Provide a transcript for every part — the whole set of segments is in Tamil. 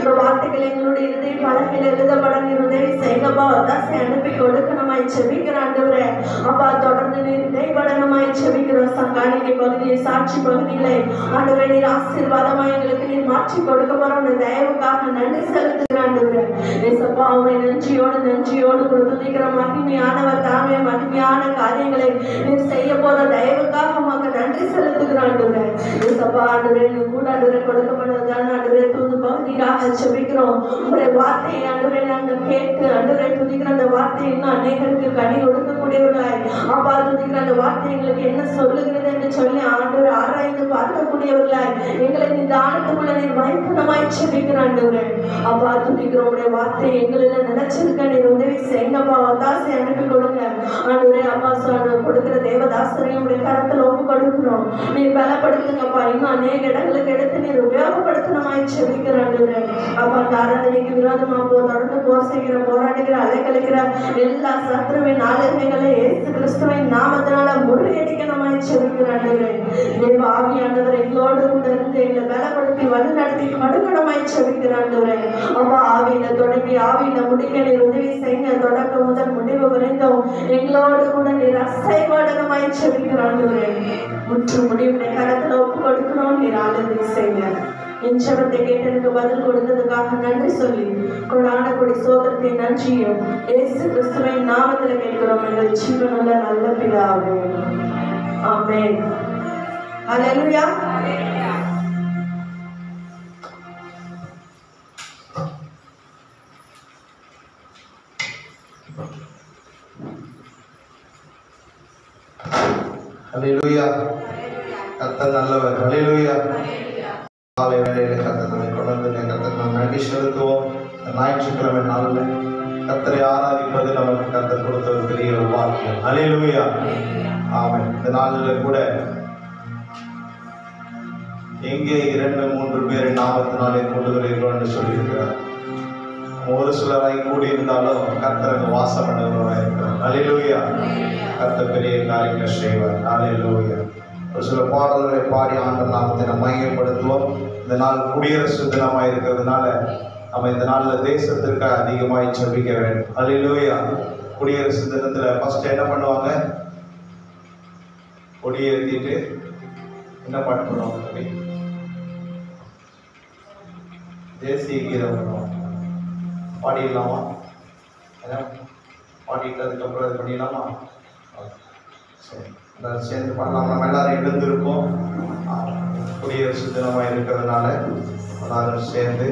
இந்த வார்த்தைகள் எங்களுடைய இதய பலகையில் எழுதப்பட நீர் உதவி செய்யப்பா. ஒத்தாசை அனுப்பி கொடுக்கணுமாய் செபிக்கிற ஆண்டவரே. அப்பா தொடர்ந்து நீர் இடைபடணுமாய் செபிக்கிறோம். சங்காணிக்கை பகுதியை சாட்சி பகுதிகளை ஆண்டவரே நீர் ஆசீர்வாதமாய் எங்களுக்கு நீர் மாற்றி கொடுக்க போற உடைய தயவுக்காக நன்றி செலுத்துகிற ஆண்டவரே. ஏசப்பா உம்மை நன்றியோடு துதிக்கிற மகிமையானவர் தாமே. மகிமையான காரியங்களை நீர் செய்ய போற தயவுக்காக உமக்கு நன்றி செலுத்துகிற ஆண்டவரே. ஏசப்பா ஆண்டவரே நீ கூட ஆண்டவரே கொடுக்கப்படுவதான ஆண்டவரே தூது பகுதிக்காக செபிக்கிறோம். உங்களுடைய வார்த்தையை ஆண்டவரே நாங்கள் கேட்டு ஆண்டவரே துதிக்கிற அந்த வார்த்தை இன்னும் அநேகருக்கு கனி கொடுக்கக்கூடியவர்களாய் அப்பா துதிக்கிற அந்த வார்த்தை எங்களுக்கு என்ன சொல்லுகிறது என்று சொல்லி ஆண்டவர் ஆராய்ந்து பார்க்கக்கூடியவர்களாய் எங்களை இந்த ஆனத்துக்குள்ள நீர் வைப்புணமாய் செபிக்கிற ஆண்டவரே. அப்பா துதிக்கிற உடைய வார்த்தை எங்களில நினைச்சிருக்க நீர் உதவி செய்யுங்கப்பா. ஒத்தாசை அனுப்பி கொடுங்க ஆண்டவரே. அப்பா கொடுக்கிற தேவதாசரையும் உடைய கரத்தில் ஒப்பு கொடுக்கிறோம். நீர் பலப்படுத்துங்கப்பா. இன்னும் அநேக இடங்களுக்கு எடுத்து நீர் உபயோகப்படுத்தணுமாய் செபிக்கிற ஆண்டவரே. அப்பா அந்த ஆராதனைக்கு விரோதமா தொடர்ந்து போர் செய்கிற போராடுகிற அலைக்கழிக்கிற எல்லா சத்ருவின் ஆளுமைகளை இயேசு கிறிஸ்துவின் நாமத்தினால முறியடிக்கணுமாய் செபிக்கிற ஆண்டவரே. தேவ ஆவியானவர் எங்களோடு கூட இருந்து எங்களை பலப்படுத்தி வழிநடத்தி கொடுக்கணுமாய் செபிக்கிற ஆண்டவரே. அப்பா ஆவியில தொடங்கி ஆவியில முடிக்க நீர் உதவி செய்யுங்க. தொடக்கம் முதல் முடிவு வரைந்தும் எங்களோடு கூட நீர் அசைவாடனமாய் செபிக்கிற ஆண்டவரே. முற்று முடிவுடைய கரத்துல ஒப்பு கொடுக்கணும். நீர் ஆளுநர் செய்யுங்க. என் ஜெபத்தை கேட்டு எனக்கு பதில் கொடுத்ததுக்காக நன்றி சொல்லி கொடான கொடி சோதரத்தை நன்றியும் இயேசு கிறிஸ்துவின் நாமத்தில் கேட்கிறோம் எங்கள் ஜீவனுள்ள நல்ல பிதாவே. ஆமென். ஹல்லேலூயா. ஹல்லேலூயா. கர்த்தர் நல்லவர். ஹல்லேலூயா. காலை வேளையில கர்த்தர் நம்மை கொண்டு கர்த்தர் நாம் நன்றி செலுத்துவோம். ஞாயிற்றுக்கிழமை நாளில் கர்த்தரை ஆராதிப்பது நமக்கு கர்த்தர் கொடுத்த ஒரு பெரிய ஒரு வாக்கியம். ஹல்லேலூயா. ஆமென். இந்த நாளில் கூட எங்கே 2-3 பேரை நாமத்தினாலே கூடுகிறீர்களோ என்று சொல்லியிருக்கிறார். ஒரு சிலராய் கூடியிருந்தாலும் கர்த்தருக்கு வாசம் பண்ணுகிறவராக இருக்கிறார். ஹல்லேலூயா. கர்த்தர் பெரிய காரியங்களை செய்வார். ஹல்லேலூயா. ஒரு சில பாடல்களை பாடி ஆண்டவர் நாமத்தை நம்ம மையப்படுத்துவோம். இந்த நாள் குடியரசு தினமாக இருக்கிறதுனால நம்ம இந்த நாளில் தேசத்திற்காக அதிகமாக ஜெபிக்க வேண்டும். ஹல்லேலூயா. குடியரசு தினத்தில் ஃபர்ஸ்ட் என்ன பண்ணுவாங்க? கொடியேற்றிட்டு என்ன பாட்டு பண்ணுவாங்க? தேசிய கீதம் பண்ணுவாங்க. பாடிடலாமா? பாடிட்டு அதுக்கப்புறம் இது பண்ணிடலாமா? சரி, சேர்ந்து பண்ணலாம். நம்ம எல்லாரும் எழுந்திருக்கோம். குடியரசு தினமாக இருக்கிறதுனால எல்லாரும் சேர்ந்து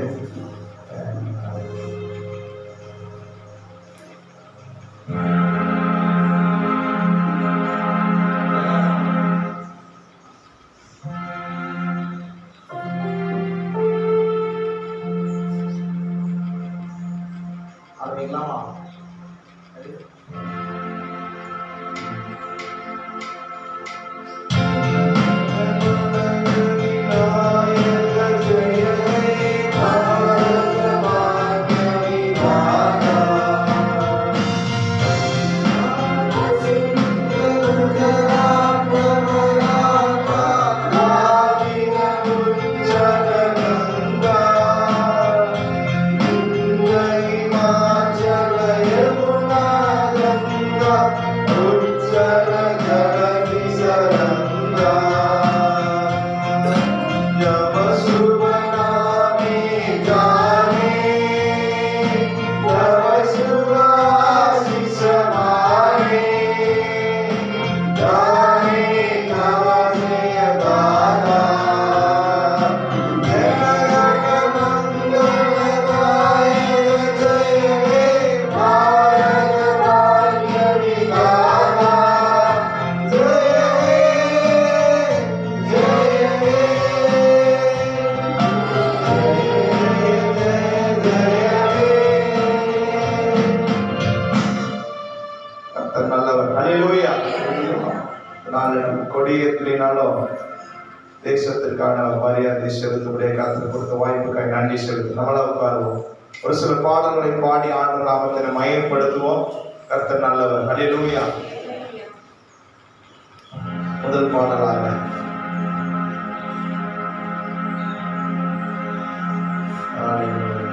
ஆரம்பிக்கலாமா? கொடியேற்றினாலும் தேசத்திற்கான மரியாதை செலுத்தக்கூடிய கருத்து கொடுத்த வாய்ப்புக்காக நன்றி செலுத்து. நம்மளா உட்காருவோம். ஒரு சில பாடல்களை பாடி ஆண்டு நாமத்தை மையப்படுத்துவோம். கர்த்தர் நல்லவர். ஹல்லேலூயா. முதல் பாடலாக ஹல்லேலூயா.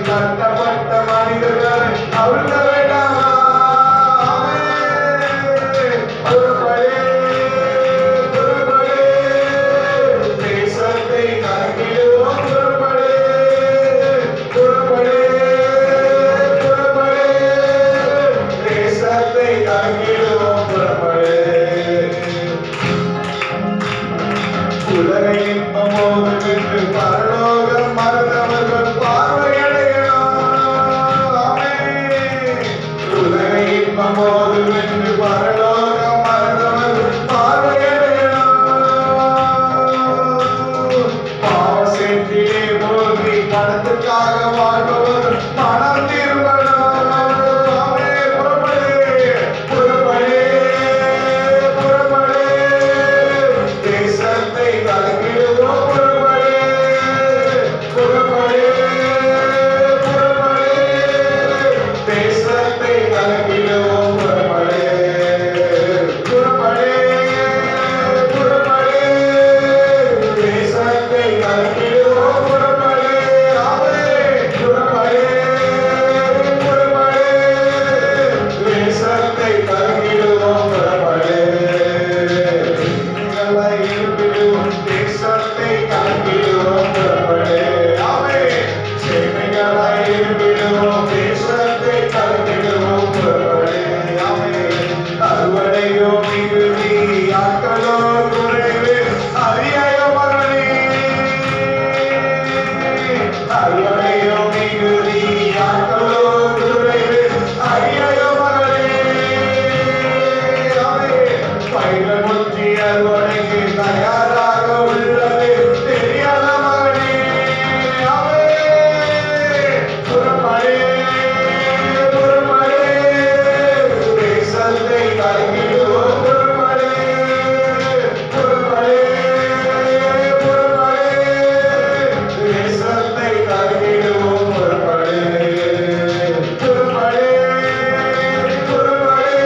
கட்டப்பட்ட மனிதர்களை அவிழ்க்க வேண்டாமா? புறப்படு, புறப்படு, தேசத்தை கலக்கிடுவோம். புறப்படு, புறப்படு, புறப்படு, தேசத்தை கலக்கிடுவோம். புறப்படு. உலக இன்பமோடு விட்டு பரலோகம் மறந்தவர்கள் பார்வையடையலாம். உலக இன்பமோடு விட்டு பரலோகம் மறந்தவர்கள் பார்வையடையலாம். பாவ சேற்றிலே மூழ்கி பணத்துக்காக வாழ்பவர் மனம் திரும்பலாம். புறப்படு, புறப்படு, புறப்படு, தேசத்தை கலக்கிடுவோம். புறப்படு, புறப்படு, புறப்படு, தேசத்தை கலக்கிடுவோம். புறப்படு, புறப்படு, புறப்படு, தேசத்தை கலக்கிடுவோம். புறப்படு, புறப்படு, புறப்படு, தேசத்தை கலக்கிடுவோம். புறப்படு, தேசத்தை கலக்கிடுவோம். புறப்படு, சேனைகளாய் இருப்பிடுவோம். தேசத்தை கலக்கிடுவோம். புறப்படு, அறுவடையோ மிகுதி, ஆட்களோ குறைவு, அறியாய மகனே. அறுவடையோ மிகுதி, ஆட்களோ குறைவு, அறியாய மகனே. பயிர் முற்றி அறுவடைக்கு தயாராக உள்ளது தெரியாத மகனே. புறப்படு, புறப்படு, தேசத்தை கலக்கிடுவோம். புறப்படு, புறப்படு, புறப்படு, தேசத்தை கலக்கிடுவோம். புறப்படு, புறப்படு, புறப்படு,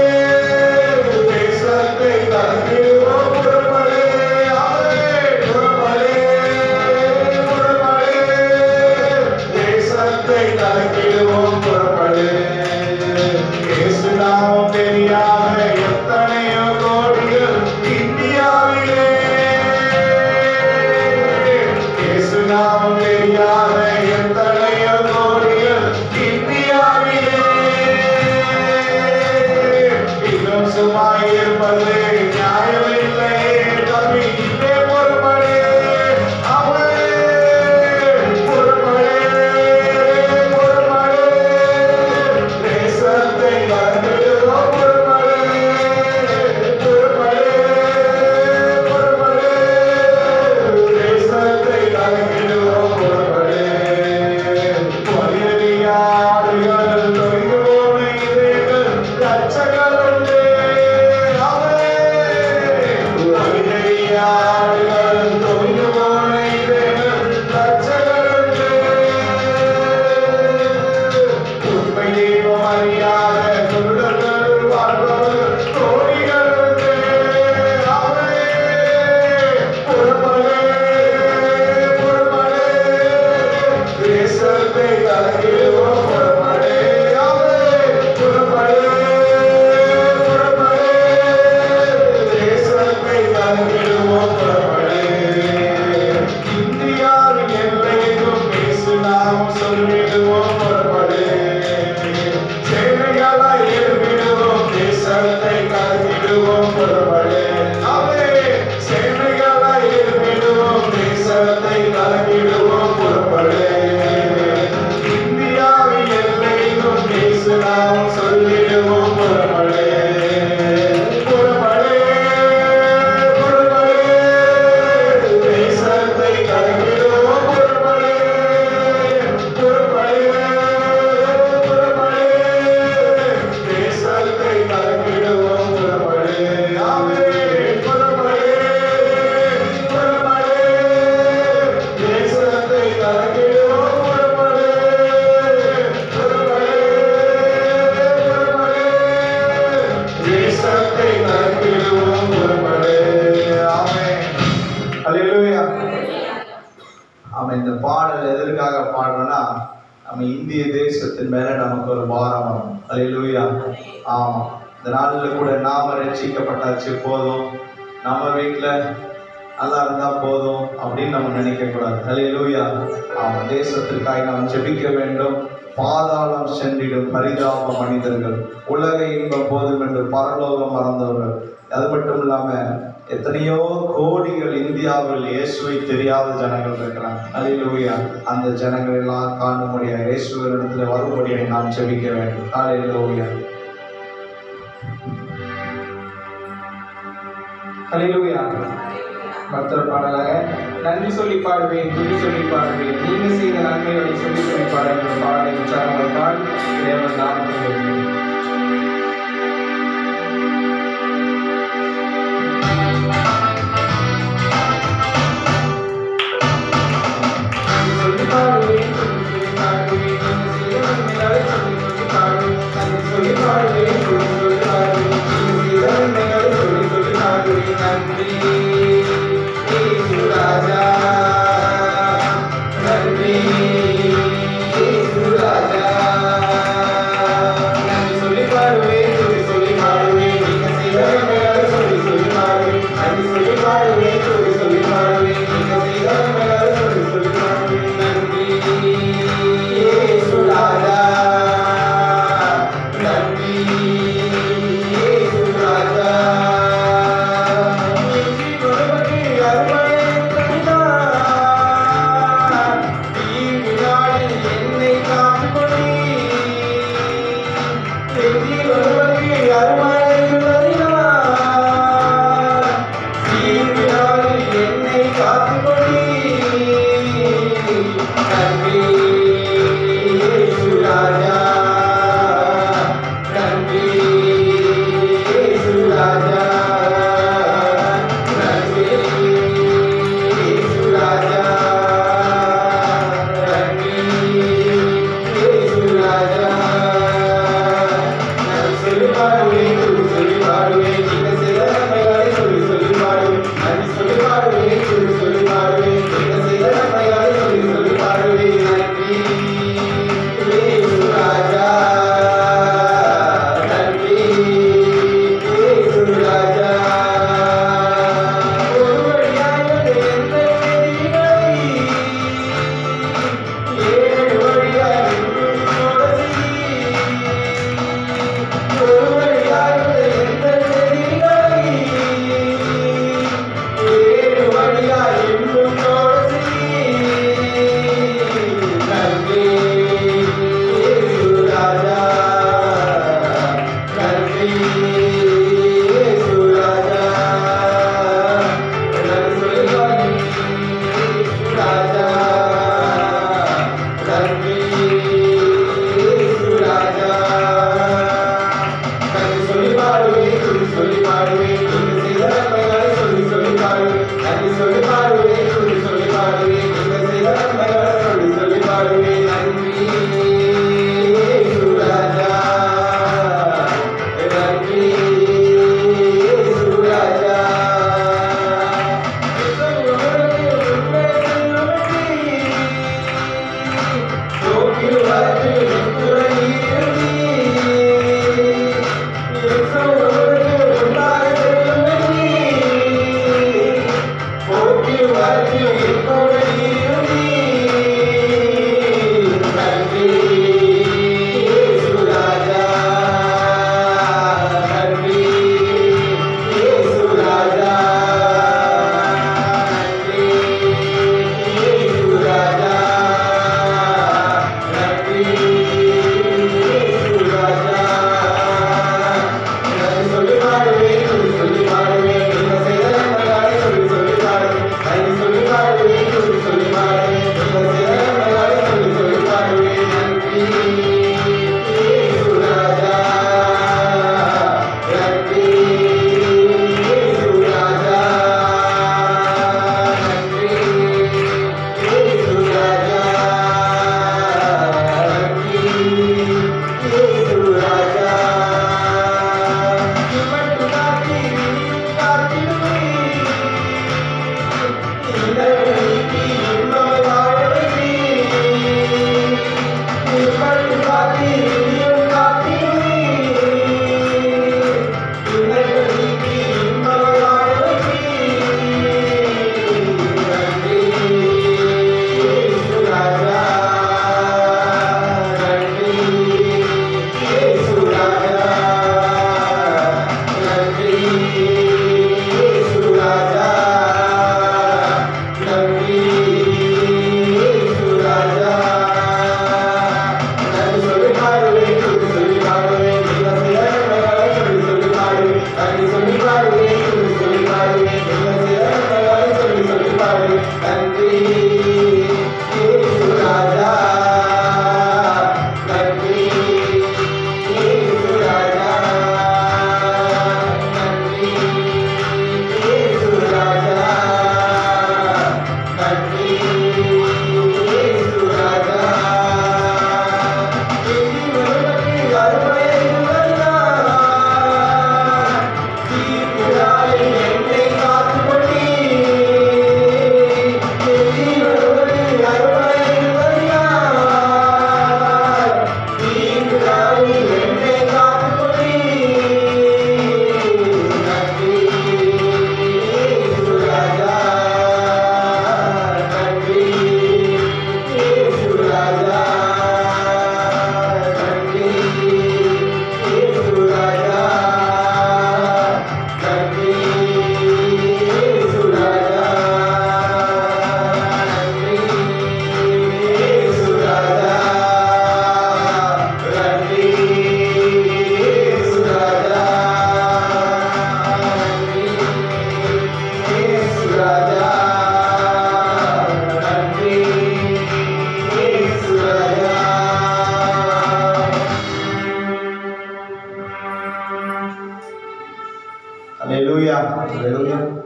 தேசத்தை கலக்கிடுவோம். புறப்படு, புறப்படு, புறப்படு, தேசத்தை கலக்கிடுவோம். புறப்படு. இயேசு நாமம் தெரியாத எத்தனையோ கோடிகள் இந்தியாவிலே. இயேசு நாமம் தெரியாத எத்தனையோ கோடிகள் இந்தியாவிலே. இன்னும் சும்மாயிருப்பது நியாயமில்லை. தம்பி, இங்கே பொறுப்படு. புறப்படு, புறப்படு, தேசத்தை கலக்கிடுவோம். புறப்படு, புறப்படு, புறப்படு, தேசத்தை கலக்கிடுவோம். புறப்படு. வலியறியாடுகள் தொய்ந்து போன இதயங்கள் லட்சங்கள் உண்டு. வலியறியாடுகள் தொய்ந்து போன இதயங்கள் லட்சங்கள் உண்டு. உண்மை தெய்வம் அறியாத குருடர்கள் வாழ்பவர்கள் கோடிகள் உண்டு. புறப்படு, புறப்படு, தேசத்தை கலக்கிடுவோம். இந்திய தேசத்தின் மேல நமக்கு ஒரு பாரம் வரும். அல்லேலூயா. ஆமா, இந்த நாளில் கூட நாம ரட்சிக்கப்பட்டாச்சு போதும், நம்ம வீட்டில் நல்லா இருந்தா போதும் அப்படின்னு நம்ம நினைக்க கூடாது. அல்லேலூயா. ஆமா, தேசத்திற்காக நாம் ஜெபிக்க வேண்டும். பாதாளம் சென்றிடும் பரிதாப மனிதர்கள், உலக இன்பம் போதும் என்று பரலோகம் மறந்தவர்கள். அது மட்டும் இல்லாம எத்தனையோ கோடிகள் இந்தியாவில் இயேசுவை தெரியாத ஜனங்கள் இருக்கிறாங்க. அல்லேலூயா. அந்த ஜனங்கள் எல்லாம் காணும்படியாக இயேசுவினிடத்தில் வரும்படியாக நாம் ஜெபிக்க வேண்டும். அல்லேலூயா. அல்லேலூயா. மற்றொரு பாடலாக நன்றி சொல்லி பாடுவேன், துதி சொல்லி பாடுவேன், நீங்க செய்த நன்மைகளை சொல்லி சொல்லி பாடுகிற பாடலை உற்சாகங்கள் பாடி தேவன் நாமத்தை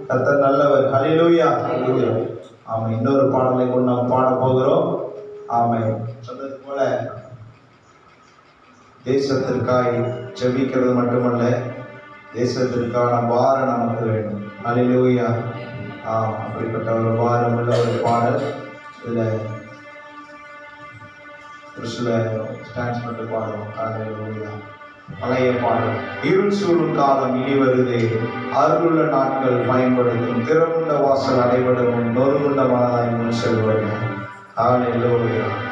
கர்த்தர் நல்லவர். ஹல்லேலூயா. ஆமென். இன்னொரு பாடலை கொண்டு நாம் பாட போகிறோம். ஆமென். சொன்னது போல தேசத்திற்காய் ஜெபிக்கிறது மட்டுமல்ல, தேசத்திற்கான பாரம் நமக்கு வேண்டும். ஹல்லேலூயா. அப்படிப்பட்ட ஒரு பாரம் உள்ள ஒரு பாடல். இதில் ஒரு சில ஸ்டாண்ட்ஸ் மட்டும் பாடுவோம். ஹல்லேலூயா. பழைய பாடல். இருள் சூடும் காலம் இனி வருதே, அருளுள்ள நாட்கள் பயன்படுத்தும், திறமுண்ட வாசல் அடைபடும், நொறுகுண்ட மனதாய் முன் செல்வார்கள். ஹல்லேலூயா.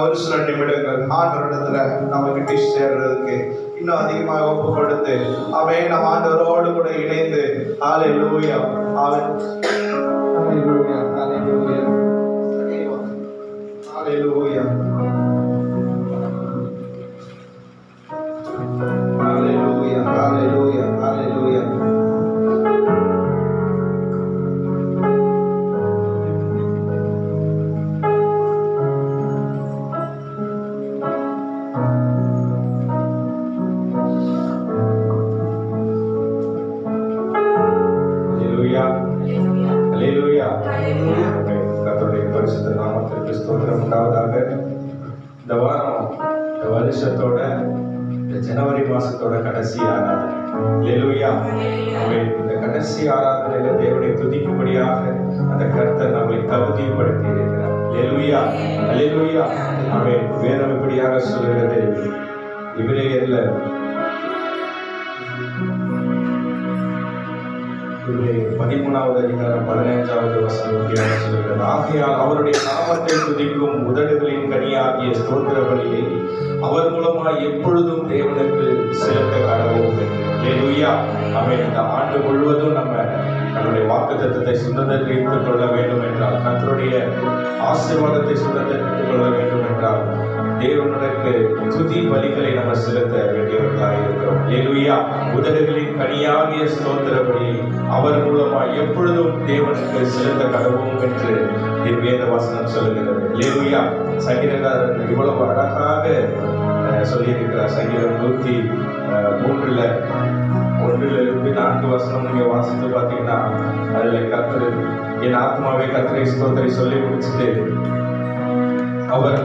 ஒரு சில நிமிடங்கள் ஆண்டவரிடத்துல நம்ம கிட்ட சேர்றதுக்கு இன்னும் அதிகமாக ஒப்பு கொடுத்து நம்ம ஆண்டவரோடு கூட இணைந்து ஹல்லேலூயா ஹல்லேலூயா ஹல்லேலூயா ஹல்லேலூயா ஹல்லேலூயா ஹல்லேலூயா ஹல்லேலூயா. கர்த்தருடைய பரிசுத்த நாமத்திற்கு ஸ்தோத்திரம் உண்டாவதாக. இந்த வாரம் இந்த வருஷத்தோட இந்த ஜனவரி மாசத்தோட கடைசி ஆராதனை. ஹல்லேலூயா. இந்த கடைசி ஆராதனையில தேவனை துதிக்கும்படியாக அந்த கர்த்தர் நம்மை தகுதிப்படுத்தி இருக்கிறார். ஹல்லேலூயா ஹல்லேலூயா. வேதம் இப்படியாக சொல்கிறது, இபிரேயர்ல 13வது அதிகாரம் 15வது வசனம் சொல்கிறது, ஆகையால் அவருடைய நாமத்தை துதிக்கும் உதடுகளின் கனியாகிய ஸ்தோத்திர பலியை அவர் மூலமாய் எப்பொழுதும் தேவனுக்கு செலுத்த கடவோம். ஹல்லேலூயா. இந்த ஆண்டு முழுவதும் நம்முடைய வாக்குத்தத்தத்தை சுதந்திரித்துக் கொள்ள வேண்டும் என்றால், கர்த்தருடைய ஆசீர்வாதத்தை சுதந்திரித்துக் கொள்ள வேண்டும் என்றால், தேவனுக்கு துதி பலிகளை நம்ம செலுத்த வேண்டியவர்களாக இருக்கிறோம். ஹல்லேலூயா. உதடுகளின் கனியாகிய ஸ்தோத்திர பலியை அவர் மூலமாய் எப்பொழுதும் தேவனுக்கு செலுத்த கடவோம் என்று என் வேத வசனம் சொல்லுகிறது. ஹல்லேலூயா. சங்கீதக்காரர் இவ்வளவு அழகாக சொல்லியிருக்கிறார். சங்கீதம் 103 1 4 வசனம் நீங்க வாசித்து பார்த்தீங்கன்னா, அதுல கர்த்தர் என் ஆத்மாவே கர்த்தரை ஸ்தோத்திரை சொல்லி முடிச்சுட்டு, அவர்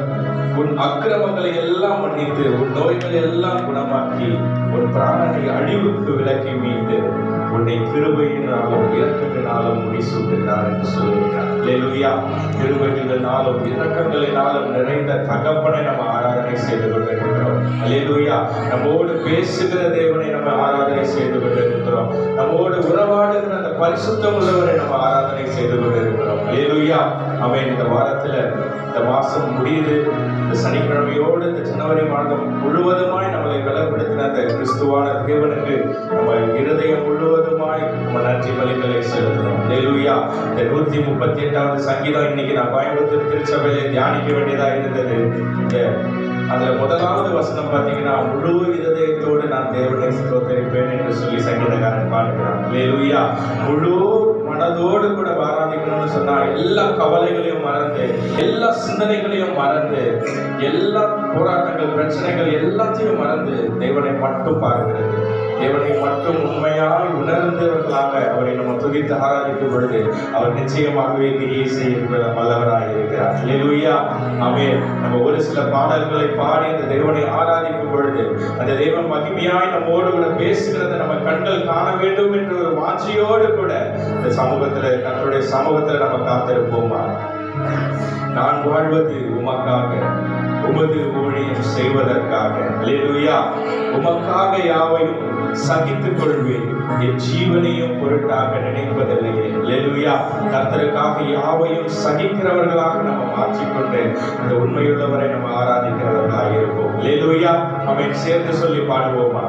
உன் அக்கிரமங்களை எல்லாம் மன்னித்து உன் நோய்களை எல்லாம் குணமாக்கி உன் பிராணனை அழிவுக்கு விலக்கி மீட்டு உன்னை கிருபையினாலும் இரக்கத்தினாலும் முடிசூட்டுகிறார் என்று சொல்லுகிறார். ஹல்லேலூயா. கிருபைகளினாலும் இரக்கங்களினாலும் நிறைந்த தகப்பனை நம்ம ஆராதனை செய்து கொண்டிருக்கிறோம். ஹல்லேலூயா. நம்மோடு பேசுகிற தேவனை நம்ம ஆராதனை செய்து கொண்டிருக்கிறோம். நம்மோடு உறவாடுகிற அந்த பரிசுத்தம் உள்ளவரை நம்ம ஆராதனை செய்து கொண்டிருக்கிறோம். ஹல்லேலூயா. இந்த வாரத்துல இந்த மாசம் முடியுது. இந்த சனிக்கிழமையோடு இந்த ஜனவரி மாதம் முழுவதுமாய் நம்மளை பலப்படுத்தின அந்த கிறிஸ்துவான தேவனுக்கு நம்ம இருதயம் முழுவதுமாய் நம்ம நன்றி பலிகளை செலுத்தணும். ஹல்லேலூயா. இந்த 138வது சங்கீதம் இன்னைக்கு நான் கோயம்புத்தூர் திருச்சபையில தியானிக்க வேண்டியதா இருந்தது. அதுல முதலாவது வசனம் பார்த்தீங்கன்னா, முழு இருதயத்தோடு நான் தேவனை ஸ்தோத்தரிப்பேன் என்று சொல்லி சங்கீதக்காரன் பாடுகிறான். ஹல்லேலூயா. முழு மனதோடு கூட ஆராதிக்கணும்னு பார்க்கணும்னு சொன்னா எல்லா கவலைகளையும் மறந்து, எல்லா சிந்தனைகளையும் மறந்து, எல்லா போராட்டங்கள், பிரச்சனைகள் எல்லாத்தையும் மறந்து தேவனை மட்டும் பார்க்கிறது, தேவனை மட்டும் உண்மையாய் உணர்ந்தவர்களாக அவரை நம்ம துதித்து ஆராதிக்கும் பொழுது அவர் நிச்சயமாகவே கிரியை செய்ய வல்லவராக இருக்கிறார். அல்லேலூயா, ஆமென். நம்ம ஒரு சில பாடல்களை பாடி அந்த தேவனை ஆராதிக்கும் பொழுது அந்த தேவன் மகிமையாய் நம்மோடு கூட பேசுகிறத நம்ம கண்கள் காண வேண்டும் என்ற ஒரு வாஞ்சியோடு கூட இந்த சமூகத்துல, கர்த்தருடைய சமூகத்துல நம்ம காத்திருப்போமா? நான் வாழ்வது உமக்காக, உமது ஊழியம் செய்வதற்காக. அல்லேலூயா, உமக்காக யாவையும் சகித்துக் கொள்வேன், என் ஜீவனையும் பொருட்டாக நினைப்பதில்லையே. அல்லேலூயா, கர்த்தருக்காக யாவையும் சகிக்கிறவர்களாக நம்ம மாற்றிக்கொண்டு அந்த உண்மையுள்ளவரை நம்ம ஆராதிக்கிறவர்களாக இருப்போம். அல்லேலூயா, ஆமென். சேர்ந்து சொல்லி பாடுவோமா?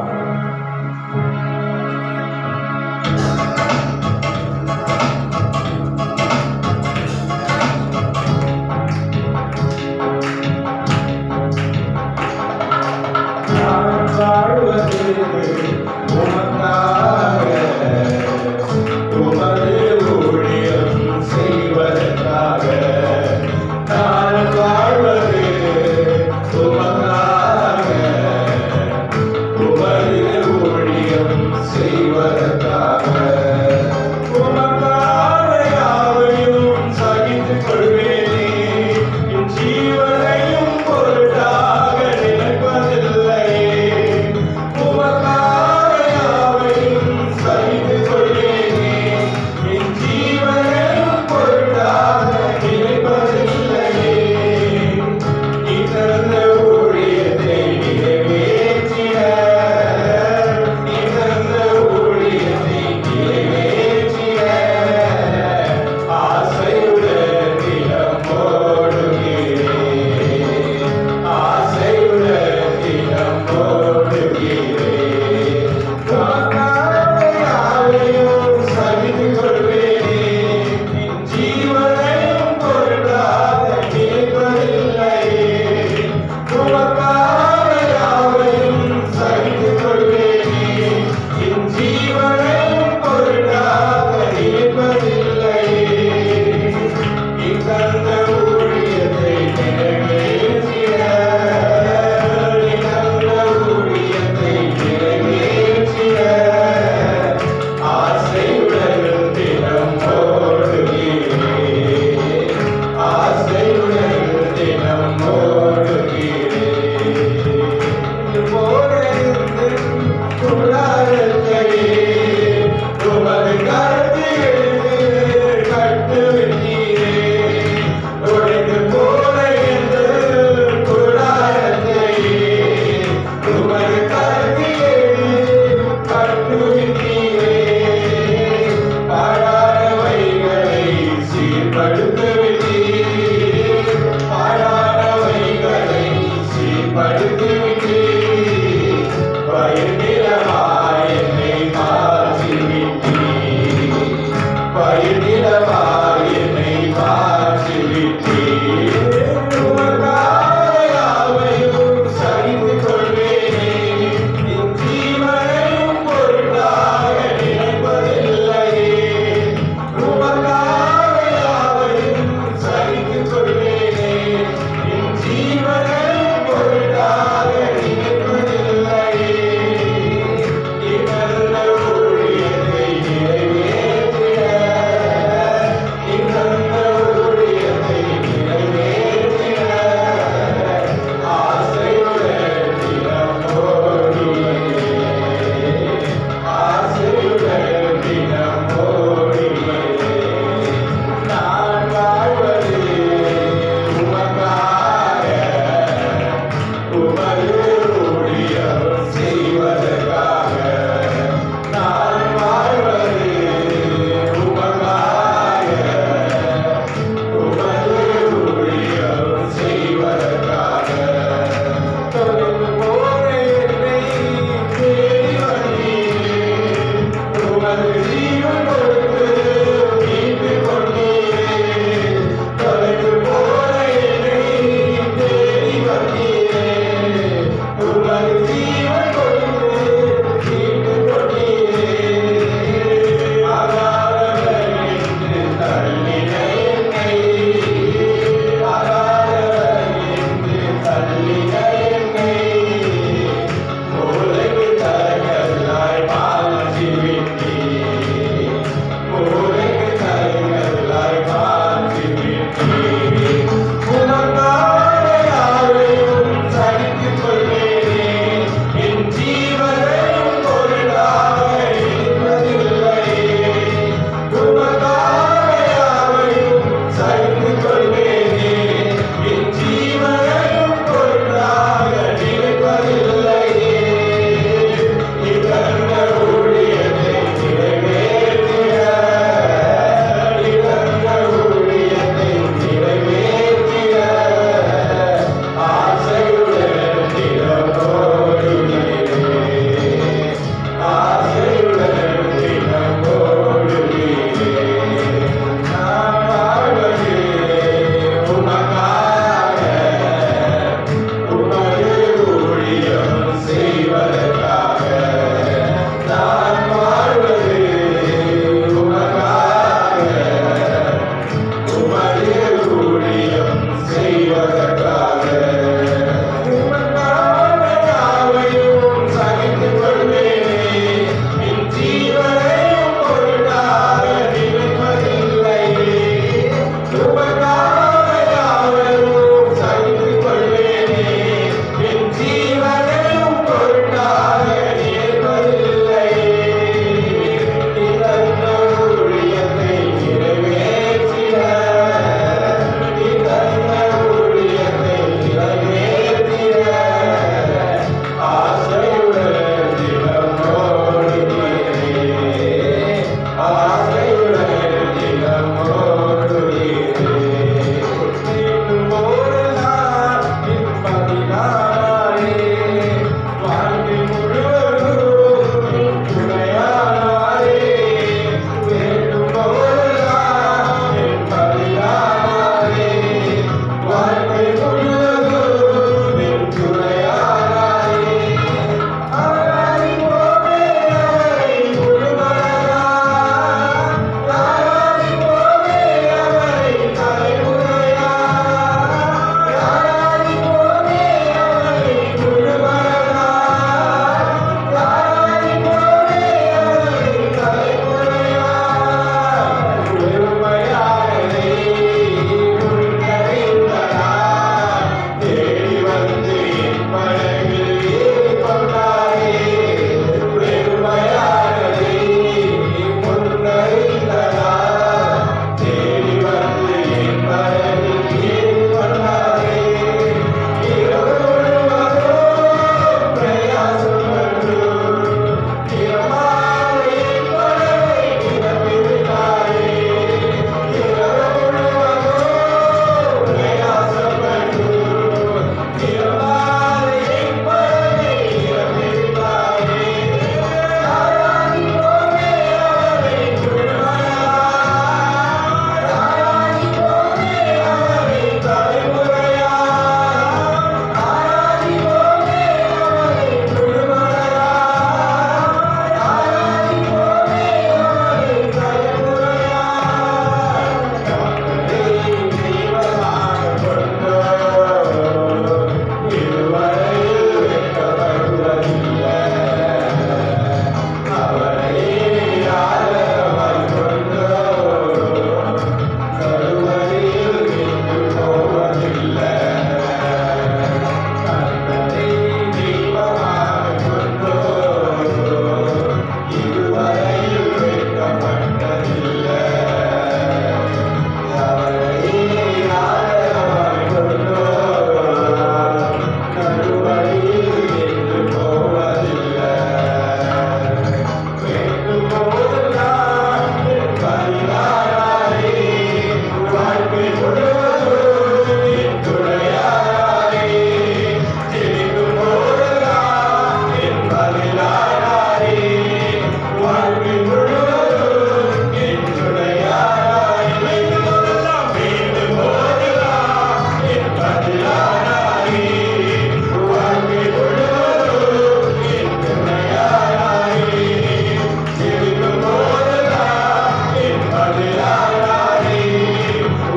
Nobody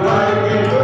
வாழ்க்கை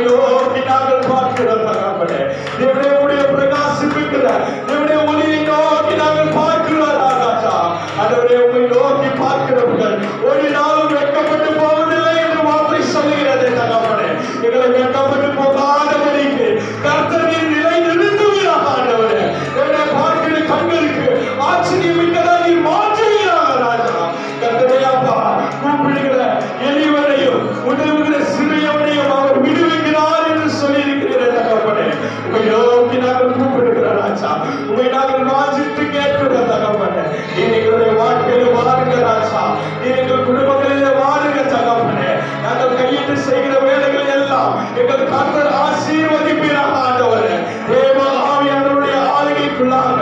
நோக்கி நாங்கள் பார்க்கிறோம் தகப்பனே. தேவனே உம்முடைய பிரகாசிப்பிக்கிற தேவனே ஒளியை நோக்கி நாங்கள் பார்க்கிறோம் ராஜா. ஆண்டவரே உம்மை நோக்கி பார்க்கிறவர்கள் ஒரு நாளும் வெட்கப்பட்டு போவதில்லை என்று வார்த்தை சொல்லுகிறது தகப்பனே. எங்களை வெட்கப்பட்டு போகாதபடிக்கு கர்த்தர் நீர் நிலை நிறுத்துவீராக ஆண்டவரே. தேவனே பார்க்கிற கண்களுக்கு ஆச்சரியமிக்கதாக நீர் மாற்றுவீராக ராஜா. கர்த்தரே அப்பா கூப்பிடுகிற எளியவனையும் உதவுகிற சிறியவனையும் அவர் விடுவிக்கிறார் என்று சொல்லியிருக்கிறீர்கள் தகப்பனே. உம்மை நோக்கி நாங்கள் கூப்பிடுகிற ராஜா. உம்மை நாங்கள் வாஞ்சித்து கேட்கிற தகப்பனே. நீர் எங்களுடைய வாழ்க்கையில் வாருங்க ராஜா. நீர் எங்கள் குடும்பங்களிலே வாருங்க தகப்பனே. நாங்கள் கையிட்டு செய்கிற வேலைகள் எல்லாம் எங்கள் கர்த்தர் ஆசீர்வதிப்பீராக ஆண்டவரே. தேவ ஆவியானவருடைய ஆளுகைக்குள்ளாக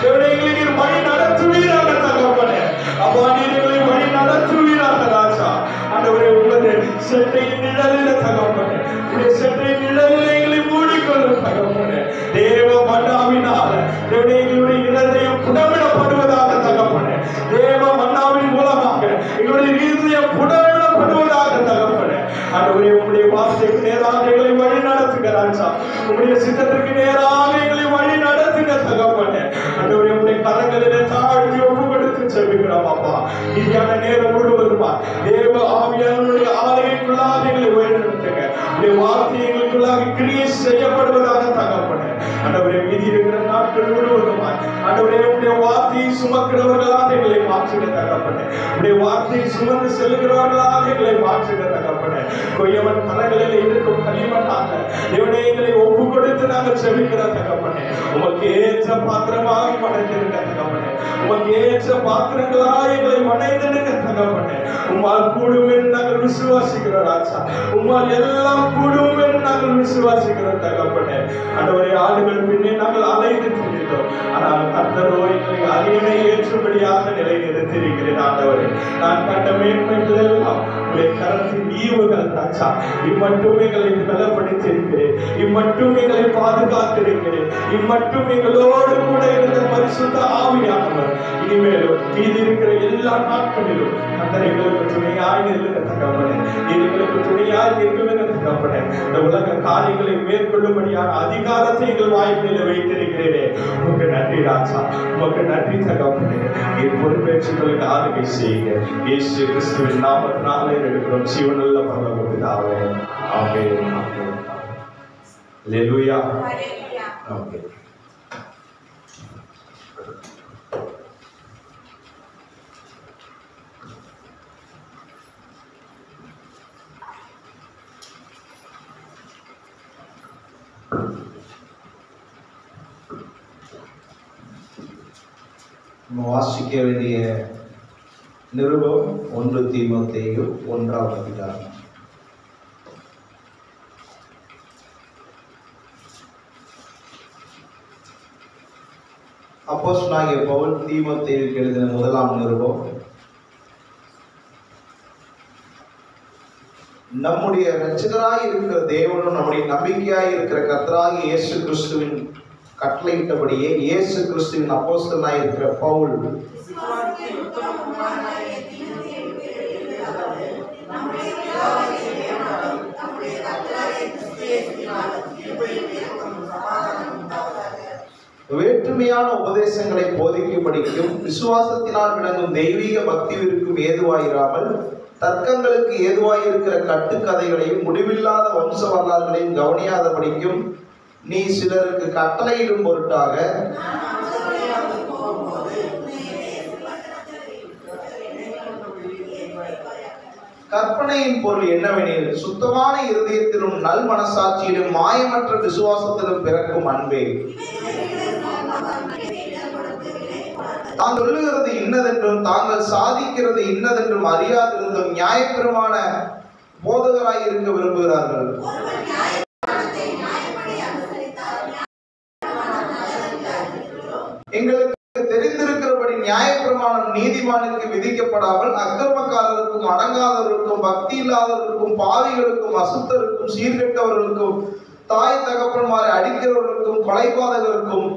எங்களை நீர் வழி நடத்துவீராக தகப்பனே. அப்பா நீர் எங்களை வழி நடத்துவீராக ராஜா. ஆண்டவரே உமது செட்டையின் நிழலில தகப்பனே. உடைய செட்டையின் நிழலில் எங்களை மூடிக்கொள்ளும் தகப்பனே. தேவ மன்னாவினால தேவனே எங்களுடைய இருதயம் புடமிடப்படுவதாக தகப்பனே. தேவ மன்னாவின் மூலமாக எங்களுடைய இருதயம் புடமிடப்படுவதாக தகப்பனே. ஆண்டவரே உம்முடைய வார்த்தைக்கு நேராக எங்களை வழி நடத்துங்க ராஜா. உம்முடைய சித்தத்திற்கு நேராக எங்களை வழி நடத்துங்க தகப்பனே. ஆண்டவரே உம்முடைய கரங்களிலே தாழ்த்தி ஒப்பு கொடுத்து செபிக்கிறோம் அப்பா. இனியான நேரம் முழுவதுமா தேவ ஆவியானவருடைய ஆலயத்துக்குள்ளாக எங்களை வழி நடத்துங்க. உம்முடைய வார்த்தை எங்களுக்குள்ளாக கிரியை செய்யப்படுவதாக தகப்பனே. ஆண்டவரே மீதி இருக்கிற நாட்கள் முழுவதுமாய் ஆண்டவரே உம்முடைய வார்த்தையை சுமக்கிறவர்களாக எங்களை மாற்றுங்க தகப்பனே. உம்முடைய வார்த்தையை சுமந்து செல்கிறவர்களாக எங்களை மாற்றுங்க தகப்பனே. கொய்யவன் கரங்களில் இருக்கும் களிமண்ணாக தேவனே எங்களை ஒப்பு கொடுத்து நாங்கள் செபிக்கிற தகப்பனே. உமக்கு ஏற்ற பாத்திரமாக மனைந்திருக்க தகப்பனே. உமக்கு ஏற்ற பாத்திரங்களாக எங்களை மனைந்திருக்க தகப்பனே. உம்மால் கூடும் என்று நாங்கள் விசுவாசிக்கிறோம் ராஜா. உம்மால் எல்லாம் கூடும் என்று நாங்கள் விசுவாசிக்கிறோம் தகப்பனே. ஆண்டவரே ஆடுகள் பின்னே நாங்கள் அலைந்து திரிந்தோம். ஆனால் கர்த்தரோ எங்களை அரியணை ஏற்றும்படியாக நிலை நிறுத்தியிருக்கிறேன் ஆண்டவரே. நான் கண்ட மேன்மைகள் எல்லாம் உடைய கரத்தின் ஈவுகள் ராஜா. இம்மட்டும் எங்களை பலப்படுத்தியிருக்கிறேன். இம்மட்டும் எங்களை பாதுகாத்திருக்கிறேன். இம்மட்டும் எங்களோடு கூட இருந்த பரிசுத்த ஆவியானவர் இனிமேலும் மீதி இருக்கிற எல்லா நாட்களிலும் கர்த்தர் எங்களுக்கு துணையாய் நிற்க தகப்பனே. எங்களுக்கு துணையாய் நிற்க தகப்பனே. இந்த உலக காரியங்களை மேற்கொள்ளும்படியான அதிகாரத்தை எங்கள் வாய்ப்பில் வைத்திருக்கிறேனே. உமக்கு நன்றி ராஜா. உமக்கு நன்றி தகப்பனே. என் பொறுப்பேற்றுகளுக்கு ஆளுகை செய்யுங்க. இயேசு கிறிஸ்துவின் நாமத்தினாலே எடுக்கிறோம் ஜீவனுள்ள பரலோக பிதாவே. ஆமென். அல்லேலூயா. ஓகே. வாசிக்க வேண்டிய நிருபம் 1 தீமோத்தேயு 1ஆம் அதிகாரம். அப்போஸ்தலனாகிய பவுல் தீமோத்தேயுவுக்கு எழுதின முதலாம் நிருபம். நம்முடைய இரட்சகராய் இருக்கிற தேவனும் நம்முடைய நம்பிக்கையாய் இருக்கிற கர்த்தராகிய இயேசு கிறிஸ்துவின் கட்டளையிட்டபடியே இயேசு கிறிஸ்துவின் அப்போஸ்தலனாய் இருக்கிற பவுல் வேற்றுமையான உபதேசங்களை போதிக்கும்படிக்கும் விசுவாசத்தினால் விளங்கும் தெய்வீக பக்திவிற்கும் ஏதுவாயிராமல் தர்க்கங்களுக்கு ஏதுவாயிருக்கிற கட்டுக்கதைகளையும் முடிவில்லாத வம்ச வரலாறுகளையும் கவனியாதபடிக்கும் நீ சிலருக்கு கட்டளையிடும் பொருட்டாக கற்பனையின் பொருள் என்னவெனில் சுத்தமான இருதயத்திலும் நல் மனசாட்சியிலும் மாயமற்ற விசுவாசத்திலும் பிறக்கும் அன்பே. தாங்கள் சொல்லுகிறது இன்னதென்றும் தாங்கள் சாதிக்கிறது இன்னதென்றும் அறியாதிருந்தும் நியாயப்பிரமாண போதகராய் இருக்க விரும்புகிறார்கள். எங்களுக்கு தெரிந்திருக்கிறபடி நியாயப்பிரமாணம் நீதிமானுக்கு விதிக்கப்படாமல் அக்கிரமக்காரருக்கும் அடங்காதவர்களுக்கும் பக்தி இல்லாதவர்களுக்கும் பாவிகளுக்கும் அசுத்தருக்கும் சீர்கெட்டவர்களுக்கும் தாய் தகப்பன்மாரை அடிக்கிறவர்களுக்கும் கொலைபாதகருக்கும்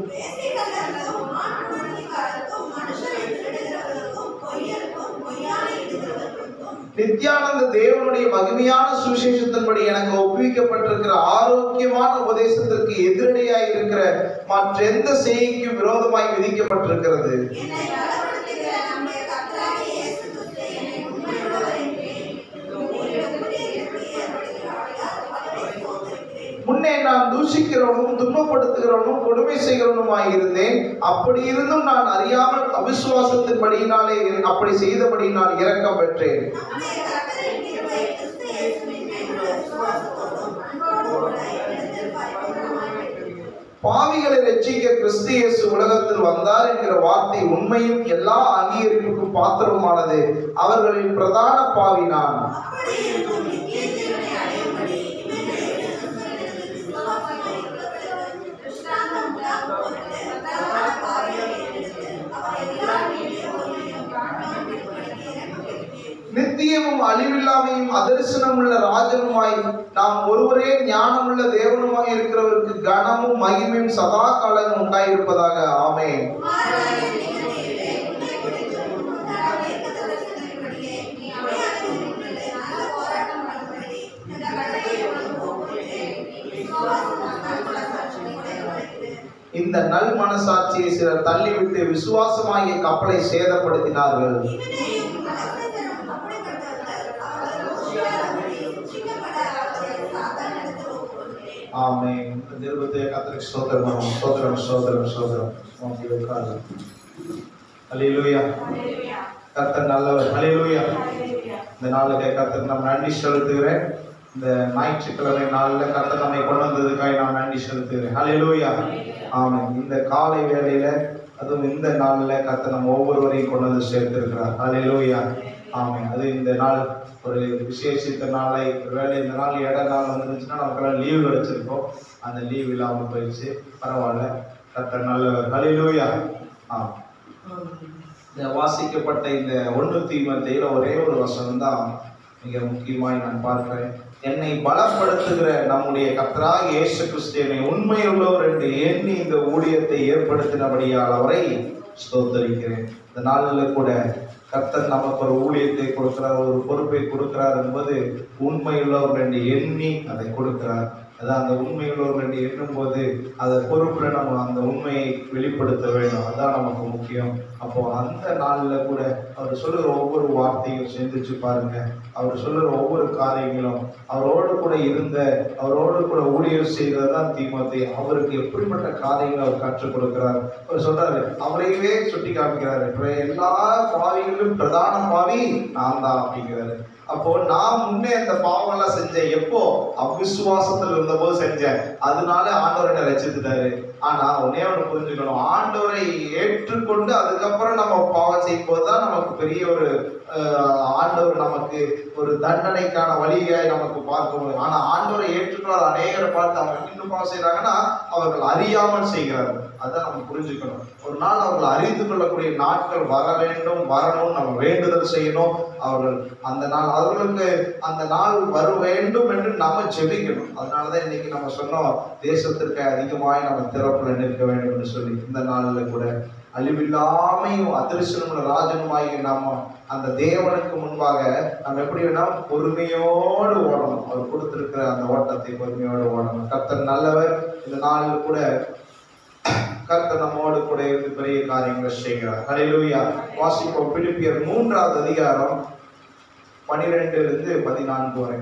நித்யானந்த தேவனுடைய மகிமையான சுவிசேஷத்தின்படி எனக்கு ஒப்புவிக்கப்பட்டிருக்கிற ஆரோக்கியமான உபதேசத்திற்கு எதிரடையாய் இருக்கிற மற்ற எந்த செய்திக்கும் விரோதமாய் விதிக்கப்பட்டிருக்கிறது. முன்னே நான் தூஷிக்கிறவனும் துன்பப்படுத்துகிறவனும் கொடுமை செய்கிறவனுமாய் இருந்தேன். அப்படி இருந்தும் நான் அறியாமல் அவிசுவாசத்தின்படியினாலே அப்படி செய்தபடியினால் இரக்கம் பெற்றேன். பாவிகளை ரட்சிக்க கிறிஸ்து இயேசு உலகத்தில் வந்தார் என்கிற வார்த்தை உண்மையும் எல்லா அங்கீகரிப்புக்கும் பாத்திரமானது. அவர்களில் பிரதான பாவி நான். நித்தியமும் அழிவில்லாமையும் அதர்சனம் உள்ள ராஜனுமாய் நாம் ஒருவரே ஞானமுள்ள தேவனுமாய் இருக்கிறவருக்கு கனமும் மகிமையும் சதா காலமும் உண்டாயிருப்பதாக. ஆமென். இந்த நல் மனசாட்சியை சிலர் தள்ளிவிட்டு விசுவாசமாகிய கப்பலை சேதப்படுத்தினார்கள். ஆமென். நிருபத்தை கர்த்தருக்கு ஸ்தோத்திரம், ஸ்தோத்திரம், ஸ்தோத்திரம், ஸ்தோத்திரம். ஹல்லேலூயா. கர்த்தர் நல்லவர். ஹல்லேலூயா. இந்த நாளுக்கு கர்த்தருக்கு நான் நன்றி செலுத்துகிறேன். இந்த ஞாயிற்றுக்கிழமை நாளில் கர்த்தர் நம்மை கொண்டு வந்ததுக்காக நான் நன்றி செலுத்துகிறேன். ஹல்லேலூயா. ஆமென். இந்த காலை வேளையில அதுவும் இந்த நாளில் கர்த்தர் நம்ம ஒவ்வொருவரையும் கொண்டு வந்து சேர்த்திருக்கிறார். ஹல்லேலூயா. ஆமென். அது இந்த நாள் ஒரு விசேஷித்த நாளை, ஒருவேளை இந்த நாள் இட நாள் வந்துருந்துச்சுன்னா நமக்கெல்லாம் லீவு கிடைச்சிருக்கோம். அந்த லீவ் இல்லாமல் போயிடுச்சு. பரவாயில்ல, கர்த்தர் நல்லவர். ஹல்லேலூயா. இந்த வாசிக்கப்பட்ட இந்த 1 தீமோத்தேயுல ஒரே ஒரு வசனம் தான் மிக முக்கியமாய் நான் பார்க்கிறேன். என்னை பலப்படுத்துகிற நம்முடைய கர்த்தராகிய இயேசு கிறிஸ்து என்னை உண்மையுள்ளவர் என்று எண்ணி இந்த ஊழியத்தை ஏற்படுத்தினபடியால் அவரை ஸ்தோத்தரிக்கிறேன். இந்த நாளில் கூட கர்த்தர் நமக்கு ஒரு ஊழியத்தை கொடுக்கிறார், ஒரு பொறுப்பை கொடுக்கிறார் என்பது உண்மையுள்ளவர் என்று எண்ணி அதை கொடுக்கிறார். அதான் அந்த உண்மையுள்ளவர் என்று எண்ணும் போது அதை பொறுப்புல நம்ம அந்த உண்மையை வெளிப்படுத்த வேண்டும். அதான் நமக்கு முக்கியம். அப்போ அந்த நாளில் கூட அவர் சொல்லுகிற ஒவ்வொரு வார்த்தையும் சிந்திச்சு பாருங்க. அவர் சொல்லுகிற ஒவ்வொரு காரியங்களும் அவரோடு கூட இருந்த, அவரோடு கூட ஊழியர் செய்ததான் தீமோத்தேயு. அவருக்கு எப்படிப்பட்ட காரியங்களை அவர் கற்றுக் கொடுக்கிறார். அவர் சொல்றாரு, அவரையவே சுட்டி காமிக்கிறாரு. எல்லா பாவிகளிலும் பிரதான பாவி நான் தான் அப்படிங்கிறாரு. அப்போ நான் முன்னே அந்த பாவங்கள்லாம் செஞ்சேன். எப்போ? அவிசுவாசத்தில் இருந்தபோது செஞ்சேன். அதனால ஆண்டவர் என்ன ரட்சித்துட்டாரு. ஆனா ஒன்னே ஒன்று புரிஞ்சுக்கணும், ஆண்டவரை ஏற்றுக்கொண்டு அதுக்கப்புறம் நம்ம பாவம் செய்யும் போதுதான் நமக்கு பெரிய ஒரு ஆண்டவர் நமக்கு ஒரு தண்டனைக்கான வழியாய் நமக்கு பார்க்க முடியும். ஆனா ஆண்டவரை ஏற்றுக்கொள்ள அநேகரை பார்த்து அவங்க இன்னும் பாவம் செய்யறாங்கன்னா அவர்கள் அறியாமல் செய்கிறார்கள். அதை நம்ம புரிஞ்சுக்கணும். ஒரு நாள் அவர்கள் அறிந்து கொள்ளக்கூடிய நாட்கள் வர வேண்டும், வரணும், நம்ம வேண்டுதல் செய்யணும். அவர்கள் அந்த நாள், அவர்களுக்கு அந்த நாள் வர வேண்டும் என்று நம்ம ஜெபிக்கணும். அதனாலதான் இன்னைக்கு நம்ம சொன்னோம், தேசத்திற்கு அதிகமாய் நம்ம திறப்புல நிற்க வேண்டும் என்று சொல்லி. இந்த நாளில் கூட அழிவில்லாமையும் அதிர்ஷ்டமுள்ள ராஜனுமாகி நாம அந்த தேவனுக்கு முன்பாக நம்ம எப்படி வேணா பொறுமையோடு ஓடணும். அவர் கொடுத்திருக்கிற அந்த ஓட்டத்தை பொறுமையோடு ஓடணும். கர்த்தர் நல்லவர். இந்த நாளில் கூட கர்த்தர் நம்மோடு கூட இருந்து பெரிய காரியங்களை செய்கிறார். ஹல்லேலூயா. வாசிப்போம். பிலிப்பியர் 3வது அதிகாரம் 12-14 வரை.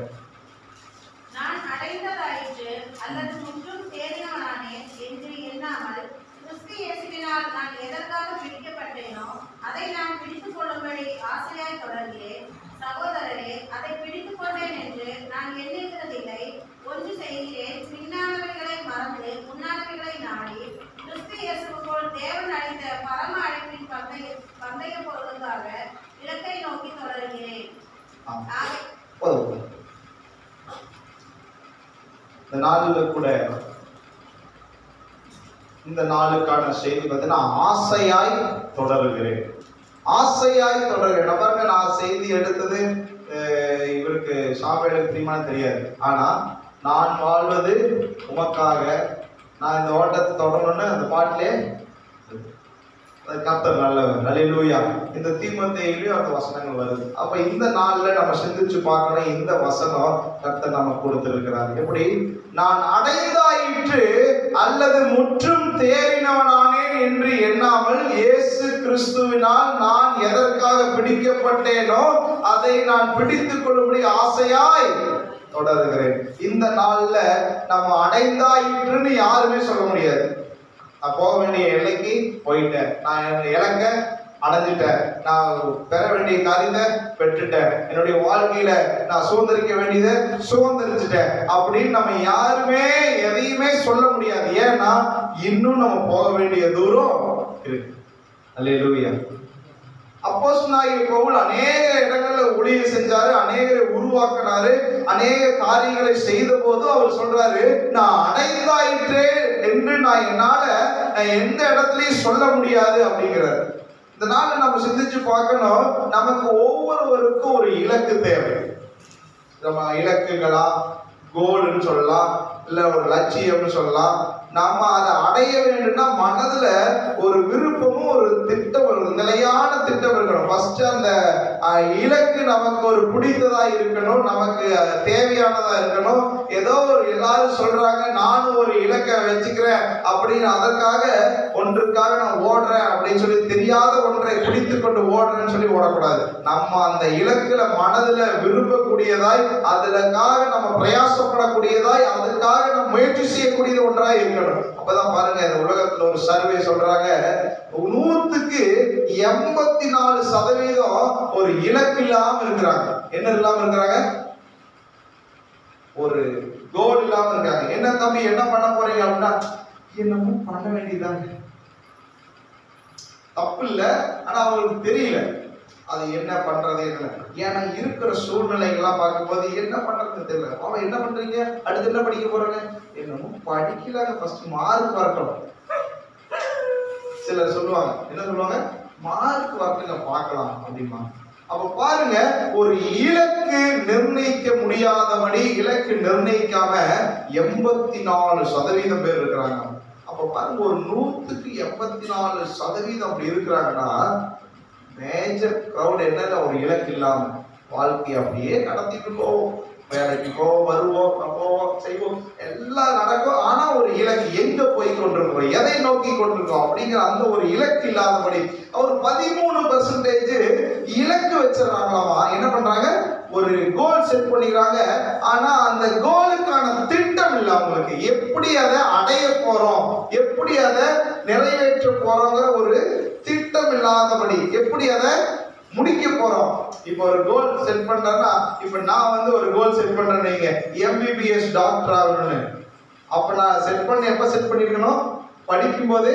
நான் அடைந்ததாயிற்று அல்லது முற்றும் தேறினவனானேன் என்று எண்ணாமல் கிறிஸ்து இயேசுவினால் நான் எதற்காக பிடிக்கப்பட்டேனோ அதை நான் பிடித்துக் கொள்ளும்படி ஆசையாய் தொடர்கிறேன். சகோதரரே, அதை பிடித்துக் கொண்டேன் என்று நான் எண்ணுகிறதில்லை. ஒன்று செய்கிறேன், பின்னானவைகளை மறந்து முன்னானவைகளை நாடி கிறிஸ்து இயேசுவுக்குள் தேவன் அளித்த பரம அழைப்பின் பந்தய பொருளுக்காக இலக்கை நோக்கி தொடர்கிறேன். இந்த நாளில் கூட இந்த நாளுக்கான செய்தி பார்த்தீங்கன்னா, ஆசையாய் தொடருகிறேன். ஆசையாய் தொடருகிறேன். பாருங்க, நான் செய்தி எடுத்தது இவருக்கு சாமியாருக்கு தெரியுமான்னு தெரியாது. ஆனா நான் வாழ்வது உமக்காக, நான் இந்த ஓட்டத்தை தொடரணும்னு அந்த பாட்டிலே கர்த்தர் நல்லவர். அல்லேலூயா. இந்த தீமோத்தேயுலயும் அந்த வசனங்கள் வருது. அப்ப இந்த நாள்ல நம்ம சிந்திச்சு பார்க்கணும், இந்த வசனம் கர்த்தர் நம்ம கொடுத்திருக்கிறார். எப்படி? நான் அடைந்தாயிற்று அல்லது முற்றும் தேறினவனானேன் என்று எண்ணாமல் இயேசு கிறிஸ்துவினால் நான் எதற்காக பிடிக்கப்பட்டேனோ அதை நான் பிடித்துக் கொள்ளும்படி ஆசையாய் தொடர்கிறேன். இந்த நாள்ல நம்ம அடைந்தாயிற்றுன்னு யாருமே சொல்ல முடியாது. நான் போக வேண்டிய எல்லைக்கு போயிட்டேன், நான் இலக்க அடைஞ்சிட்டேன், நான் பெற வேண்டிய காரியத்தை பெற்றுட்டேன், என்னுடைய வாழ்க்கையில நான் சுதந்திரிக்க வேண்டியதை சுதந்திரிச்சுட்டேன் அப்படின்னு நம்ம யாருமே எதையுமே சொல்ல முடியாது. ஏன்னா இன்னும் நம்ம போக வேண்டிய தூரம் இருக்கு. அல்லேலூயா. அப்போஸ்தலனாகிய பவுல் அநேக இடங்கள்ல ஊழியம் செஞ்சாரு, அநேகரை உருவாக்கினாரு, அநேக காரியங்களை செய்த போது அவர் சொல்றாரு, நான் அடைந்தாயிற்றே என்று என்னால எந்த இடத்துலயும் சொல்ல முடியாது அப்படிங்கிறார். இந்த நாள் நம்ம சிந்திச்சு பார்க்கணும், நமக்கு ஒவ்வொருவருக்கும் ஒரு இலக்கு தேவை. நம்ம இலக்குகளா, கோல்னு சொல்லலாம், இல்ல ஒரு லட்சியம்னு சொல்லலாம். நம்ம அதை அடைய வேண்டும்னா மனதுல ஒரு விருப்பமும் ஒரு திட்டம், ஒரு நிலையான திட்டம் இருக்கணும். ஃபர்ஸ்ட் அந்த இலக்கு நமக்கு ஒரு பிடித்ததா இருக்கணும், நமக்கு தேவையானதா இருக்கணும். ஏதோ ஒரு எல்லாரும் சொல்றாங்க நானும் ஒரு இலக்கை வச்சுக்கிறேன் அப்படின்னு அதற்காக ஒன்றுக்காக நான் ஓடுறேன் அப்படின்னு சொல்லி தெரியாத ஒன்றை பிடித்து கொண்டு ஓடுறேன்னு சொல்லி ஓடக்கூடாது. நம்ம அந்த இலக்குல மனதுல விரும்பக்கூடியதாய், அதுக்காக நம்ம பிரயாசப்படக்கூடியதாய், அதுக்காக நம்ம முயற்சி செய்யக்கூடியது ஒன்றாய் இருக்கணும். அப்பதான் பாருங்க, இந்த உலகத்துல ஒரு சர்வே சொல்றாங்க, 100க்கு 84% ஒரு இலக்கு இல்லாம இருக்கிறாங்க. என்ன இல்லாம இருக்கிறாங்க? ஒரு கோல் இல்லாம இருக்காங்க. என்ன தம்பி என்ன பண்ண போறீங்க அப்படின்னா, என்னமோ பண்ண வேண்டியதாங்க, தப்பு இல்லை, ஆனா அவங்களுக்கு தெரியல அது என்ன பண்றது என்ன. ஏன்னா இருக்கிற சூழ்நிலைகள்லாம் பார்க்கும்போது என்ன பண்றதுன்னு தெரியல. அவன் என்ன பண்றீங்க, அடுத்து என்ன படிக்க போறாங்க, என்னமோ படிக்கலாங்க, ஃபர்ஸ்ட் மார்க் வரட்டும். சிலர் சொல்லுவாங்க, என்ன சொல்லுவாங்க, மார்க் வரட்டுங்க பார்க்கலாம் அப்படிமா. அப்ப பாருங்க, ஒரு இலக்கு நிர்ணயிக்க முடியாதபடி, இலக்கு நிர்ணயிக்காம 84% பேர் இருக்கிறாங்க. அப்ப பாருங்க, ஒரு 100க்கு 84% அப்படி இருக்கிறாங்கன்னா, மேஜர் கிரௌட் என்னன்னா ஒரு இலக்கு இல்லாம வாழ்க்கையை அப்படியே நடத்திட்டு போவோம். வேலைக்கு போவோம், வருவோம், போவோம், செய்வோம், எல்லாம் நடக்கும். ஆனா ஒரு இலக்கு, எங்க போய் கொண்டிருக்கோம், எதை நோக்கி கொண்டிருக்கோம் அப்படிங்கிற அந்த ஒரு இலக்கு இல்லாதபடி ஒரு 13% இலக்கு வச்சிடறாங்களாமா. என்ன பண்றாங்க, ஒரு கோல் செட் பண்ணிக்கிறாங்க, ஆனா அந்த கோலுக்கான திட்டம் இல்லை அவங்களுக்கு. எப்படி அதை அடைய போறோம், எப்படி அதை நிறைவேற்ற போறோங்கிற ஒரு திட்டம் இல்லாதபடி, எப்படி அதை முடிக்க போறோம். இப்போ ஒரு கோல் செட் பண்றேன்னா, இப்ப நான் ஒரு கோல் செட் பண்றேன்னு வைங்க, MBBS டாக்டர் ஆகணும்னு. அப்ப நான் செட் பண்ணி எப்ப செட் பண்ணிருக்கணும், படிக்கும் போது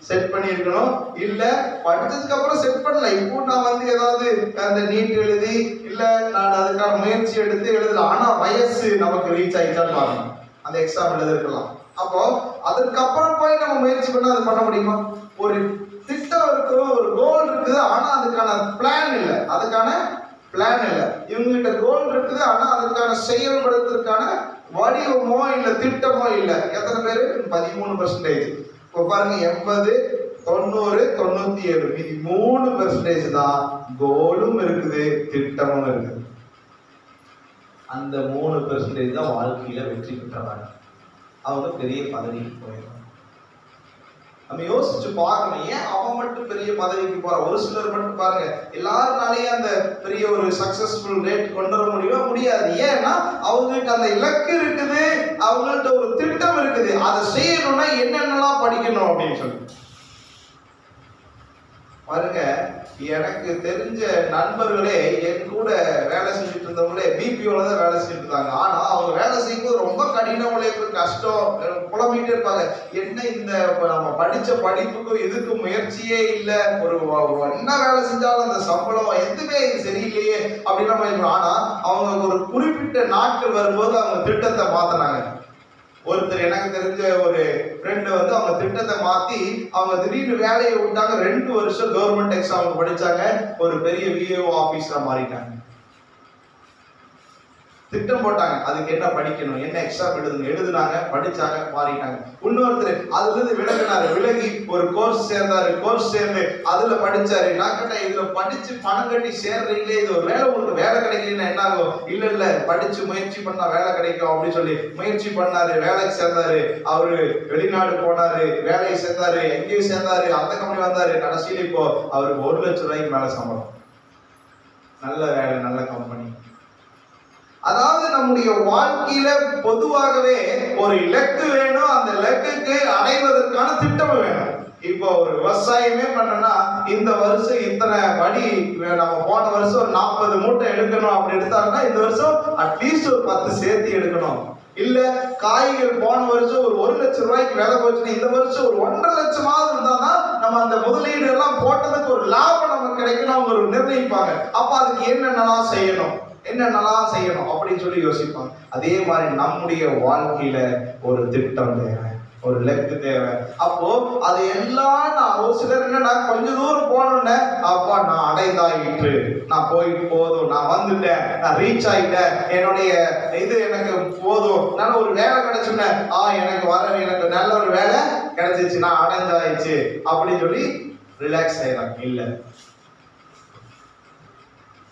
செட் பண்ணிருக்கணும். இல்ல படிச்சதுக்கு அப்புறம் செட் பண்ணல, இப்போ நான் ஏதாவது அந்த நீட் எழுதி, இல்ல நான் அதுக்கான முயற்சி எடுத்து எழுதல, ஆனா வயசு நமக்கு ரீச் ஆயிட்டான்னு பாருங்க, அந்த எக்ஸாம் எழுதிருக்கலாம். அப்போ அதுக்கப்புறம் போய் நம்ம முயற்சி பண்ணா அது பண்ண முடியுமா? ஒரு திட்டம் இருக்கு, ஒரு கோல் இருக்குது, ஆனா அதுக்கான பிளான் இல்லை, அதுக்கான பிளான் இல்லை. இவங்ககிட்ட கோல் இருக்குது, ஆனா அதுக்கான செயல்படுத்துறதுக்கான வடிவமோ இல்ல திட்டமோ இல்லை. எத்தனை பேரு? 13%. இப்போ பாருங்க, 80, 90, 97, மீதி 3% தான் கோலும் இருக்குது, திட்டமும் இருக்குது. அந்த 3% தான் வாழ்க்கையில வெற்றி பெற்றவாங்க. அவங்க பெரிய பதவிக்கு போயிடுறாங்க. நம்ம யோசிச்சு பார்க்கணும், ஏன் அவன் மட்டும் பெரிய பதவிக்கு போறான்? ஒரு சிலர் மட்டும் பாருங்க, எல்லாருனாலேயே அந்த பெரிய ஒரு சக்சஸ்ஃபுல் ரேட் கொண்டு வர முடியாது. ஏன்னா அவங்ககிட்ட அந்த இலக்கு இருக்குது, அவங்கள்ட்ட ஒரு திட்டம் இருக்குது, அதை செய்யணும்னா என்னென்னலாம் படிக்கணும் அப்படின்னு சொல்லி பாருங்க. எனக்கு தெரிஞ்ச நண்பர்களே, என் கூட வேலை செஞ்சுட்டு இருந்தவங்களே BPOல தான் வேலை செஞ்சுட்டு இருந்தாங்க. ஆனா அவங்க வேலை செய்யும்போது ரொம்ப கடின உழைப்பு, கஷ்டம், புலம்பிட்டு இருப்பாங்க. என்ன இந்த நம்ம படிச்ச படிப்புக்கும் இதுக்கும் முயற்சியே இல்லை, ஒரு என்ன வேலை செஞ்சாலும் அந்த சம்பளம் எதுவுமே சரியில்லையே அப்படின்னு. ஆனா அவங்க ஒரு குறிப்பிட்ட நாட்கள் வரும்போது அவங்க திட்டத்தை மாத்தினாங்க. ஒருத்தர் எனக்கு தெரிஞ்ச ஒரு ஃப்ரெண்டு அவங்க திட்டத்தை மாத்தி அவங்க திடீர்னு வேலையை விட்டாங்க. 2 வருஷம் கவர்மெண்ட் எக்ஸாமுக்கு படிச்சாங்க, ஒரு பெரிய VAO ஆபீஸரா மாறிட்டாங்க. திட்டம் போட்டாங்க, அதுக்கு என்ன படிக்கணும், என்ன எக்ஸாம் எழுதுனாங்க, படிச்சாங்க, மாறிட்டாங்க. இன்னொருத்தர் அதுல இருந்து விலகினாரு, விலகி ஒரு கோர்ஸ் சேர்ந்தாரு, கோர்ஸ் சேர்ந்து அதுல படிச்சாரு. நான் கேட்டேன், இதுல படிச்சு பணம் கட்டி சேர்றீங்களே, இது ஒரு வேலை, உங்களுக்கு வேலை கிடைக்கலன்னா என்ன ஆகும்? இல்ல இல்ல, படிச்சு முயற்சி பண்ணா வேலை கிடைக்கும் அப்படின்னு சொல்லி முயற்சி பண்ணாரு, வேலைக்கு சேர்ந்தாரு. அவரு வெளிநாடு போனாரு, வேலையை சேர்ந்தாரு, எங்கேயும் சேர்ந்தாரு, அந்த கம்பெனி வந்தாரு. கடைசியில இப்போ அவருக்கு 1 லட்சம் ரூபாய்க்கு மேல சம்பளம், நல்ல வேலை, நல்ல கம்பெனி. அதாவது நம்முடைய வாழ்க்கையில பொதுவாகவே ஒரு இலக்கு வேணும், அந்த இலக்குக்கு அடைவதற்கான திட்டம் வேணும். இப்போ ஒரு விவசாயமே பண்ணனா, இந்த வருஷம் இத்தனை படி, நம்ம போன வருஷம் ஒரு 40 மூட்டை எடுக்கணும் அப்படி எடுத்தாங்கன்னா இந்த வருஷம் அட்லீஸ்ட் ஒரு 10 சேர்த்து எடுக்கணும். இல்ல காய்கள் போன வருஷம் ஒரு 1 லட்சம் ரூபாய்க்கு விலை போச்சுன்னா இந்த வருஷம் ஒரு 1.5 லட்சமாவது இருந்தாதான் நம்ம அந்த முதலீடு எல்லாம் போட்டதுக்கு ஒரு லாபம் நமக்கு கிடைக்கணும் அவங்க ஒரு நிர்ணயிப்பாங்க. அப்ப அதுக்கு என்னென்னலாம் செய்யணும், என்னென்னலாம் செய்யணும் அப்படின்னு சொல்லி யோசிப்பாங்க. அதே மாதிரி நம்முடைய வாழ்க்கையில ஒரு திட்டம் தேவை, ஒரு இலக்கு தேவை. அப்போ அது எல்லாம் நான் ஒரு சிலர் என்னன்னா கொஞ்ச தூரம் போனோன்னே அப்பா நான் அடைந்தாயிற்று, நான் போயிட்டு போதும், நான் வந்துட்டேன், நான் ரீச் ஆயிட்டேன், என்னுடைய இது எனக்கு போதும், நான் ஒரு வேலை கிடைச்சுன்னே எனக்கு நல்ல ஒரு வேலை கிடைச்சிச்சு, நான் அடைஞ்சாயிடுச்சு அப்படின்னு சொல்லி ரிலாக்ஸ் ஆயிடலாம். இல்லை,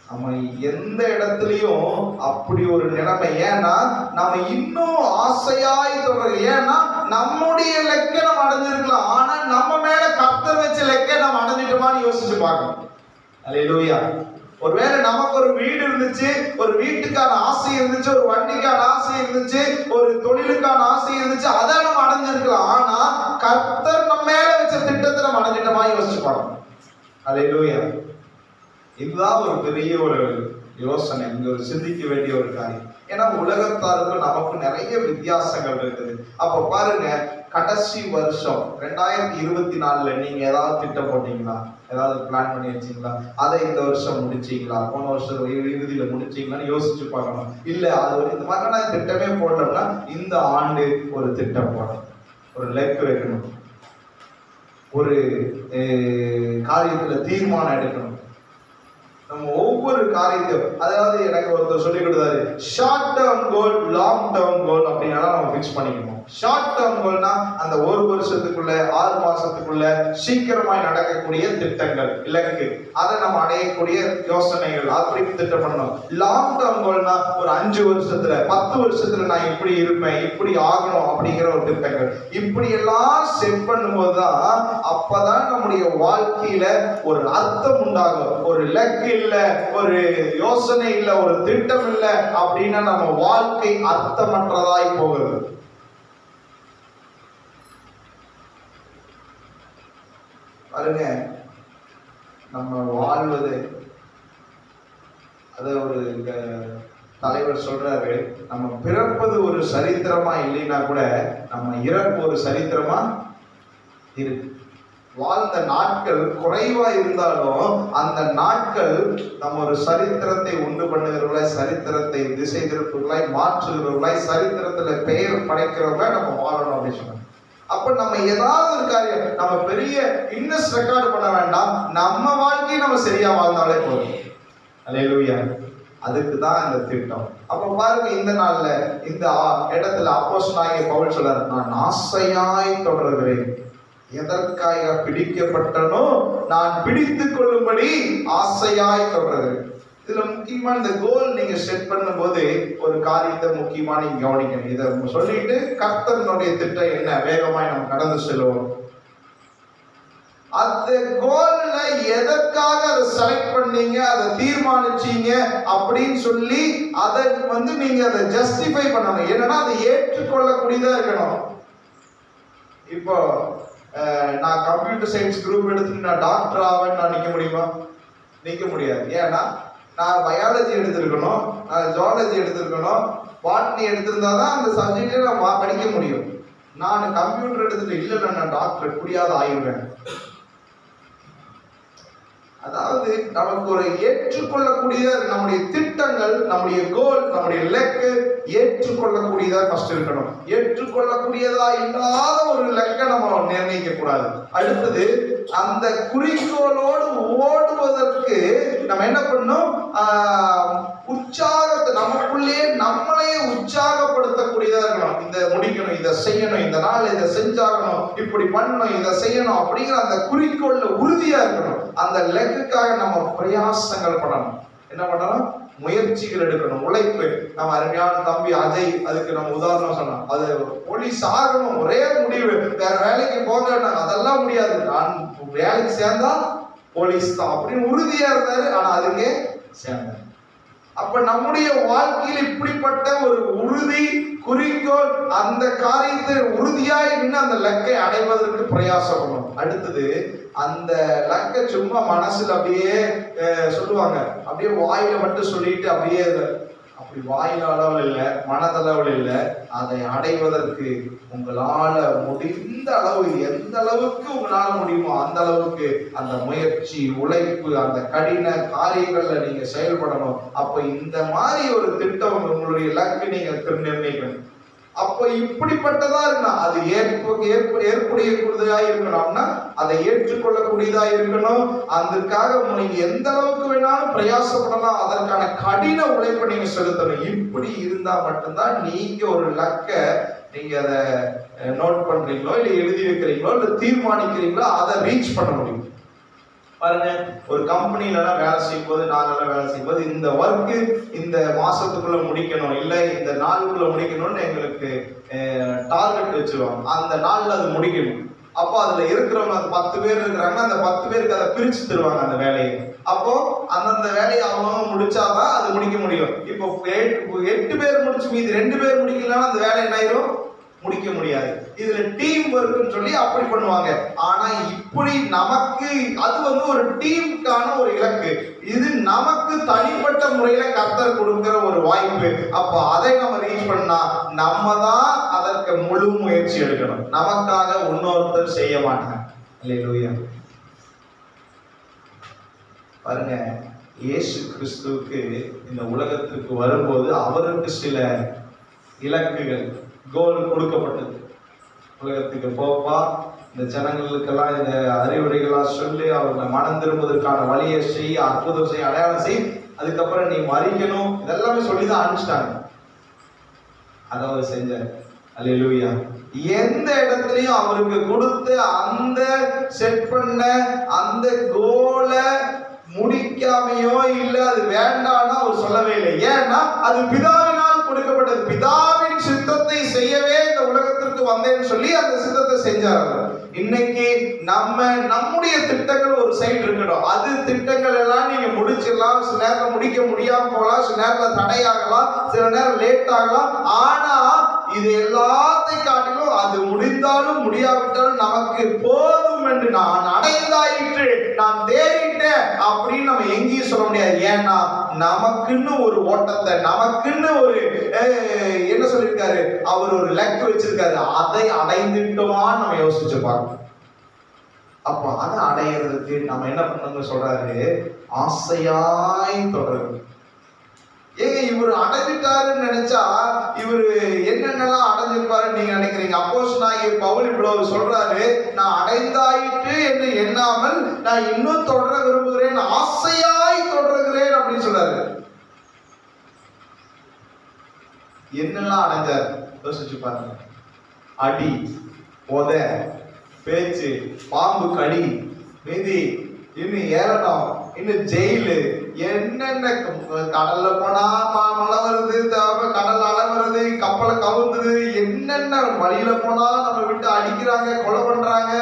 நம்ம எந்த இடத்துலயும் அப்படி ஒரு நிலைமை. ஏன்னா நம்ம இன்னும் ஆசையாய் தொடர்றது. ஏன்னா நம்முடைய இலக்கை நம்ம அடைஞ்சிருக்கலாம், ஆனா நம்ம மேல கர்த்தர் வச்ச இலக்கை நம்ம அடைஞ்சிட்டோமான்னு யோசிச்சு பார்க்கணும். அல்லேலூயா. ஒருவேளை நமக்கு ஒரு வீடு இருந்துச்சு, ஒரு வீட்டுக்கான ஆசை இருந்துச்சு, ஒரு வண்டிக்கான ஆசை இருந்துச்சு, ஒரு தொழிலுக்கான ஆசை இருந்துச்சு, அதை நம்ம அடைஞ்சிருக்கலாம். ஆனா கர்த்தர் நம்ம மேல வச்ச திட்டத்தை நம்ம அடைஞ்சிட்டோமா யோசிச்சு பார்க்கணும். அல்லேலூயா. இதுதான் ஒரு பெரிய ஒரு யோசனை, இங்க ஒரு சிந்திக்க வேண்டிய ஒரு காரியம். ஏன்னா உலகத்தாருக்கும் நமக்கு நிறைய வித்தியாசங்கள் இருக்குது. அப்ப பாருங்க, கடைசி வருஷம் 2024 நீங்க ஏதாவது திட்டம் போட்டீங்களா, ஏதாவது பிளான் பண்ணி வச்சீங்களா, அதை இந்த வருஷம் முடிச்சீங்களா, போன வருஷம் இறுதியில முடிச்சீங்களான்னு யோசிச்சு பார்க்கணும். இல்ல அது இந்த மாதிரி நான் திட்டமே போட்டோம்னா இந்த ஆண்டு ஒரு திட்டம் போடணும், ஒரு இலக்கு வைக்கணும், ஒரு காரியத்துல தீர்மானம் எடுக்கணும். நம்ம ஒவ்வொரு காரியத்தையும், அதாவது எனக்கு ஒருத்தர் சொல்லி கொடுத்தாரு, short term goal, long term goal அப்படின்னா நம்ம ஃபிக்ஸ் பண்ணிக்கணும். ஷார்ட் டேர்ம் கோல்னா அந்த ஒரு வருஷத்துக்குள்ள 6 மாசத்துக்குள்ள சீக்கிரமாய் நடக்கக்கூடிய திட்டங்கள், இலக்கு, அதை நம்ம அடையக்கூடிய யோசனைகள், அப்படி திட்டம் பண்ணணும். லாங் டேர்ம் கோல்னா ஒரு 5 வருஷத்துல 10 வருஷத்துல நான் இப்படி இருப்பேன், இப்படி ஆகணும் அப்படிங்கிற ஒரு திட்டங்கள். இப்படி எல்லாம் செட் பண்ணும்போது தான் அப்பதான் நம்முடைய வாழ்க்கையில ஒரு அர்த்தம் உண்டாகும். ஒரு இலக்கு இல்ல, ஒரு யோசனை இல்ல, ஒரு திட்டம் இல்ல அப்படின்னா நம்ம வாழ்க்கை அர்த்தமற்றதாய் போகுது. பாருங்க, நம்ம வாழ்வது, அத ஒரு தலைவர் சொல்றாரு, நம்ம பிறப்பது ஒரு சரித்திரமா இல்லைன்னா கூட நம்ம இறப்பு ஒரு சரித்திரமா இருக்கு. வாழ்ந்த நாட்கள் குறைவா இருந்தாலும் அந்த நாட்கள் நம்ம ஒரு சரித்திரத்தை உண்டு பண்ணுகிறவர்களாய், சரித்திரத்தை திசை திருப்புகளாய் மாற்றுகிறவர்களாய், சரித்திரத்துல பெயர் படைக்கிறவர்களாய் நம்ம வாழணும் அப்படின்னு சொன்னாங்க. அப்ப நம்ம ஏதாவது ஒரு காரியம், நம்ம பெரிய இன்னஸ் ரெக்கார்டு பண்ண வேண்டாம், நம்ம வாழ்க்கையை நம்ம சரியா வாழ்ந்தாலே போதும். அல்லேலூயா. அதுக்கு தான் இந்த திட்டம். அப்ப பாருங்க, இந்த நாள்ல இந்த இடத்துல அப்போஸ்தலனாகிய பவுல் சொல்றார், நான் ஆசையாய் தொடர்கிறேன், எதற்காக பிடிக்கப்பட்டனோ நான் பிடித்துக் கொள்ளும்படி ஆசையாய் தொடர்கிறேன். இதுல முக்கியமா இந்த கோல் நீங்க செட் பண்ணும்போது ஒரு காரியத்தை முக்கியமா நீங்க கவனிக்கணும். இதை சொல்லிட்டு கர்த்தனுடைய திட்டம் என்ன, வேகமாய் நம்ம கடந்து செல்வோம். அந்த கோல்ல எதற்காக அதை செலக்ட் பண்ணீங்க, அதை தீர்மானிச்சீங்க அப்படின்னு சொல்லி அதை நீங்க அதை ஜஸ்டிஃபை பண்ணணும். என்னன்னா அதை ஏற்றுக்கொள்ளக்கூடியதா இருக்கணும். இப்போ நான் கம்ப்யூட்டர் சயின்ஸ் குரூப் எடுத்துட்டு நான் டாக்டர் ஆவேன்னு நான் நிக்க முடியுமா? நிக்க முடியாது. ஏன்னா நான் பயாலஜி எடுத்திருக்கணும், ஜுவாலஜி எடுத்திருக்கணும், பாட்னி எடுத்திருந்தாதான் அந்த சப்ஜெக்டை நான் படிக்க முடியும். நான் கம்ப்யூட்டர் எடுத்துட்டு இல்லை நான் டாக்டர் எப்படியாவது ஆயிடுவேன். அதாவது நமக்கு ஒரு ஏற்றுக்கொள்ளக்கூடிய நம்முடைய திட்டங்கள், நம்முடைய கோல், நம்முடைய இலக்கு ஏற்றுக்கொள்ளக்கூடியதா ஃபர்ஸ்ட் இருக்கணும். ஏற்றுக்கொள்ளக்கூடியதா இல்லாத ஒரு இலக்கை நம்ம நிர்ணயிக்க கூடாது. அடுத்தது அந்த குறிக்கோளோடு ஓடுவதற்கு நம்ம என்ன பண்ணணும், உற்சாகத்தை நமக்குள்ளே நம்மளையே உற்சாகப்படுத்தக்கூடியதா இருக்கணும். இதை முடிக்கணும், இதை செய்யணும், இந்த நாள் இதை செஞ்சாகணும், இப்படி பண்ணணும், இதை செய்யணும் அப்படிங்கிற அந்த குறிக்கோள்ல உறுதியா இருக்கணும். அந்த இலக்குக்காக நம்ம பிரயாசங்கள் பண்ணணும். என்ன பண்ணணும், முயற்சிகள் எடுக்கணும், உழைப்பு. நம்ம அருமையான தம்பி அஜய் அதுக்கு நம்ம உதாரணம் சொன்னோம். அது போலீஸ் ஆகணும் ஒரே முடிவு, வேற வேலைக்கு போக, அதெல்லாம் முடியாது, நான் வேலைக்கு சேர்ந்தா போலீஸ் தான் அப்படின்னு உறுதியா இருந்தாரு. ஆனா அதுக்கே சேர்ந்தார். அப்ப நம்முடைய வாழ்க்கையில் இப்படிப்பட்ட ஒரு உறுதி, குறிக்கோள், அந்த காரியத்தை உறுதியாய் நின்று அந்த லக்கை அடைவதற்கு பிரயாசப்படணும். அடுத்தது அந்த லக்கை சும்மா மனசுல அப்படியே சொல்லுவாங்க, அப்படியே வாயில மட்டும் சொல்லிட்டு அப்படியே, அப்படி வாயில அளவில் இல்லை, மனதளவில் இல்லை. அதை அடைவதற்கு உங்களால முடிந்த அளவு, எந்த அளவுக்கு உங்களால முடியுமோ அந்த அளவுக்கு அந்த முயற்சி, உழைப்பு, அந்த கடின காரியங்கள்ல நீங்க செயல்படணும். அப்ப இந்த மாதிரி ஒரு திட்டம் உங்களுடைய இலக்கு நீங்க நிர்ணயிக்கணும். அப்ப இப்படிப்பட்டதா இருக்கணும். அது ஏற்புடையக்கூடியதா இருக்கணும்னா அதை ஏற்றுக்கொள்ளக்கூடியதா இருக்கணும். அதற்காக நீங்க எந்த அளவுக்கு வேணாலும் பிரயாசப்படலாம். அதற்கான கடின உழைப்பை நீங்க செலுத்தணும். இப்படி இருந்தா மட்டும்தான் நீங்க ஒரு லக்க நீங்க அதை நோட் பண்றீங்களோ, இல்லை எழுதி வைக்கிறீங்களோ, இல்லை தீர்மானிக்கிறீங்களோ, அதை ரீச் பண்ண முடியும். பாருங்க, ஒரு கம்பெனிலாம் வேலை செய்யும் போது, நாங்கெல்லாம் வேலை செய்யும் போது இந்த ஒர்க்கு இந்த மாசத்துக்குள்ள முடிக்கணும், இல்லை இந்த நாளுக்குள்ள முடிக்கணும்னு எங்களுக்கு டார்கெட் வச்சிருவாங்க. அந்த நாள்ல அது முடிக்கணும். அப்போ அதுல இருக்கிறவங்க 10 பேர் இருக்கிறாங்கன்னா அந்த 10 பேருக்கு அதை பிரிச்சு தருவாங்க அந்த வேலையை. அப்போ அந்தந்த வேலையை அவங்க முடிச்சாதான் அது முடிக்க முடியும். இப்போ 8 பேர் முடிச்சு மீது 2 பேர் முடிக்கலாம், அந்த வேலை என்ன ஆயிரும், முடிக்க முடியாது. இதுல டீம் ஒர்க்னு சொல்லி அப்படி பண்ணுவாங்க. ஆனா இப்படி நமக்கு அது ஒரு டீமுக்கான ஒரு இலக்கு. இது நமக்கு தனிப்பட்ட முறையில கர்த்தர் கொடுக்கிற ஒரு வாய்ப்பு. அப்ப அதை நம்ம ரீச் பண்ணா நம்ம தான் அதற்கு முழு முயற்சி எடுக்கணும். நமக்காக இன்னொருத்தர் செய்ய மாட்டாங்க. அல்லேலூயா. பாருங்க, இயேசு கிறிஸ்துவுக்கு இந்த உலகத்திற்கு வரும்போது அவருக்கு சில இலக்குகள், கோல் கொடுக்கப்பட்டது. உலகத்துக்கு போப்பா, இந்த ஜனங்களுக்கெல்லாம் இந்த அறிவுரைகளாக சொல்லி அவங்க மனம் திரும்புவதற்கான வழியை செய், அற்புதம் செய், அடையாளம் செய், அதுக்கப்புறம் நீ மறிக்கணும், இதெல்லாமே சொல்லிதான் அனுப்பிச்சிட்டாங்க. அதை அவர் செஞ்சார். அல்லேலூயா. எந்த இடத்துலையும் அவருக்கு கொடுத்து அந்த செட் பண்ண அந்த கோலை முடிக்காமையோ இல்ல அது வேண்டாம்னா அவர் சொல்லவே இல்லை. ஏன்னா அது பிதாவினால் கொடுக்கப்பட்டது. பிதாவின் சித்தத்தை செய்யவே இந்த உலகத்திற்கு வந்தேன்னு சொல்லி அந்த சித்தத்தை செஞ்சார். இன்னைக்கு நம்முடைய திட்டங்கள் ஒரு சைடு இருக்கணும். அது திட்டங்கள் எல்லாம் நீங்க முடிச்சிடலாம், சில நேரம் முடிக்க முடியாம போகலாம், சில நேரத்துல தடையாகலாம், சில நேரம் லேட் ஆகலாம். ஆனா இது எல்லாத்தையும் காட்டிலும் அது முடிந்தாலும் முடியாவிட்டாலும் நமக்கு போதும் என்று நான் அடைந்தாயிற்று, நான் தேறிட்டேன் அப்படின்னு நம்ம எங்கேயும் சொல்ல முடியாது. ஏன்னா நமக்குன்னு ஒரு ஓட்டத்தை, நமக்குன்னு ஒரு என்ன சொல்லியிருக்காரு, அவர் ஒரு லக்கு வச்சிருக்காரு. அதை அடைந்துட்டோமான்னு நம்ம யோசிச்சு பார்க்கணும். அப்போ அதை அடையிறதுக்கு நம்ம என்ன பண்ணணும்னு சொல்றாரு, ஆசையாய் தொடரும். ஏங்க இவர் அடைஞ்சிட்டாருன்னு நினைச்சா இவர் என்னென்னலாம் அடைஞ்சிருப்பாருன்னு நீங்க நினைக்கிறீங்க? அப்போஸ்தலனாகிய பவுல் இவ்வளவு சொல்றாரு, நான் அடைந்தாயிற்று என்று எண்ணாமல் நான் இன்னும் தொடர விரும்புகிறேன், ஆசையாய் தொடர்கிறேன் அப்படின்னு சொல்றாரு. என்னெல்லாம் அடைஞ்சார் யோசிச்சு பாருங்க. அடி, உத, பேச்சு, பாம்பு கடி, மீதி, இன்னும் ஏறணும், இன்னும் ஜெயிலு, என்னென்ன கடல்ல போனா மழை வருது, கடல் அலை வருது, கப்பலை கவுந்துது, என்னென்ன வழியில போனா நம்ம விட்டு அடிக்கிறாங்க, கொலை பண்றாங்க,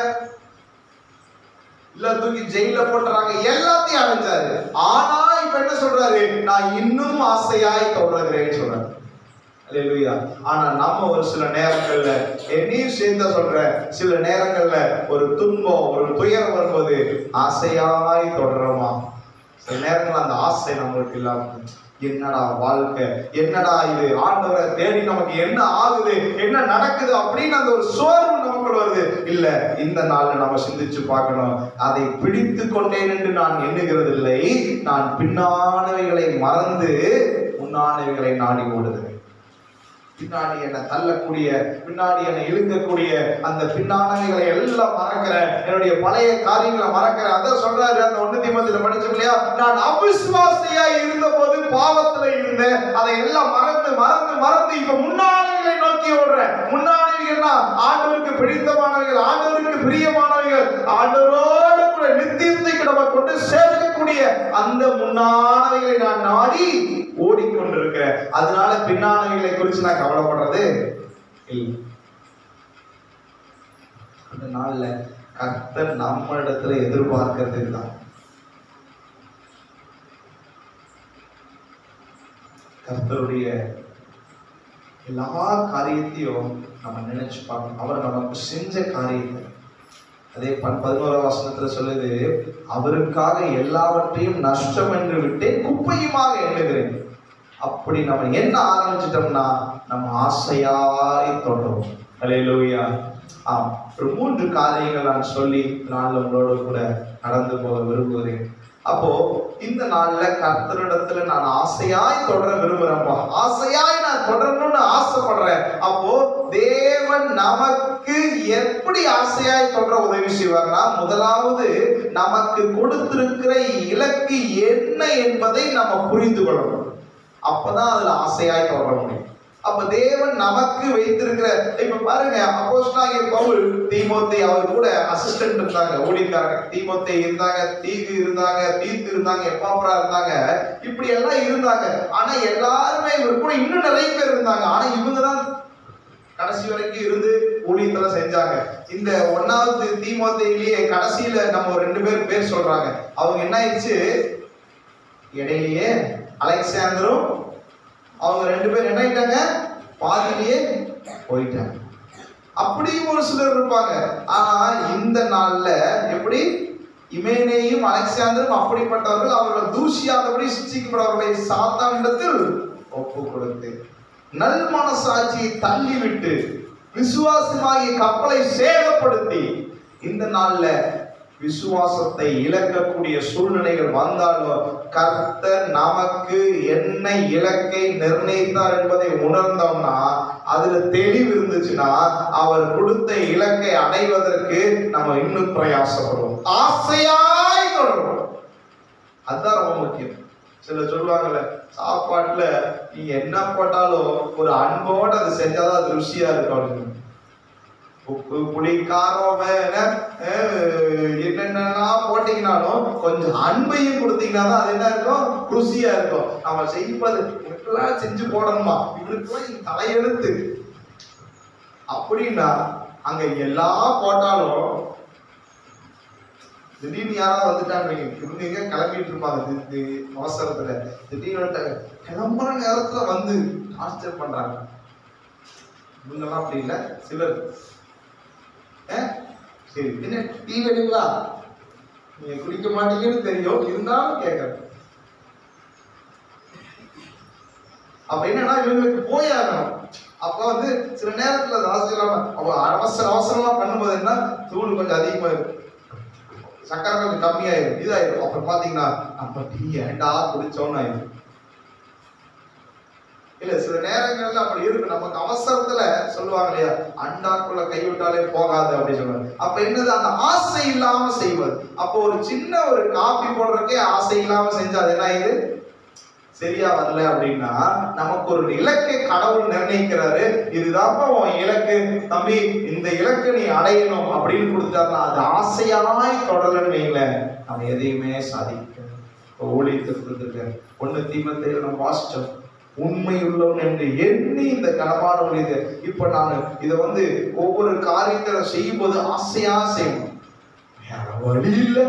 இல்ல தூக்கி ஜெயில போட்டுறாங்க, எல்லாத்தையும் அடைஞ்சாரு. ஆனா இப்ப என்ன சொல்றாரு, நான் இன்னும் ஆசையாய் தொடர்கிறேன்னு சொல்றாரு. அல்லேலூயா. ஆனா நம்ம ஒரு சில நேரங்கள்ல என்னையும் சேர்ந்த சொல்ற சில நேரங்கள்ல ஒரு துன்பம், ஒரு துயரம் வரும்போது ஆசையாய் தொடர்றோமா? சில நேரங்கள் அந்த ஆசை நம்மளுக்கு இல்லாம, என்னடா வாழ்க்கை, என்னடா இது, ஆண்டவரை தேடி நமக்கு என்ன ஆகுது, என்ன நடக்குது அப்படின்னு அந்த ஒரு சோர்வு நமக்கு புலம்பல் வருது. இல்ல, இந்த நாள்ல நம்ம சிந்திச்சு பார்க்கணும். அதை பிடித்து கொண்டேன் என்று நான் எண்ணுகிறது இல்லை. நான் பின்னானவைகளை மறந்து முன்னானவைகளை நாடி ஓடுகிறேன். பின்னாடி என்னை தள்ளக்கூடிய, பின்னாடி என்னை இழுக்கக்கூடிய அந்த பின்னானவைகளை எல்லாம் மறக்கிறேன். என்னுடைய பழைய காரியங்களை மறக்கிறேன். அதான் சொல்றாரு அந்த 1 தீமோத்தேயுல படிச்சோம் இல்லையா, நான் அவிசுவாசியா இருந்த போது பாவத்துல இருந்தேன், அதை எல்லாம் மறந்து மறந்து மறந்து இப்ப முன்னானவைகளை நோக்கி ஓடுறேன். முன்னானவைகள்னா ஆண்டவருக்கு பிடித்தமானவைகள், ஆண்டவருக்கு பிரியமானவைகள், ஆண்டவரோடு கூட நித்தியத்துக்கு நம்ம கொண்டு சேர்க்கக்கூடிய அந்த முன்னானவைகளை நான் நாடி ஓடிக்கொண்டிருக்கிறேன். அதனால பின்னானவைகளை குறித்து நான் கவலைப்படுறது இல்லை. அந்த நாள்ல கர்த்தர் நம்ம இடத்துல எதிர்பார்க்கிறது தான். கர்த்தருடைய எல்லா காரியத்தையும் நம்ம நினைச்சு பார்க்கணும். அவர் நமக்கு செஞ்ச காரியத்தை, அதே 11ஆம் வசனத்துல சொல்லுது, அவருக்காக எல்லாவற்றையும் நஷ்டம் என்று விட்டேன், குப்பையுமாக எண்ணுகிறேன். அப்படி நம்ம என்ன ஆரம்பிச்சிட்டோம்னா நம்ம ஆசையாய் தொடரும். அல்லேலூயா. ஒரு 3 காரியங்கள் நான் சொல்லி நாள்ல உங்களோட கூட நடந்து போக விரும்புகிறேன். அப்போ இந்த நாள்ல கர்த்தரிடத்துல நான் ஆசையாய் தொடர விரும்புறேன்ப்பா, ஆசையாய் நான் தொடரணும்னு ஆசைப்படுறேன். அப்போ தேவன் நமக்கு எப்படி ஆசையாய் தொடர உதவி செய்வார்னா, முதலாவது நமக்கு கொடுத்திருக்கிற இலக்கு என்ன என்பதை நம்ம புரிந்து கொள்ளணும். அப்பதான் அதுல ஆசையாய் தொடர முடியும். அப்ப தேவன் நமக்கு வைத்திருக்கிற, இப்ப பாருங்க, அப்போஸ்தலனாகிய பவுல் தீமோத்தேயு அவர் கூட அசிஸ்டன்ட் இருந்தாங்க, ஊழியக்காரங்க. தீமோத்தேயு இருந்தாங்க, தீகு இருந்தாங்க, தீத்து இருந்தாங்க, எப்பாப்ரா இருந்தாங்க, இப்படி எல்லாம் இருந்தாங்க. ஆனா எல்லாருமே இவர் கூட இன்னும் நிறைய பேர் இருந்தாங்க. ஆனா இவங்கதான் கடைசி வரைக்கும் இருந்து ஊழியத்துல செஞ்சாங்க. இந்த 1வது தீமோத்தேயுலயே கடைசியில நம்ம 2 பேர் சொல்றாங்க. அவங்க என்ன ஆயிடுச்சு, இடையிலேயே அலெக்சாந்தரும் அவங்க 2 பேர் என்ன ஆயிட்டாங்க, பாதியிலேயே போயிட்டாங்க. அப்படியும் ஒரு சிலர் இருப்பாங்க. ஆனா இந்த நாள்ல எப்படி இமேனேயும் அலெக்சாந்தரும் அப்படிப்பட்டவர்கள் அவர்கள் தூசியாதபடி சிக்ஷிக்கப்படவர்களை சாத்தானிடத்தில் ஒப்பு கொடுத்து நல் மனசாட்சியை தள்ளிவிட்டு விசுவாசமாகிய கப்பலை சேதப்படுத்தி இந்த நாள்ல விசுவாசத்தை இழக்கக்கூடிய சூழ்நிலைகள் வந்தாலும் கர்த்தர் நமக்கு என்ன இலக்கை நிர்ணயித்தார் என்பதை உணர்ந்தோம்னா, அதுல தெளிவு இருந்துச்சுன்னா, அவர் கொடுத்த இலக்கை அடைவதற்கு நம்ம இன்னும் பிரயாசப்படுவோம், ஆசையாய் தொடரும். அதுதான் ரொம்ப முக்கியம். சிலர் சொல்லுவாங்கல்ல, சாப்பாட்டுல நீ என்ன போட்டாலும் ஒரு அன்போடு அது செஞ்சாதான் அது ருசியா இருக்கும். உப்பு புளி காரம் என்னென்னலாம் போட்டீங்கன்னாலும் கொஞ்சம் அன்பையும் கொடுத்தீங்கன்னா தான் அது என்ன இருக்கும், ருசியா இருக்கும். நம்ம செய்வது இப்படிலாம் செஞ்சு போடணுமா, இவனுக்குலாம் தலையெழுத்து அப்படின்னா அங்க எல்லாம் போட்டாலும் திடீர்னு யாராவது வந்துட்டாங்க, இவங்க கிளம்பிட்டு இருப்பாங்க அவசரத்துல, திடீர்னு கிளம்புற நேரத்துல வந்து ஆச்சர் பண்றாங்க. இவங்கெல்லாம் அப்படி இல்லை. சிலர் சரி என்ன டீ வேணுங்களா, நீங்க குடிக்க மாட்டீங்கன்னு தெரியும், இருந்தாலும் கேட்கறேன். அப்ப என்னன்னா இவங்களுக்கு போயாகணும். அப்ப வந்து சில நேரத்துல அவசரமா பண்ணும்போது என்ன, தூள் கொஞ்சம் அதிகமா இருக்கும், சக்கரை கொஞ்சம் கம்மியாயிரும், இதாயிரும். அப்புறம் பாத்தீங்கன்னா நம்ம டீ ஏண்டா குடிச்சோன்னு ஆயிரும். இல்ல சில நேரங்கள்ல அப்படி இருக்கு. நமக்கு அவசரத்துல சொல்லுவாங்க இல்லையா, அண்டாக்குள்ள கைவிட்டாலே போகாது அப்படின்னு சொல்லுவாங்க. அப்ப என்னது, அந்த ஆசை இல்லாம செய்வது. அப்போ ஒரு சின்ன ஒரு காபி போடுறதுக்கே ஆசை இல்லாம செஞ்சா அது என்ன ஆயுது, சரியா வரல அப்படின்னா, நமக்கு ஒரு இலக்கை கடவுள் நிர்ணயிக்கிறாரு, இதுதான் உன் இலக்கு தம்பி, இந்த இலக்கை நீ அடையணும் அப்படின்னு கொடுத்தாருன்னா, அது ஆசையாய் தொடரலன்னு வைங்கள, நம்ம எதையுமே சாதிக்க ஊழியத்துக்கு கொடுத்துருக்காரு. 1 தீமோத்தேயுல நம்ம வாசிச்சோம், உண்மையுள்ளவன் என்று எண்ணி இந்த கனமான ஊழியத்தை. இப்ப நான் இதை வந்து ஒவ்வொரு காரியத்தை செய்யும்போது ஆசையா செய்யணும், வழி இல்லை,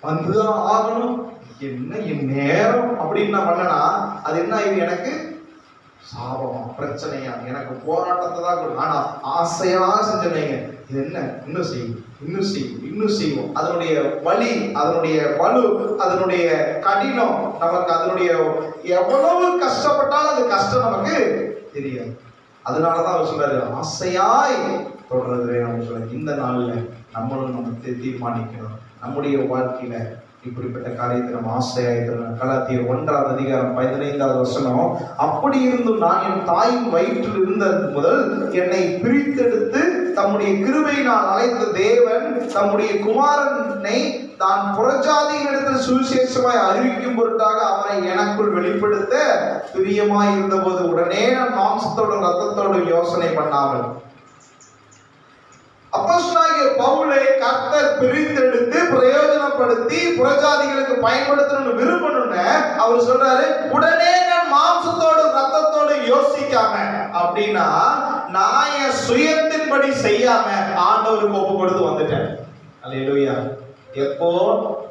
வந்துதான் ஆகணும், என்ன என் நேரம் அப்படின்னு நான் பண்ணனா அது என்ன ஆயிடும், எனக்கு சாபமா பிரச்சனையா, எனக்கு போராட்டத்தை தான் கொடுக்கும். ஆனா ஆசையா செஞ்சீங்க, இது என்ன, இன்னும் செய்யும், இன்னும் செய்யும், இன்னும் செய்வோம். அதனுடைய வலி, அதனுடைய வலு, அதனுடைய கடினம், நமக்கு அதனுடைய எவ்வளவு கஷ்டப்பட்டாலும் அது கஷ்டம் நமக்கு தெரியாது. அதனாலதான் அவர் சொல்றாரு, ஆசையாய் தொடர்கிறேன் அப்படின்னு சொல்ல. இந்த நாள்ல நம்மளும் நம்ம தீர்மானிக்கணும், நம்முடைய வாழ்க்கையில இப்படிப்பட்ட காரியத்தை நம்ம ஆசையாய் தொடரணும். கலாத்தியர் 1:15 அப்படி இருந்தும் நான் என் தாயின் வயிற்றில் இருந்தது முதல் என்னை பிரித்தெடுத்து தம்முடைய கிருபையினால் அழைத்த தேவன் தம்முடைய குமாரனை தான் புறஜாதிகளிடத்தில் சுவிசேஷமாய் அறிவிக்கும் பொருட்டாக அவரை எனக்குள் வெளிப்படுத்த பிரியமாய் இருந்தபோது உடனே நான் மாம்சத்தோடும் ரத்தத்தோடும் யோசனை பண்ணாமல். அப்போஸ்தலனாகிய பவுலை கர்த்தர் பிரித்தெடுத்து பிரயோஜனப்படுத்தி புறஜாதிகளுக்கு பயன்படுத்தணும்னு விரும்பணும்னு அவர் சொல்றாரு, உடனே நான் மாம்சத்தோடு ரத்தத்தோடு யோசிக்காம. அப்படின்னா நான் என் சுயத்தின்படி செய்யாம ஆண்டவருக்கு ஒப்பு கொடுத்து வந்துட்டேன். அல்லேலூயா. எப்போ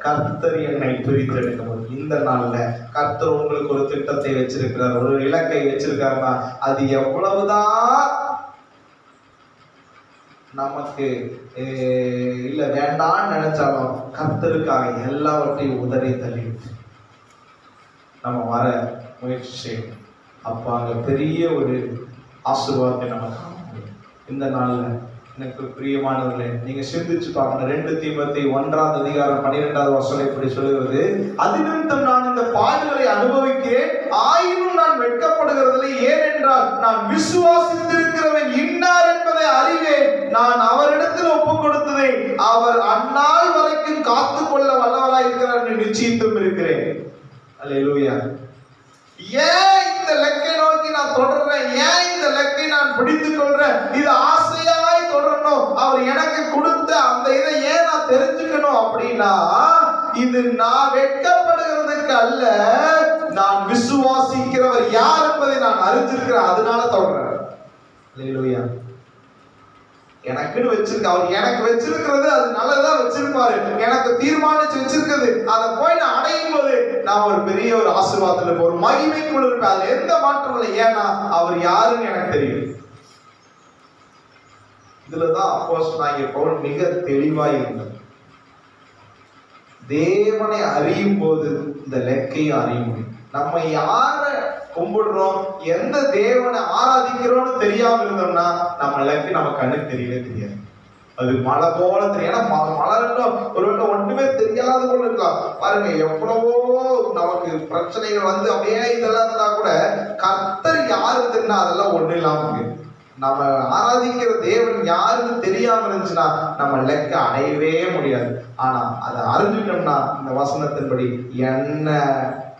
கர்த்தர் என்னை பிரித்தெடுக்கும். இந்த நாள்ல கர்த்தர் உங்களுக்கு ஒரு திட்டத்தை வச்சிருக்கிறார், ஒரு இலக்கை வச்சிருக்காருன்னா அது எவ்வளவுதான் நமக்கு இல்ல வேண்டான்னு நினைச்சாலும் கர்த்தருக்காக எல்லாவற்றையும் உதறி தள்ளிவிட்டு நம்ம வர முயற்சி செய்யணும். அப்ப அங்க பெரிய ஒரு ஆசீர்வாதத்தை நம்ம காண முடியும். இந்த நாள்ல எனக்கு பிரியமானவர்களே, நீங்க சிந்திச்சு பார்க்கணும். 2 தீமோத்தேயு 1:12 இப்படி சொல்லுகிறது, அது நிமித்தம் நான் இந்த பாடுகளை அனுபவிக்கிறேன், ஆயினும் நான் வெட்கப்படுகிறதில்லை. ஏனென்றால் நான் விசுவாசித்திருக்கிறவன் இன்னார் என்பதை அறிவேன். நான் அவரிடத்தில் ஒப்பு கொடுத்ததை அவர் அந்நாள் வரைக்கும் காத்து கொள்ள வல்லவராய் இருக்கிறார் என்று நிச்சயித்தும் இருக்கிறேன். அல்லேலூயா. ஏன் இந்த லக்கை நோக்கி நான் தொடர்றேன்? ஏன் இந்த லக்கை நான் பிடித்துக் கொள்றேன்? இது ஆசையாய் தொடரணும். அவர் எனக்கு கொடுத்த அந்த இதை ஏன் நான் தெரிஞ்சுக்கணும் அப்படின்னா, இது நான் வெட்கப்படுகிறதுக்கு அல்ல, நான் விசுவாசிக்கிறவர் யார் என்பதை நான் அறிஞ்சிருக்கிறேன், அதனால தொடர்றேன். அல்லேலூயா. எனக்குன்னு வச்சிருக்க, அவர் எனக்கு வச்சிருக்கிறது அது நல்லதான் வச்சிருப்பாரு. எனக்கு தீர்மானிச்சு வச்சிருக்கிறது அதை போய் நான் அடையும் போது நான் ஒரு பெரிய ஒரு ஆசீர்வாதத்துல இருப்பேன், ஒரு மகிமைக்குள்ள இருப்பேன். அதுல எந்த மாற்றம் இல்லை. ஏன்னா அவர் யாருன்னு எனக்கு தெரியும். இதுலதான் அப்போஸ்தலனாகிய பவுல் மிக தெளிவாய் இருந்தார். தேவனை அறியும் போது இந்த லெக்கையை அறிய முடியும். நம்ம யார கும்பிடுறோம், எந்த தேவனை ஆராதிக்கிறோம்னு தெரியாம இருந்தோம்னா நம்ம லெக்கு நம்ம கண்ணுக்கு தெரியவே தெரியாது. அது மழை போல தெரியும். ஏன்னா மலர்லாம் ஒருவேளை ஒன்றுமே தெரியாத போல இருக்கலாம். பாருங்க, எவ்வளவோ நமக்கு பிரச்சனைகள் வந்து அப்படியே இதெல்லாம் இருந்தா கூட கர்த்தர் யாருன்னா அதெல்லாம் ஒண்ணு இல்லாம முடியும். நம்ம ஆராதிக்கிற தேவன் யாருன்னு தெரியாம இருந்துச்சுன்னா நம்ம லெக்க அடையவே முடியாது. ஆனா அதை அறிஞ்சிட்டோம்னா இந்த வசனத்தின்படி என்ன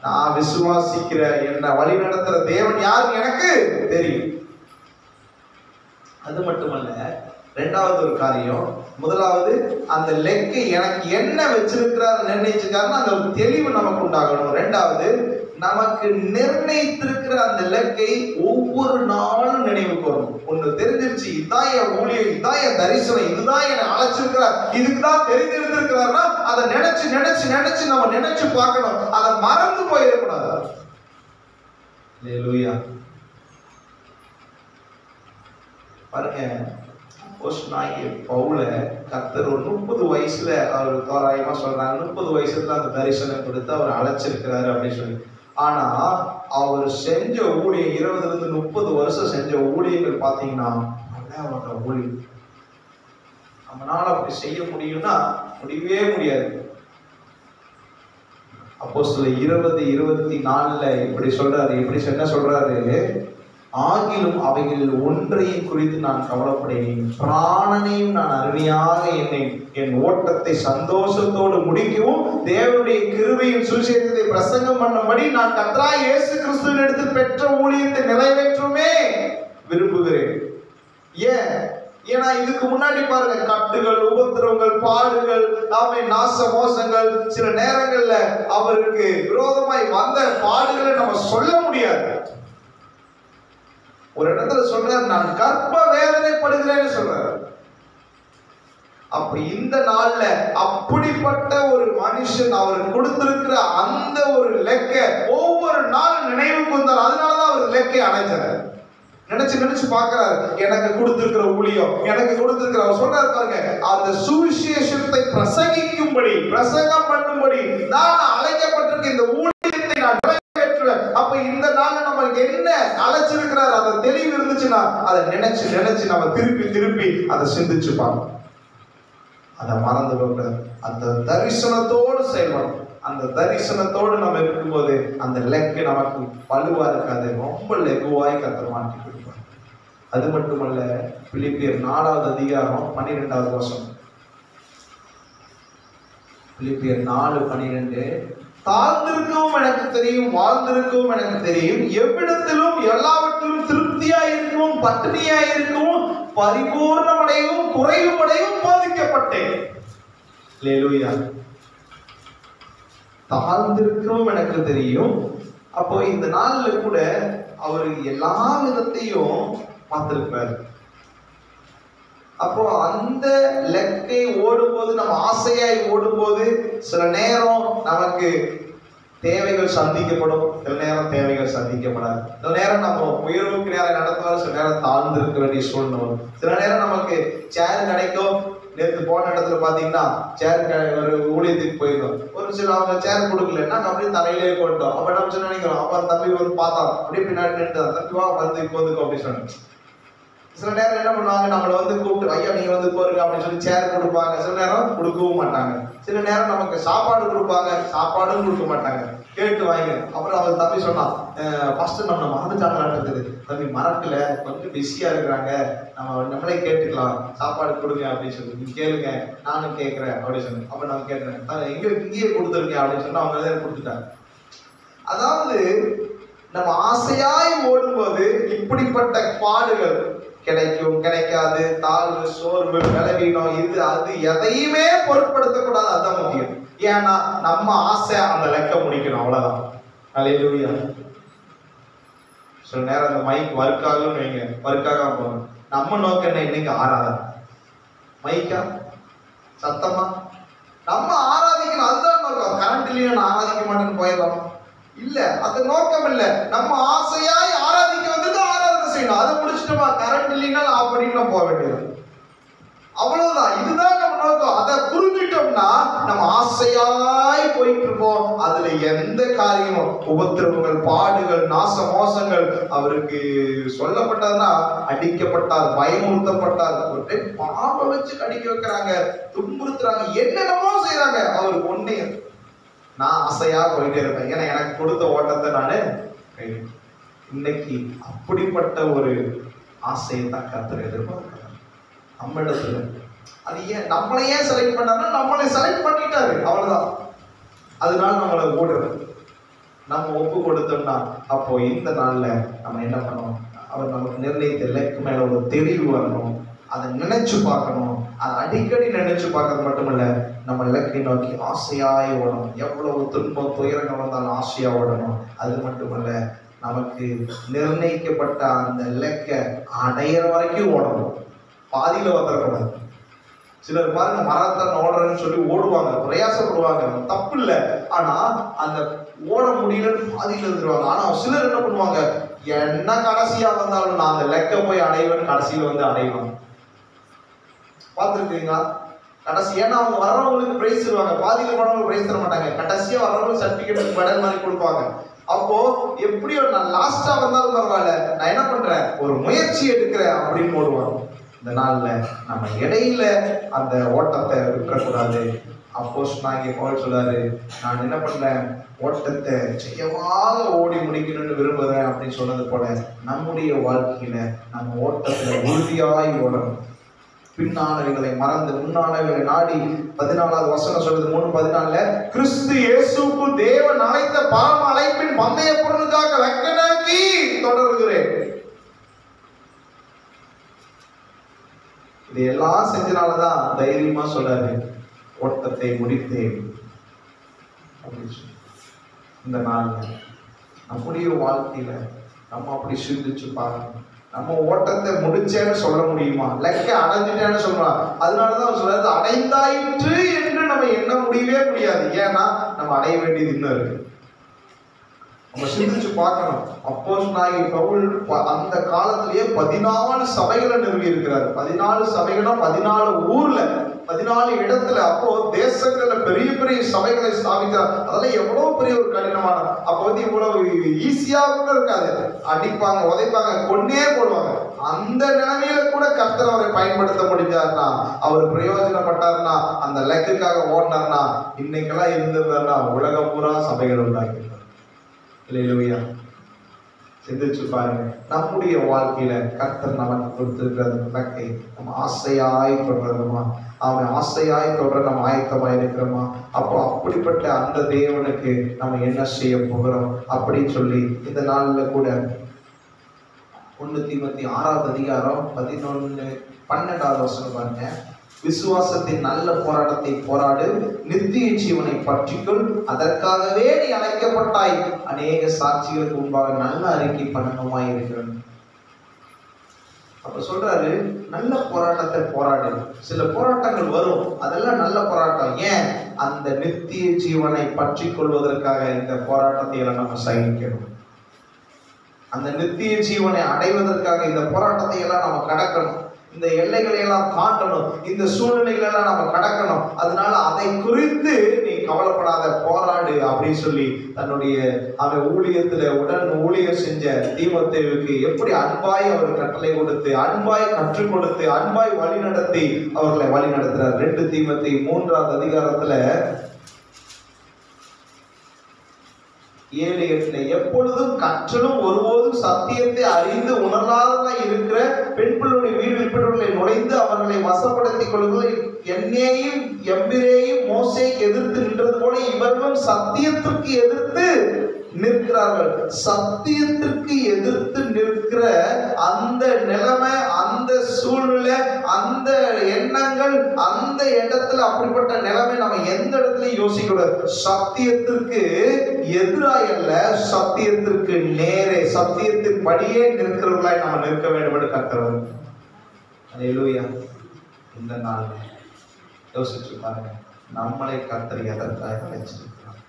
நான் விசுவாசிக்கிற என்ன வழி நடத்துற தேவன் யாருன்னு எனக்கு தெரியும். அது மட்டுமல்ல, ரெண்டாவது ஒரு காரியம், முதலாவது அந்த லெக்கை எனக்கு என்ன வச்சிருக்கிறார் நிர்ணயிச்சிருக்காருன்னா அந்த ஒரு தெளிவு நமக்கு உண்டாகணும். ரெண்டாவது, நமக்கு நிர்ணயித்திருக்கிற அந்த இலக்கை ஒவ்வொரு நாளும் நினைவுக்கு வரணும். ஒண்ணு தெரிஞ்சிருச்சு, இதுதான் என் ஊழியம், இதுதான் என் தரிசனம், இதுதான் என்னை அழைச்சிருக்கிறார், இதுக்குதான் தெரிஞ்சிருந்திருக்கிறார்னா அதை நினைச்சு நினைச்சு நினைச்சு நம்ம நினைச்சு பார்க்கணும். அதை மறந்து போயிடக்கூடாது. அல்லேலூயா. பாருங்க, பவுல கர்த்தர் ஒரு 30 வயசுல அவர் தோராயமா சொல்றாங்க, 30 வயசுல அந்த தரிசனம் கொடுத்து அவர் அழைச்சிருக்கிறாரு அப்படின்னு சொல்லி. ஆனா அவர் செஞ்ச ஊழியம் 20 to 30 வருஷம் செஞ்ச ஊழியர்கள் பாத்தீங்கன்னா ஊழியம். நம்மளால அப்படி செய்ய முடியும்னா முடியவே முடியாது. அப்போஸ்தலர் 20:24 இப்படி சொல்றாரு, இப்படி என்ன சொல்றாரு, ஆகிலும் அவைகளில் ஒன்றையும் குறித்து நான் கவலைப்படேன், பிராணனையும் நான் அருமையாக என் ஓட்டத்தை சந்தோஷத்தோடு முடிக்கவும் தேவனுடைய கிருபையின் சுவிசேஷத்தை பிரசங்கம் பண்ணும்படி நான் கர்த்தராகிய இயேசு கிறிஸ்துவின் இடத்தில் பெற்ற ஊழியத்தை நிறைவேற்றுமே விரும்புகிறேன். ஏன்னா இதுக்கு முன்னாடி பாருங்க, கட்டுகள், உபத்திரவங்கள், பாடுகள், நாச மோசங்கள், சில நேரங்கள்ல அவருக்கு விரோதமாய் வந்த பாடுகளை நம்ம சொல்ல முடியாது. ஒரு இடத்துல சொல்றாரு, நான் கர்ப்ப வேதனைப்படுகிறேன்னு சொல்றாரு. அப்ப இந்த நாள்ல அப்படிப்பட்ட ஒரு மனுஷன் அவர் கொடுத்திருக்கிற அந்த ஒரு லெக்க ஒவ்வொரு நாள் நினைவுக்கு வந்தார். அதனாலதான் அவர் லெக்கை அடைஞ்சார். நினைச்சு நினைச்சு பாக்குறாரு, எனக்கு கொடுத்திருக்கிற ஊழியம், எனக்கு கொடுத்திருக்கிற, அவர் சொல்றாரு பாருங்க, அந்த சுவிசேஷத்தை பிரசங்கிக்கும்படி, பிரசங்கம் பண்ணும்படி நான் அழைக்கப்பட்டிருக்க இந்த ஊழியத்தை நான் நிறைவேற்றுவேன். அப்ப இந்த நாள்ல நமக்கு என்ன அழைச்சிருக்கிறார் அந்த தெளிவு இருந்துச்சுன்னா அதை நினைச்சு நம்ம திருப்பி அதை சிந்திச்சு பார்க்கணும். அதை மறந்து போக அந்த தரிசனத்தோடு செயல்படும். அந்த தரிசனத்தோடு நம்ம இருக்கும்போது அந்த லெக்கு நமக்கு வலுவா இருக்காது, ரொம்ப லெகுவாய் கர்த்தர் மாற்றி கொடுப்பார். அது மட்டுமல்ல, பிலிப்பியர் 4வது அதிகாரம் 12வது வசனம். பிலிப்பியர் 4:12, தாழ்ந்திருக்கவும் எனக்கு தெரியும், வாழ்ந்திருக்கவும் எனக்கு தெரியும், எவ்விடத்திலும் எல்லாவற்றிலும் திருப்தியாயிருக்கவும் பட்டினியாயிருக்கவும் பரிபூர்ணமடையவும் குறைவுபடையவும் பாதிக்கப்பட்டேன். அல்லேலூயா. தாழ்ந்திருக்கவும் எனக்கு தெரியும். அப்போ இந்த நாள்ல கூட அவர் எல்லா விதத்தையும் பார்த்திருப்பார். அப்போ அந்த லெக்கை ஓடும்போது, நம்ம ஆசையாய் ஓடும்போது சில நேரம் நமக்கு தேவைகள் சந்திக்கப்படும், சில நேரம் தேவைகள் சந்திக்கப்படாது. சில நேரம் நம்ம உயர்வுக்கு நேரம் நடத்துவார், சில நேரம் தாழ்ந்து இருக்க வேண்டிய சூழ்நிலை வரும். சில நேரம் நமக்கு சேர் கிடைக்கும். நேற்று போன இடத்துல பாத்தீங்கன்னா சேர் ஒரு ஊழியத்துக்கு போயிருந்தோம். ஒரு சில அவங்க சேர் கொடுக்கலன்னா அப்படியே தரையிலே கொண்டோம். அப்ப நம்ம நினைக்கிறோம், அப்ப தம்பி வந்து பார்த்தா அப்படியே பின்னாடி நின்று தம்பி வா வந்து இப்போதுக்கு அப்படின்னு சொன்னோம். சில நேரம் என்ன பண்ணுவாங்க, நம்மளை வந்து கூப்பிட்டு ஐயா நீங்க வந்து போறீங்க அப்படின்னு சொல்லி சேர் கொடுப்பாங்க. சில நேரம் கொடுக்கவும் மாட்டாங்க. சில நேரம் நமக்கு சாப்பாடு கொடுப்பாங்க, சாப்பாடும் கொடுக்க மாட்டாங்க, கேட்டு வாங்க. அப்புறம் அவங்க தம்பி சொன்னான், ஃபர்ஸ்ட் நம்ம மறந்துட்டாங்களான்றது, தம்பி மறக்கல, கொஞ்சம் பிஸியா இருக்கிறாங்க, நம்மளே கேட்டுக்கலாம், சாப்பாடு கொடுங்க அப்படின்னு சொல்லி. நீங்க கேளுங்க, நானும் கேட்கிறேன் அப்படின்னு சொன்னேன். அப்ப நான் கேட்டேன், இங்கேயே கொடுத்துருங்க அப்படின்னு சொன்னா அவங்க கொடுத்துட்டாங்க. அதாவது நம்ம ஆசையாய் ஓடும்போது இப்படிப்பட்ட பாடுகள் கிடைக்கும் கிடைக்காது, தாழ்வு சோர்வு பலவீனம் இது அது எதையுமே பொருட்படுத்தக்கூடாது. அதுதான் முக்கியம். ஏன்னா நம்ம ஆசை அந்த லெக்க முடிக்கணும், அவ்வளவுதான். அல்லேலூயா. சில நேரம் அந்த மைக் ஒர்க் ஆகும்னு வைங்க, ஒர்க் ஆகாம போகணும். நம்ம நோக்கம் என்ன, இன்னைக்கு ஆராதனை, மைக்கா சத்தமா நம்ம ஆராதிக்கணும், அதுதான் நோக்கம். கரண்ட் இல்லையா நான் ஆராதிக்க மாட்டேன்னு போயிடலாம் இல்ல, அது நோக்கம் இல்ல. நம்ம ஆசையாய் ஆராதிக்க வந்து ஆராதனை செய்யணும். அதை முடிச்சுட்டோமா, கரண்ட் இல்லைன்னா ஆஃப் பண்ணிட்டு நம்ம போக வேண்டியது, அவ்வளவுதான். இதுதான் நம்ம நோக்கம். அதை புரிஞ்சிட்டோம்னா நம்ம ஆசையாய் போயிட்டு இருப்போம். அதுல எந்த காரியமும் உபத்திரவங்கள் பாடுகள் நாச மோசங்கள், அவருக்கு சொல்லப்பட்டதுன்னா அடிக்கப்பட்டார், பயமுறுத்தப்பட்டார், ஒரு டைம் பாம்பை வச்சு கடிக்க வைக்கிறாங்க, துன்புறுத்துறாங்க, என்னென்னமோ செய்யறாங்க. அவருக்கு ஒன்னே, நான் ஆசையா போயிட்டே இருப்பேன், ஏன்னா எனக்கு கொடுத்த ஓட்டத்தை நானு இன்னைக்கு அப்படிப்பட்ட ஒரு ஆசையை தான் கர்த்தர் எதிர்பார்க்கிறார் நம்ம இடத்துல. அது ஏன் நம்மளையே செலக்ட் பண்ணாருன்னா நம்மளை செலக்ட் பண்ணிட்டாரு, அவ்வளவுதான். அதனால நம்மளை ஓடுறது நம்ம ஒப்பு கொடுத்தோம்னா, அப்போ இந்த நாள்ல நம்ம என்ன பண்ணணும், அவர் நமக்கு நிர்ணயித்த இலக்கு மேல ஒரு தெளிவு வரணும். அதை நினைச்சு பார்க்கணும். அதை அடிக்கடி நினைச்சு பார்க்கறது மட்டுமல்ல, நம்ம இலக்கை நோக்கி ஆசையாய் ஓடணும். எவ்வளவு துன்பம் துயரங்கள் வந்தாலும் ஆசையா ஓடணும். அது மட்டுமல்ல, நமக்கு நிர்ணயிக்கப்பட்ட அந்த இலக்கை அடையிற வரைக்கும் ஓடணும், பாதியில வந்துடக்கூடாது. சிலர் பாருங்க, மராத்தான் ஓடுறேன்னு சொல்லி ஓடுவாங்க, பிரயாசப்படுவாங்க, தப்பு இல்லை. ஆனா அந்த ஓட முடியலன்னு பாதியில இருந்துருவாங்க. ஆனா சிலர் என்ன பண்ணுவாங்க, என்ன கடைசியா வந்தாலும் நான் அந்த லெக்க போய் அடைவேன், கடைசியில வந்து அடைவாங்க. பார்த்துருக்கீங்களா? கடைசி, ஏன்னா அவங்க வர்றவங்களுக்கு பிரைஸ் தருவாங்க, பாதியில போனவங்களுக்கு பிரைஸ் தர மாட்டாங்க. கடைசியா வர்றவங்களுக்கு சர்டிபிகேட் மெடல் மாதிரி கொடுப்பாங்க. அப்போ எப்படியோ நான் லாஸ்டா வந்தாலும் பரவாயில்ல, நான் என்ன பண்றேன், ஒரு முயற்சி எடுக்கிறேன் அப்படின்னு போடுவாங்க. இந்த நாள்ல நம்ம இடையில அந்த ஓட்டத்தை விட்டுறக்கூடாது. அப்போஸ்தலனாகிய பவுல் சொல்றாரு, நான் என்ன பண்றேன், ஓட்டத்தை ஜெயமாக ஓடி முடிக்கணும்னு விரும்புறேன் அப்படின்னு சொன்னது போல நம்முடைய வாழ்க்கையில நம்ம ஓட்டத்துல உறுதியாய் ஓடணும். பின்னானவைகளை மறந்து முன்னானவைகளை நாடி. 14வது வசனம் சொல்றது, 3:14, கிறிஸ்து இயேசுவுக்கு தேவன் அழைத்த பரம அழைப்பின் பந்தய பொருளுக்காக வெட்கனாக்கி தொடர்கிறேன். இது எல்லாம் செஞ்சனாலதான் தைரியமா சொல்றாரு, ஓட்டத்தை முடித்தேன். இந்த நாள்ல நம்முடைய வாழ்க்கையில நம்ம அப்படி சிந்திச்சு பாருங்க. நம்ம ஓட்டத்தை முடிச்சேன்னு சொல்ல முடியுமா, லெக்க அடைஞ்சிட்டேன்னு சொல்லலாம். அதனாலதான் அவர் சொல்றது, அடைந்தாயிற்று என்று நம்ம எண்ண முடியவே முடியாது. ஏன்னா நம்ம அடைய வேண்டியது இன்னும் இருக்கு. நம்ம சிந்திச்சு பார்க்கணும். அப்போஸ்தலனாகிய பவுல் அந்த காலத்திலேயே 14 சபைகளை நிறுவி இருக்கிறார். 14 சபைகளும் 14 ஊர்ல 14 இடத்துல. அப்போ தேசங்கள்ல பெரிய பெரிய சபைகளை ஸ்தாபிக்கிறார். அதெல்லாம் எவ்வளவு பெரிய ஒரு கடினமான, அப்போ இவ்வளவு ஈஸியாகவும் இருக்காது. அடிப்பாங்க, உதைப்பாங்க, கொன்னே போடுவாங்க. அந்த நிலைமையில கூட கர்த்தர் அவரை பயன்படுத்த முடிஞ்சாருன்னா, அவர் பிரயோஜனப்பட்டார்னா, அந்த லெக்குக்காக ஓடினார்னா, இன்னைக்கெல்லாம் இருந்திருந்தாருன்னா உலகம் பூரா சபைகள் உண்டாக்கிருந்தார். இல்லையா? சிந்திச்சு பாருங்க. நம்முடைய வாழ்க்கையில கர்த்தர் நமக்கு கொடுத்திருக்கிற லக்கை நம்ம ஆசையாய் தொடரணுமா? அவன் ஆசையாய் தொடர நம்ம ஆயத்தமாய் இருக்கிறோமா? அப்போ அப்படிப்பட்ட அந்த தேவனுக்கு நம்ம என்ன செய்ய போகிறோம் அப்படின்னு சொல்லி இந்த நாள்ல கூட 1 தீமோத்தேயு 6வது அதிகாரம் 11-12வது வசனம் பாருங்க. விசுவாசத்தின் நல்ல போராட்டத்தை போராடு, நித்திய ஜீவனை பற்றிக்கொள், அதற்காகவே நீ அழைக்கப்பட்டாய், அநேக சாட்சிகளுக்கு முன்பாக நல்ல அறிக்கை பண்ணணுமாய் இருக்கிறது. அப்ப சொல்றாரு, நல்ல போராட்டத்தை போராடு. சில போராட்டங்கள் வரும், அதெல்லாம் நல்ல போராட்டம். ஏன்? அந்த நித்திய ஜீவனை பற்றி கொள்வதற்காக இந்த போராட்டத்தை எல்லாம் நம்ம சகிக்கணும். அந்த நித்திய ஜீவனை அடைவதற்காக இந்த போராட்டத்தை எல்லாம் நம்ம கடக்கணும். இந்த எல்லைகளை எல்லாம் தாண்டணும். இந்த சூழ்நிலைகளை எல்லாம் நம்ம கடக்கணும். அதனால அதை குறித்து நீ கவலைப்படாத, போராடு அப்படின்னு சொல்லி தன்னுடைய அவன் ஊழியத்துல உடன் ஊழியர் செஞ்ச தீமோத்தேயுவுக்கு எப்படி அன்பாய் அவர் கட்டளை கொடுத்து, அன்பாய் கற்றுக் கொடுத்து, அன்பாய் வழி நடத்தி அவர்களை வழி நடத்துறார். 2 தீமோத்தேயு 3வது அதிகாரத்துல 7-8 எப்பொழுதும் கற்றலும் ஒருபோதும் சத்தியத்தை அறிந்து உணர்ந்தார்களாய் இருக்கிற பெண் பிள்ளையுடைய வீடு உட்பட்டவர்களை நுழைந்து அவர்களை வசப்படுத்திக் கொள்ளுங்கள். என்னையும் எம்பிரேயும் மோசேக்கு எதிர்த்து நின்றது போல இவர்களும் சத்தியத்திற்கு எதிர்த்து நிற்கிறார்கள். சத்தியத்திற்கு எதிர்த்து நிற்கிற அந்த நிலைமை, அந்த சூழ்நிலை, அந்த எண்ணங்கள், அந்த இடத்துல அப்படிப்பட்ட நிலைமை நம்ம எந்த இடத்துல யோசிக்கூடாது. சத்தியத்திற்கு எதிராய் அல்ல, சத்தியத்திற்கு நேரே, சத்தியத்தின் படியே நிற்கிறவர்களாய் நம்ம நிற்க வேண்டும் என்று கர்த்தர். அல்லேலூயா. இந்த நாள் யோசிச்சு பாருங்க, நம்மளை கர்த்தர் எதற்காக அழைச்சிருக்கிறார்,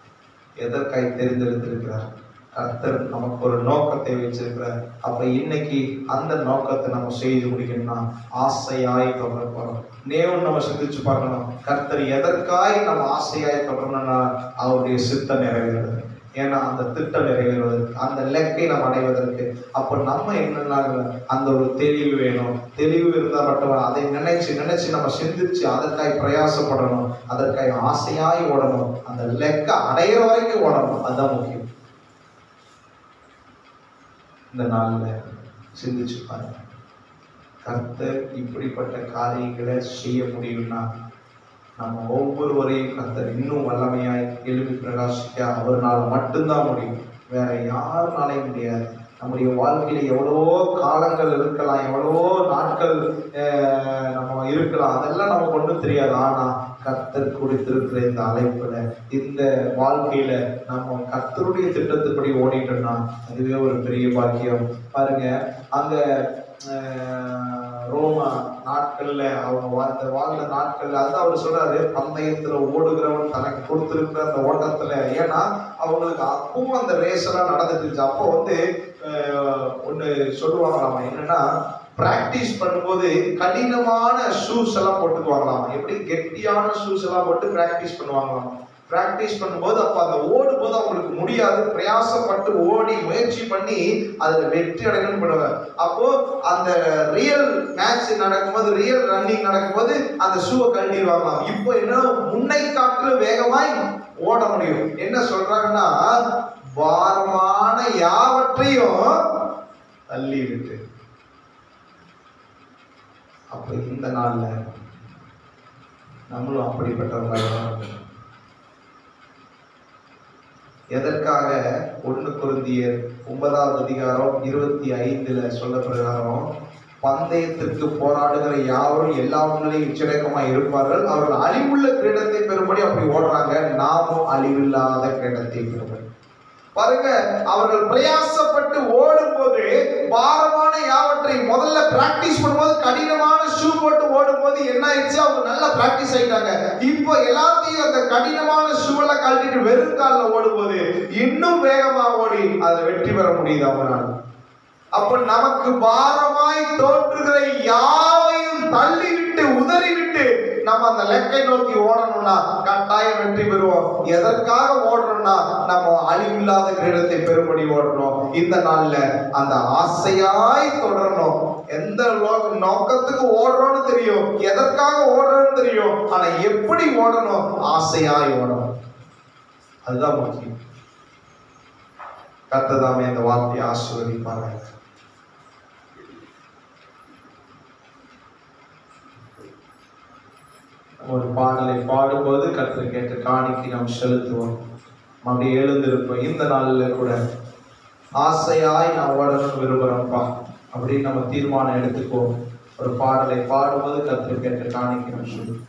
எதற்காக தெரிந்தெடுத்திருக்கிறார். கர்த்தர் நமக்கு ஒரு நோக்கத்தை வச்சிருக்கிறார். அப்ப இன்னைக்கு அந்த நோக்கத்தை நம்ம செய்து முடிக்கணும்னா ஆசையாய் தொடர போறோம். நம்ம சிந்திச்சு பார்க்கணும், கர்த்தர் எதற்காய் நம்ம ஆசையாய் தொடரணும்னா அவருடைய சித்தம் நிறைவேறுது. ஏன்னா அந்த திட்டம் நிறைவேறுவதற்கு, அந்த இலக்கை நம்ம அடைவதற்கு. அப்போ நம்ம என்னன்னா அந்த ஒரு தெளிவு வேணும். தெளிவு இருந்தால் மட்டும் அதை நினைச்சு நம்ம சிந்திச்சு அதற்காய் பிரயாசப்படணும், அதற்காய் ஆசையாய் ஓடணும், அந்த லெக்க அடையிற வரைக்கும் ஓடணும். அதுதான் முக்கியம். இந்த நாள்ல சிந்திச்சு பாருங்க, கர்த்தர் இப்படிப்பட்ட காரியங்களை செய்ய முடியும்னா நம்ம ஒவ்வொருவரையும் கர்த்தர் இன்னும் வல்லமையாய் எழுப்பி பிரகாசிக்க அவர்னால மட்டும்தான் முடியும். வேற யாருனாலையும் முடியாது. நம்முடைய வாழ்க்கையில எவ்வளவோ காலங்கள் இருக்கலாம், எவ்வளவோ நாட்கள் நம்ம இருக்கலாம், அதெல்லாம் நமக்கு ஒன்றும் தெரியாது. ஆனா கர்த்தர் கொடுத்திருக்கிற இந்த அழைப்புல, இந்த வாழ்க்கையில நம்ம கர்த்தருடைய திட்டத்தின்படி ஓடிட்டோம்னா அதுவே ஒரு பெரிய பாக்கியம். பாருங்க, அங்க ரோமா நாட்கள்ல அவங்க வாழ்ந்த நாட்கள்ல அது அவர் சொல்றாரு, பந்தயத்துல ஓடுகிறவன் தனக்கு கொடுத்திருக்கிற அந்த ஓட்டத்துல. ஏன்னா அவங்களுக்கு அப்பவும் அந்த ரேஸ் எல்லாம் நடந்துட்டு இருந்துச்சு. அப்போ ஒண்ணு சொல்லுவாங்களாமா, என்னன்னா பிராக்டிஸ் பண்ணும்போது கடினமான ஷூஸ் எல்லாம் போட்டுக்குவாங்களாமா. எப்படி கெட்டியான ஷூஸ் எல்லாம் போட்டு பிராக்டிஸ் பண்ணுவாங்களாமா. பிராக்டிஸ் பண்ணும்போது அப்ப அந்த ஓடும் போது அவங்களுக்கு முடியாது, பிரயாசப்பட்டு ஓடி முயற்சி பண்ணி அதுல வெற்றி அடையணும்னு பண்ணுவாங்க. அப்போ அந்த ரியல் மேட்ச் நடக்கும்போது, ரியல் ரன்னிங் நடக்கும்போது அந்த ஷூவை கழட்டிடுவாங்களாம். இப்போ என்ன, முன்னை காட்டிலும் வேகமாய் ஓட முடியும். என்ன சொல்றாங்கன்னா, பாரமான யாவற்றையும் தள்ளி விட்டு. அப்ப இந்த நாள்ல நம்மளும் அப்படிப்பட்டவங்க. எதற்காக 1 கொரிந்தியர் 9வது அதிகாரம் 25 சொல்ல பிரகாரம், பந்தயத்திற்கு போராடுகிற யாரும் எல்லா நிலையும் உச்சடக்கமாய் இருப்பார்கள், அவர்கள் அழிவுள்ள கிரீடத்தை பெறும்படி அப்படி ஓடுறாங்க, நாமும் அழிவில்லாத கிரீடத்தை பெறுவோம். பாருங்க, அவர்கள் பிரயாசப்பட்டு ஓடும் போது பாரமான யாவற்றை முதல்ல பிராக்டிஸ் பண்ணும்போது கடினமான ஷூ போட்டு ஓடும் போது என்ன ஆயிடுச்சு, அவங்க நல்லா பிராக்டிஸ் ஆயிட்டாங்க. இப்போ எல்லாத்தையும் அந்த கடினமான ஷூல கழட்டிட்டு வெறும் காலில் ஓடும் போது இன்னும் வேகமா ஓடி அதை வெற்றி பெற முடியுது அவங்களால. அப்ப நமக்கு பாரமாய் தோன்றுகிற யாவையும் தள்ளிவிட்டு உதறிவிட்டு நம்ம அந்த எதை நோக்கி ஓடணும்னா கட்டாயம் வெற்றி பெறுவோம். எதற்காக ஓடுறோம்னா நம்ம அழிவில்லாத கிரீடத்தை பெறும்படி ஓடுறோம். இந்த நாள்ல அந்த ஆசையாய் தொடரணும். எந்த நோக்கத்துக்கு ஓடுறோம்னு தெரியும், எதற்காக ஓடுறோம்னு தெரியும், ஆனா எப்படி ஓடணும், ஆசையாய் ஓடணும். அதுதான் முக்கியம். கர்த்தர் இந்த வார்த்தையை ஆசீர்வதிப்பார்கள். ஒரு பாடலை பாடும்போது கர்த்தர் கேட்ட காணிக்கை நாம் செலுத்துவோம். அப்படி எழுந்திருப்போம். இந்த நாளில் கூட ஆசையாய் நான் ஓடணும்னு விரும்புகிறேன்ப்பா அப்படின்னு நம்ம தீர்மானம் எடுத்துக்குவோம். ஒரு பாடலை பாடும்போது கர்த்தர் கேட்ட காணிக்கை நாம் சொல்லுவோம்.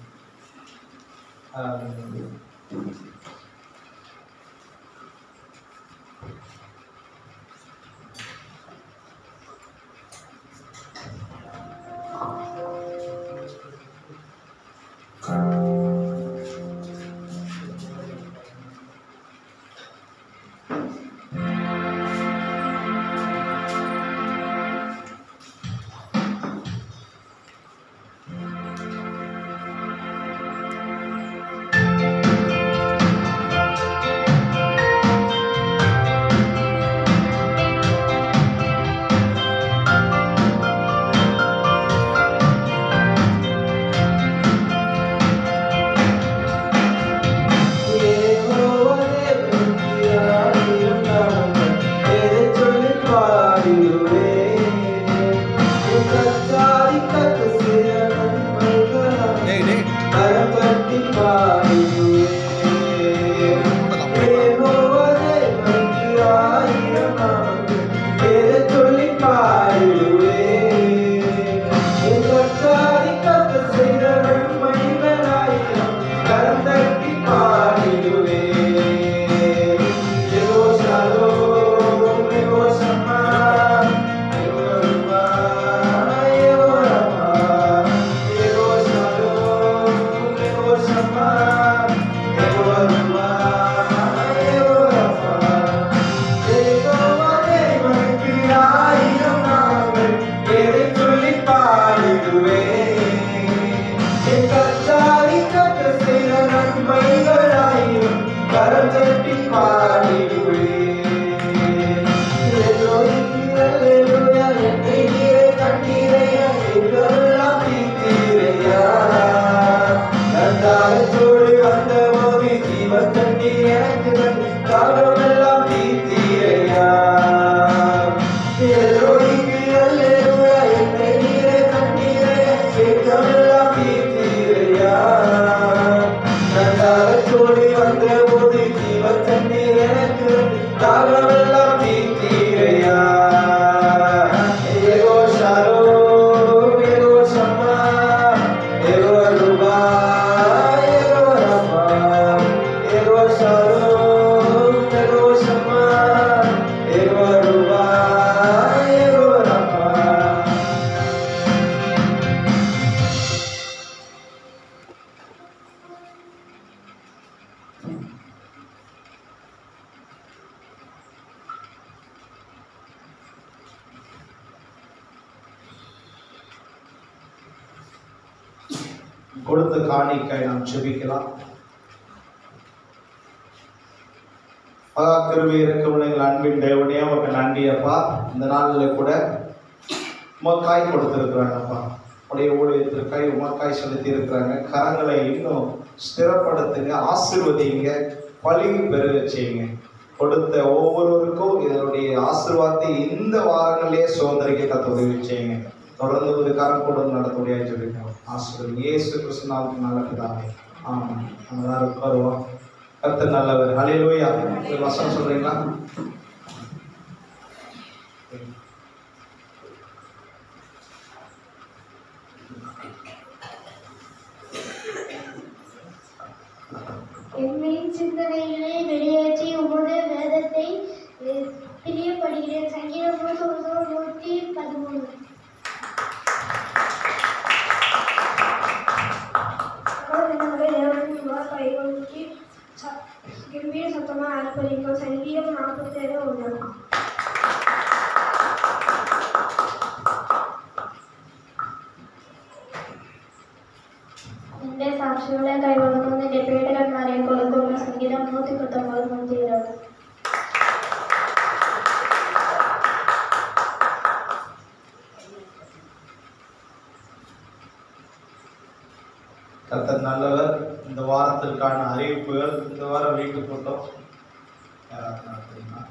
கொடுத்த காணிக்கை நாம் செபிக்கலாம். கிருபை இருக்கும் எங்கள் அன்பின் தேவனே, உமக்கு நன்றி அப்பா. இந்த நாளில் கூட உமக்காய் கொடுத்திருக்கிறாங்கப்பா. உடைய ஊழியத்திற்காய் உமக்காய் செலுத்தி இருக்கிறாங்க. கரங்களை இன்னும் ஸ்திரப்படுத்துங்க, ஆசீர்வதிங்க, பலிவு பெருக செய்யுங்க. கொடுத்த ஒவ்வொருவருக்கும் இதனுடைய ஆசீர்வாதத்தை இந்த வாரங்களிலே சுதந்திரிக்க கத்த உதவி செய்யுங்க. தொடர்ந்து ஒரு காரம் கூட நடத்தக்கூடிய சொல்லிக்கிறோம். ஆசீர்வாதம் இயேசு கிறிஸ்து நாமத்தில் நல்ல பிதாவே, ஆமாம். நம்ம எல்லாரும் உட்காருவோம். கர்த்தர் நல்லவர். ஹல்லேலூயா. ஒரு வசனம் சொல்றீங்களா? என் சிந்தனைகளை வெளியேற்றி உமது வேதத்தை பிரியப்படுகிறேன். சங்கீதம் 113. கம்பீர சத்தமாக ஆர்ப்பரிக்கும். சங்கீதம் 47:1. என்ற சாட்சி സാക്ഷികളെ കൈവന്നു നിന്റെ പീഡകന്മാരെ കൊല്ലുന്ന സംഗീതം 119 கர்த்தர் நல்லவர். இந்த வாரத்திற்கான அறிவிப்புகள் இந்த வாரம் வீட்டு கூட்டம் யாராவது நடத்துறீங்களா?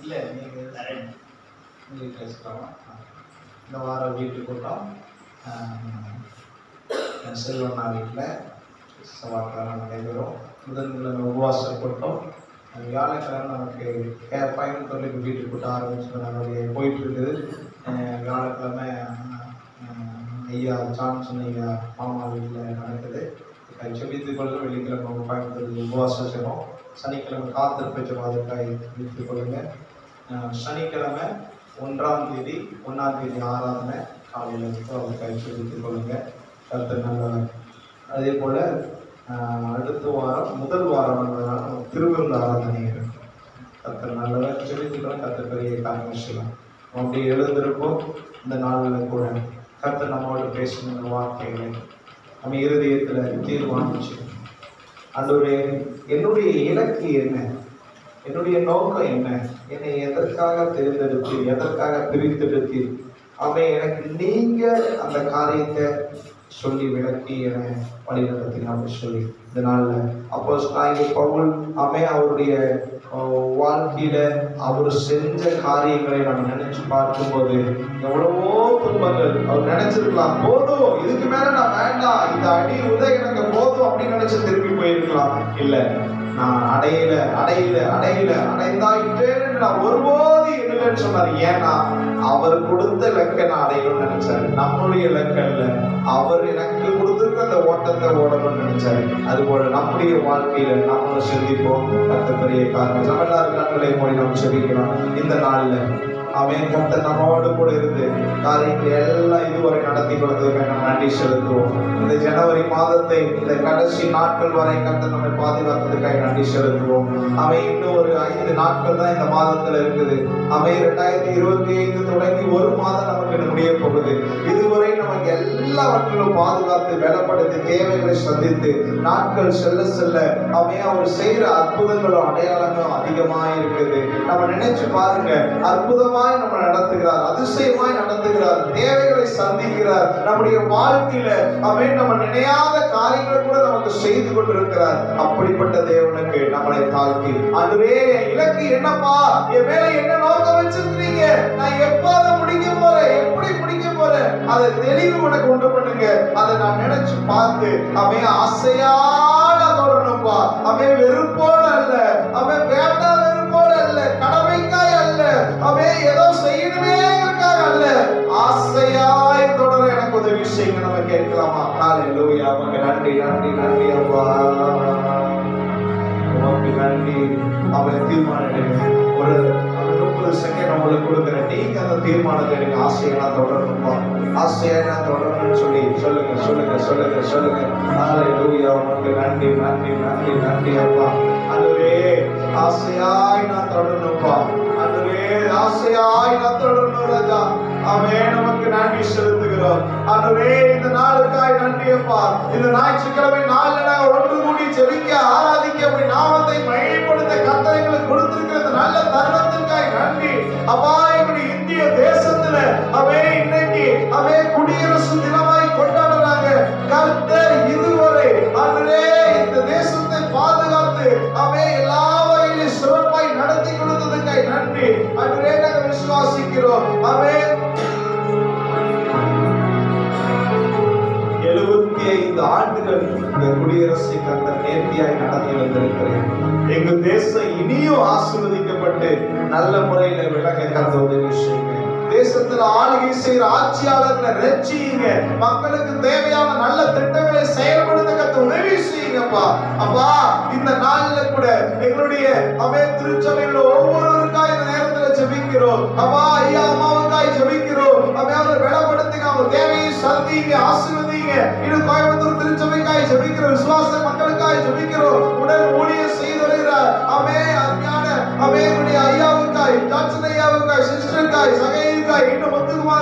இல்லை நீங்கள் பேசலாமா? இந்த வாரம் வீட்டு கூட்டம் செல்வண்ணா வீட்டில் செவ்வாய்க்கிழமை நடைபெறும். புதன்கிழமை உபவாச கூட்டம், வியாழக்கிழமை நமக்கு பயணத்தொழிலுக்கு வீட்டு கூட்டம் ஆரம்பிச்சு நம்மளுடைய போயிட்டு இருக்குது. வியாழக்கிழமை ஐயா ஜான்சன் ஐயா மாமா வீட்டில் நடக்குது. செபித்துக் கொள்ள வெள்ளிக்கிழமை பயணத்தொழில் உபவாசம் செய்வோம். சனிக்கிழமை காத்திருப்பு செய்வோம். அதுக்காக வைத்துக் கொள்ளுங்க. சனிக்கிழமை 1ஆம் தேதி ஆராதனை காலையில் இருந்து அதுக்காக செபித்துக் கொள்ளுங்க. கர்த்தர் நல்லவர். அதே போல் அடுத்த வாரம் முதல் வாரம் என்பதனால நம்ம திருவிருந்த ஆராதனை இருக்கும். கர்த்தர் நல்லவர். செபித்துக்கிறோம். கர்த்தர் பெரிய காரியம் செய்யலாம். அப்படி எழுந்திருப்போம். இந்த நாளில் கூட கர்த்தர் நம்மளோட பேசணும் வார்த்தைகளை நம்ம இருதயத்தில் தீர்மானிச்சு, ஆண்டவரே என்னுடைய இலக்கு என்ன, என்னுடைய நோக்கம் என்ன, என்னை எதற்காக தேர்ந்தெடுத்து எதற்காக பிரித்தெடுத்து எனக்கு நீங்க அந்த காரியத்தை சொல்லி விளக்கி என வழிநடத்தினான்னு சொல்லி இந்த நாளில் அப்போஸ்தலனாகிய பவுல் அவருடைய வாழ்க்கையில அவர் செஞ்ச காரியங்களை நம்ம நினைச்சு பார்க்கும்போது எவ்வளவோ துன்பங்கள் அவர் நினைச்சிருக்கலாம். போதும், இதுக்கு மேல நான் வேண்டாம், இந்த அடி உதை எனக்கு போதும் அப்படின்னு நினைச்சு திரும்பி போயிருக்கலாம். இல்லை, நான் அடைந்தாயிட்டேன்னு நான் ஒருபோது என்னன்னு சொன்னார். ஏன்னா அவர் கொடுத்த இலக்கை நான் அடையணும்னு நினைச்சாரு. நம்மளுடைய இலக்கல்ல, அவர் எனக்கு கொடுத்துருக்க அந்த ஓட்டத்தை ஓடணும்னு நினைச்சாரு. அதுபோல நம்முடைய வாழ்க்கையில நம்மளும் சிந்திப்போம். கர்த்தர் பெரிய காரணம். நம்ம எல்லாரும் கண்களை மூடி நாம் செபிக்கலாம். இந்த நாள்ல கர்த்தர் நம்மோடு கூட இருந்து காரியங்களை எல்லாம் இதுவரை நடத்தி கொடுத்ததுக்கு நம்ம நன்றி செலுத்துவோம். இந்த ஜனவரி மாதத்தை இந்த கடைசி நாட்கள் வரை கர்த்தர் நம்மை பாதுகாத்ததுக்காக நன்றி செலுத்துவோம். இன்னும் ஒரு 5 நாட்கள் தான் இந்த மாதத்துல இருக்குது. 2025 தொடங்கி ஒரு மாதம் நமக்கு முடிய போகுது. இதுவரை நமக்கு எல்லாவற்றிலும் பாதுகாத்து பலப்படுத்தி தேவைகளை சந்தித்து நாட்கள் செல்ல செல்ல அவர் செய்யற அற்புதங்களும் அடையாளங்களும் அதிகமாக இருக்குது. நம்ம நினைச்சு பாருங்க, அற்புதமாய் நம்ம நடத்துகிறார், அதிசயமாய் நடத்துகிறார், தேவைகளை சந்திக்கிறார். நம்முடைய வாழ்க்கையில நம்ம நினையாத காரியங்கள் கூட நமக்கு செய்து கொண்டிருக்கிறார். அப்படிப்பட்ட தேவனுக்கு நம்மளை தாழ்த்தி, ஆண்டவரே இலக்கு என்னப்பா, என் மேல என்ன நோக்கம் வச்சிருக்கீங்க, நான் எப்ப அதை முடிக்க போறேன், எப்படி முடிக்க போறேன், அதை தெளிவு உனக்கு உண்டு பண்ணுங்க. அதை நான் நினைச்சு பார்த்து ஆசையா நான் தொடரணும்பா. வெறுப்போட அல்ல, வேண்டாம் வெறுப்போட அல்ல, கடமைக்காய் அல்ல, ஏதோ செய்யணுமேங்கிறதுக்காக அல்ல, ஆசையாய் தொடர எனக்கு உதவி செய்யுங்க. நம்ம கேட்கலாமா? ஹல்லேலூயா. நமக்கு நன்றி நன்றி நன்றி அப்பா, நமக்கு நன்றி. தீர்மானம் ஒரு 30 செகண்ட் உங்களுக்கு கொடுக்குறேன். நீங்க அந்த தீர்மானத்தை எடுங்க. ஆசையை நான் தொடரணும்பா, ஆசையா நான் தொடரணும்னு சொல்லி சொல்லுங்க சொல்லுங்க சொல்லுங்க சொல்லுங்க. ஹல்லேலூயா. நமக்கு நன்றி நன்றி நன்றி நன்றி அப்பா. அதுவே ஆசையாய் நான் தொடரணும்பா, அதுவே ஆசையாய் நான் தொடரணும் ராஜா. நமக்கு நன்றி செலுத்துகிறோம். அதுவே இந்த நாளுக்காய் நன்றி அப்பா. இந்த ஞாயிற்றுக்கிழமை நாளில் நாங்கள் ஒன்று கூடி ஜெபிக்க ஆராதிக்க அப்படி நாமத்தை மகிமைப்படுத்த கர்த்தர் எங்களுக்கு கொடுத்திருக்கிற நல்ல தருணத்திற்காய் நன்றி அப்பா. இப்படி இந்திய தேசத்துல இன்னைக்கு குடியரசு தினமாய் கொண்டாடுறாங்க. கர்த்தர் இதுவரை இந்த தேசத்தை பாதுகாத்து எல்லா வகையிலும் சிறப்பாய் நடத்தி கொடுத்ததுக்காய் நன்றி. அதுவே நாங்கள் விசுவாசிக்கிறோம். 75 ஆண்டுகள் இந்த குடியரசை கர்த்தர் நேர்த்தியாய் நடத்தி வந்திருக்கிறேன். எங்க தேசம் இனியும் ஆசீர்வதிக்கப்பட்டு நல்ல முறையில விளங்க கர்த்தர் உதவி செய்யுங்க. தேசத்துல ஆளுகை செய்யற ஆட்சியாளர்களை ரட்சியுங்க. மக்களுக்கு தேவையான நல்ல திட்டங்களை செயல்படுத்த கர்த்தர் உதவி செய்யுங்கப்பா. அப்பா இந்த நாள்ல கூட எங்களுடைய திருச்சபையில் ஒவ்வொருவருக்காய் இந்த நேரத்துல ஜெபிக்கிறோம். அப்பா ஐயா அம்மாவுக்காய் ஜெபிக்கிறோம். அவங்களை பலப்படுத்துங்க, அவங்க தேவையை சந்திங்க, ஆசீர்வதிங்க. இன்னும் கோயம்புத்தூர் திருச்சபைக்காய் ஜெபிக்கிறோம். விசுவாச மக்களுக்காய் ஜெபிக்கிறோம். உடல் ஊழியம் செய்து வருகிறார்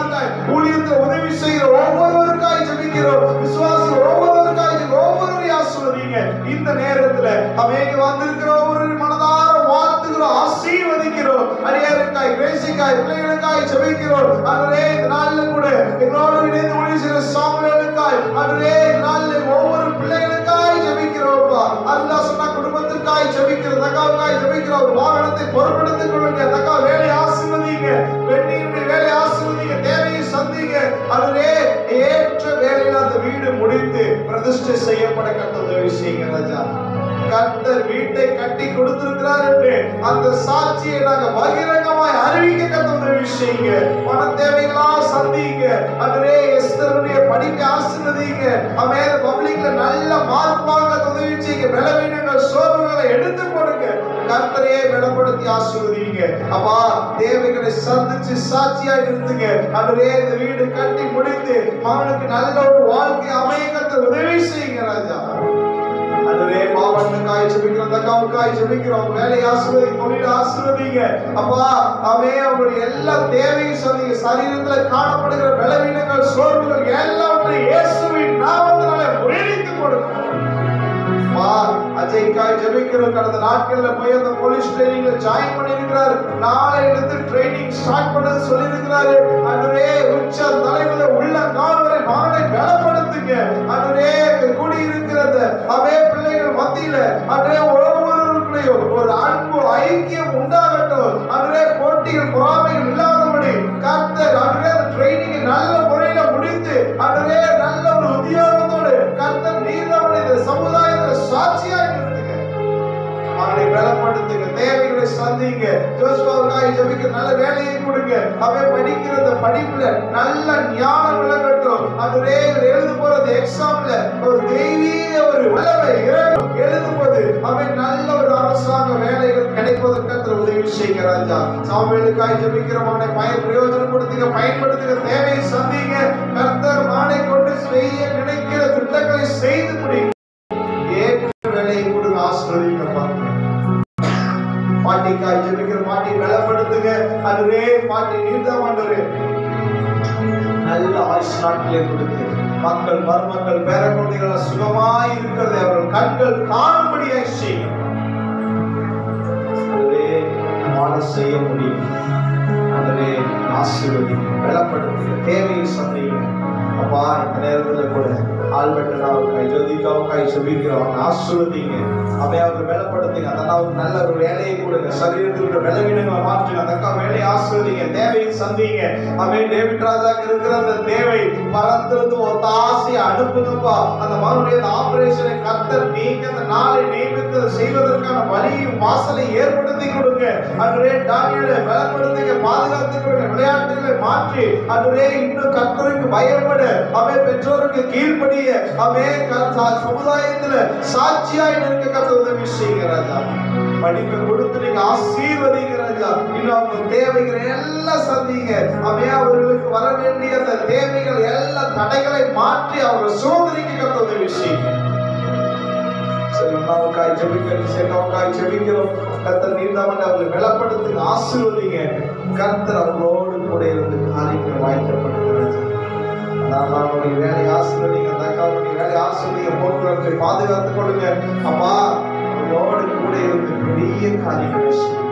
எல்லாருக்காய் ஊழியத்தில் உதவி செய்கிற ஒவ்வொருவருக்காய் ஜெபிக்கிறோம். விசுவாசி ஒவ்வொருவருக்காய் ஒவ்வொருவரையும் ஆசீர்வதிங்க. இந்த நேரத்துல அமேங்க வந்திருக்கிற ஒவ்வொரு மனதார வாழ்த்துகிறோம், ஆசீர்வதிக்கிறோம். அடியாருக்காய், கிரேசிக்காய், பிள்ளைகளுக்காய் ஜெபிக்கிறோம். அதுவே இந்த நாள்ல கூட எங்களோடு இணைந்து ஊழியம் செய்கிற சாமுவேலுக்காய், அதுவே இந்த நாள்ல ஒவ்வொரு பிள்ளைகளுக்காய் ஜெபிக்கிறோம்ப்பா. அதுதான் சொன்னா குடும்பத்திற்காய் ஜெபிக்கிறோம், தக்காவுக்காய் ஜெபிக்கிறோம். ஒரு வாகனத்தை பொறுப்படுத்திக் கொள்ளுங்க, தக்கா வேலையை ஆசீர்வதிங்க, வெற்றியினுடைய வேலையை ஆசீர்வதிங்க, தேவையை சந்திங்க. அதுவே ஏற்ற வேலையில் அந்த வீடு முடித்து பிரதிஷ்டை செய்யப்பட கர்த்தர் உதவி செய்யுங்க ராஜா. கர்த்தர் வீட்டை கட்டி கொடுத்திருக்கிறார் என்று அந்த சாட்சியை நாங்க பகிரங்கமாய் அறிவிக்க கர்த்தர் உதவி செய்யுங்க. பண தேவையெல்லாம் சந்திங்க. அதுவே எஸ்தருடைய படிப்பை ஆசீர்வதிங்க. அமேத பப்ளிக்ல நல்ல மார்க் வாங்க உதவி செய்யுங்க. பலவீனங்கள் சோர்வுகளை எடுத்து போடுங்க. கர்த்தரையே பலப்படுத்தி ஆசீர்வதிங்க. அப்பா தேவைகளை சந்திச்சு சாட்சியாய் நிறுத்துங்க. அதுவே இந்த வீடு கட்டி முடித்து மகனுக்கு நல்ல ஒரு வாழ்க்கை அமைய கர்த்தர் உதவி செய்யுங்க ராஜா. அதுவே பாவத்துக்காய் ஜெபிக்கிறோம், தக்காவுக்காய் ஜெபிக்கிறோம். வேலையை ஆசீர்வதி, தொழிலை ஆசீர்வதிங்க. அப்பா அவே அவருடைய எல்லா தேவையும் சந்திங்க. சரீரத்துல காணப்படுகிற பலவீனங்கள் சோர்வுகள் எல்லாவற்றையும் இயேசுவின் நாமத்தினாலே முறியடித்து கொடுங்க. அஜய்க்காய் ஜெபிக்கிறோம். கடந்த நாட்கள்ல போய் அந்த போலீஸ் ட்ரைனிங்ல ஜாயின் பண்ணிருக்கிறார். நாளை எடுத்து ட்ரைனிங் ஸ்டார்ட் பண்ணது சொல்லியிருக்கிறாரு. அதுவே உச்ச தலைவர உள்ள நாள் வரை மகனை பலப்படுத்துங்க. அதுவே கூடியிருக்கிறது அவே பிள்ளைகள் மத்தியில அதுவே ஒவ்வொருவருக்குள்ளேயும் ஒரு அன்பு ஐக்கியம் உண்டாகட்டும். அதுவே போட்டிகள் பொறாமைகள் இல்லாதபடி கர்த்தர் அதுவே ட்ரைனிங் நல்ல முறையில முடித்து அதுவே நல்ல ஒரு உத்தியோகத்தோடு கர்த்தர் நீர்தவனை இந்த சமுதாயத்துல சாட்சியாய் நிறுத்துங்க. அவனை பலப்படுத்துங்க, தேவைகளை சந்திங்க. ஜோசுவாவுக்காய் ஜெபிக்க நல்ல வேலையை கொடுங்க. அவன் படிக்கிற படிப்புல நல்ல ஞானம் விளங்கட்டும். அதுவே எழுத போறது எக்ஸாம்ல ஒரு தெய்வீக ஒரு வல்லமை எழுதும் போது அவன் நல்ல ஒரு அரசாங்க வேலைகள் கிடைப்பதற்கு உதவி செய்யுங்க ராஜா. சாமுவேலுக்காய் ஜெபிக்கிறோம். அவனை பிரயோஜனப்படுத்துங்க, பயன்படுத்துங்க, தேவையை சந்திங்க. கர்த்தர் மானை கொண்டு செய்ய நினைக்கிற திட்டங்களை செய்து முடியுங்க. ஏற்ற வேலையை கொடுங்க, ஆசீர்வதிங்கப்பா. பாட்டிக்காய் ஜெபிக்கிற பாட்டி பலப்படுத்துங்க. அதுவே பாட்டி நீர்தாமண்டரே நல்ல ஆயுஷ் நாட்களை கொடுத்து மக்கள் மருமக்கள் பேர குழந்தைகள் சுகமாய் இருக்கிறதை அவர்கள் கண்கள் காணும்படியாய் செய்யும். அதுவே வாழ செய்ய முடியும். அதுவே ஆசீர்வதி பலப்படுத்துங்க, தேவையை சந்திங்க. அப்பா இந்த நேரத்தில் கூட ஆல்பர்ட்னாவுக்காய் ஜோதிகாவுக்காய் ஜெபிக்கிறோம். ஆசீர்வதிங்க, அவையாவது பலப்படுத்துங்க. அதெல்லாம் நல்ல ஒரு வேலையை கொடுங்க. சரீரத்தில் இருக்கிற பலவீனங்களை மாற்றுங்க. அதற்கா வேலையை ஆசீர்வதிங்க, தேவையை சந்திங்க. அவன் டேவிட் ராஜாக்கு இருக்கிற அந்த தேவை பறந்திருந்து ஒத்தாசையை அனுப்புங்கப்பா. அந்த மகனுடைய ஆபரேஷனை கர்த்தர் நீங்க அந்த நாளை நியமித்து செய்வதற்கான வழியும் வாசலை ஏற்படுத்தி கொடுங்க. அதுவே தானியேலை பலப்படுத்துங்க, பாதுகாத்து கொடுங்க. விளையாட்டுகளை மாற்றி அதுவே இன்னும் கர்த்தருக்கு பயப்பட அவன் பெற்றோருக்கு கீழ்ப்படிய அவன் சமுதாயத்துல சாட்சியாய் நிற்க கர்த்தர் உதவி செய்யுங்க ராஜா. படிப்பை கொடுத்து நீங்க ஆசீர்வதிங்க ராஜா. இன்னும் அவங்க தேவைகளை எல்லாம் சந்திங்க. அவன் அவர்களுக்கு வர வேண்டிய அந்த தேவைகள் எல்லா தடைகளை மாற்றி அவங்க சோதனைக்கு கர்த்தர் உதவி செய்யுங்க. செல்வனாவுக்காய் ஜெபிக்கிறோம், செல்வனாவுக்காய் ஜெபிக்கிறோம். கர்த்தர் நீர்தாமண்டை அவங்களை பலப்படுத்துங்க, ஆசீர்வதிங்க. கர்த்தர் அவங்களோடு கூட இருந்து காரியங்களை வாய்க்கப்படுகிறது. அவனுடைய வேலையை ஆசீர்வதிங்க, தக்காவுடைய வேலையை ஆசீர்வதிங்க, போக்குவரத்தை பாதுகாத்துக் கொள்ளுங்க. அப்பா அவங்களோடு கூட இருந்து பெரிய காரியங்களை செய்யுங்க.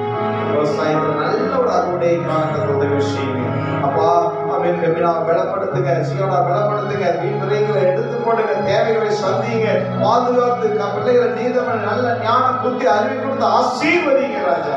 விவசாயத்தில் நல்ல ஒரு அறுவடை காண உதவி செய்யுங்க. அப்பா அவன் கெமினாவை பலப்படுத்துங்க, சியோனா பலப்படுத்துங்க, வீண்களை எடுத்து போடுங்க, தேவைகளை சந்திங்க, பாதுகாத்து பிள்ளைகளை நீதமன் நல்ல ஞானம் புத்தி அறிவி கொடுத்து ஆசீர்வதிங்க ராஜா.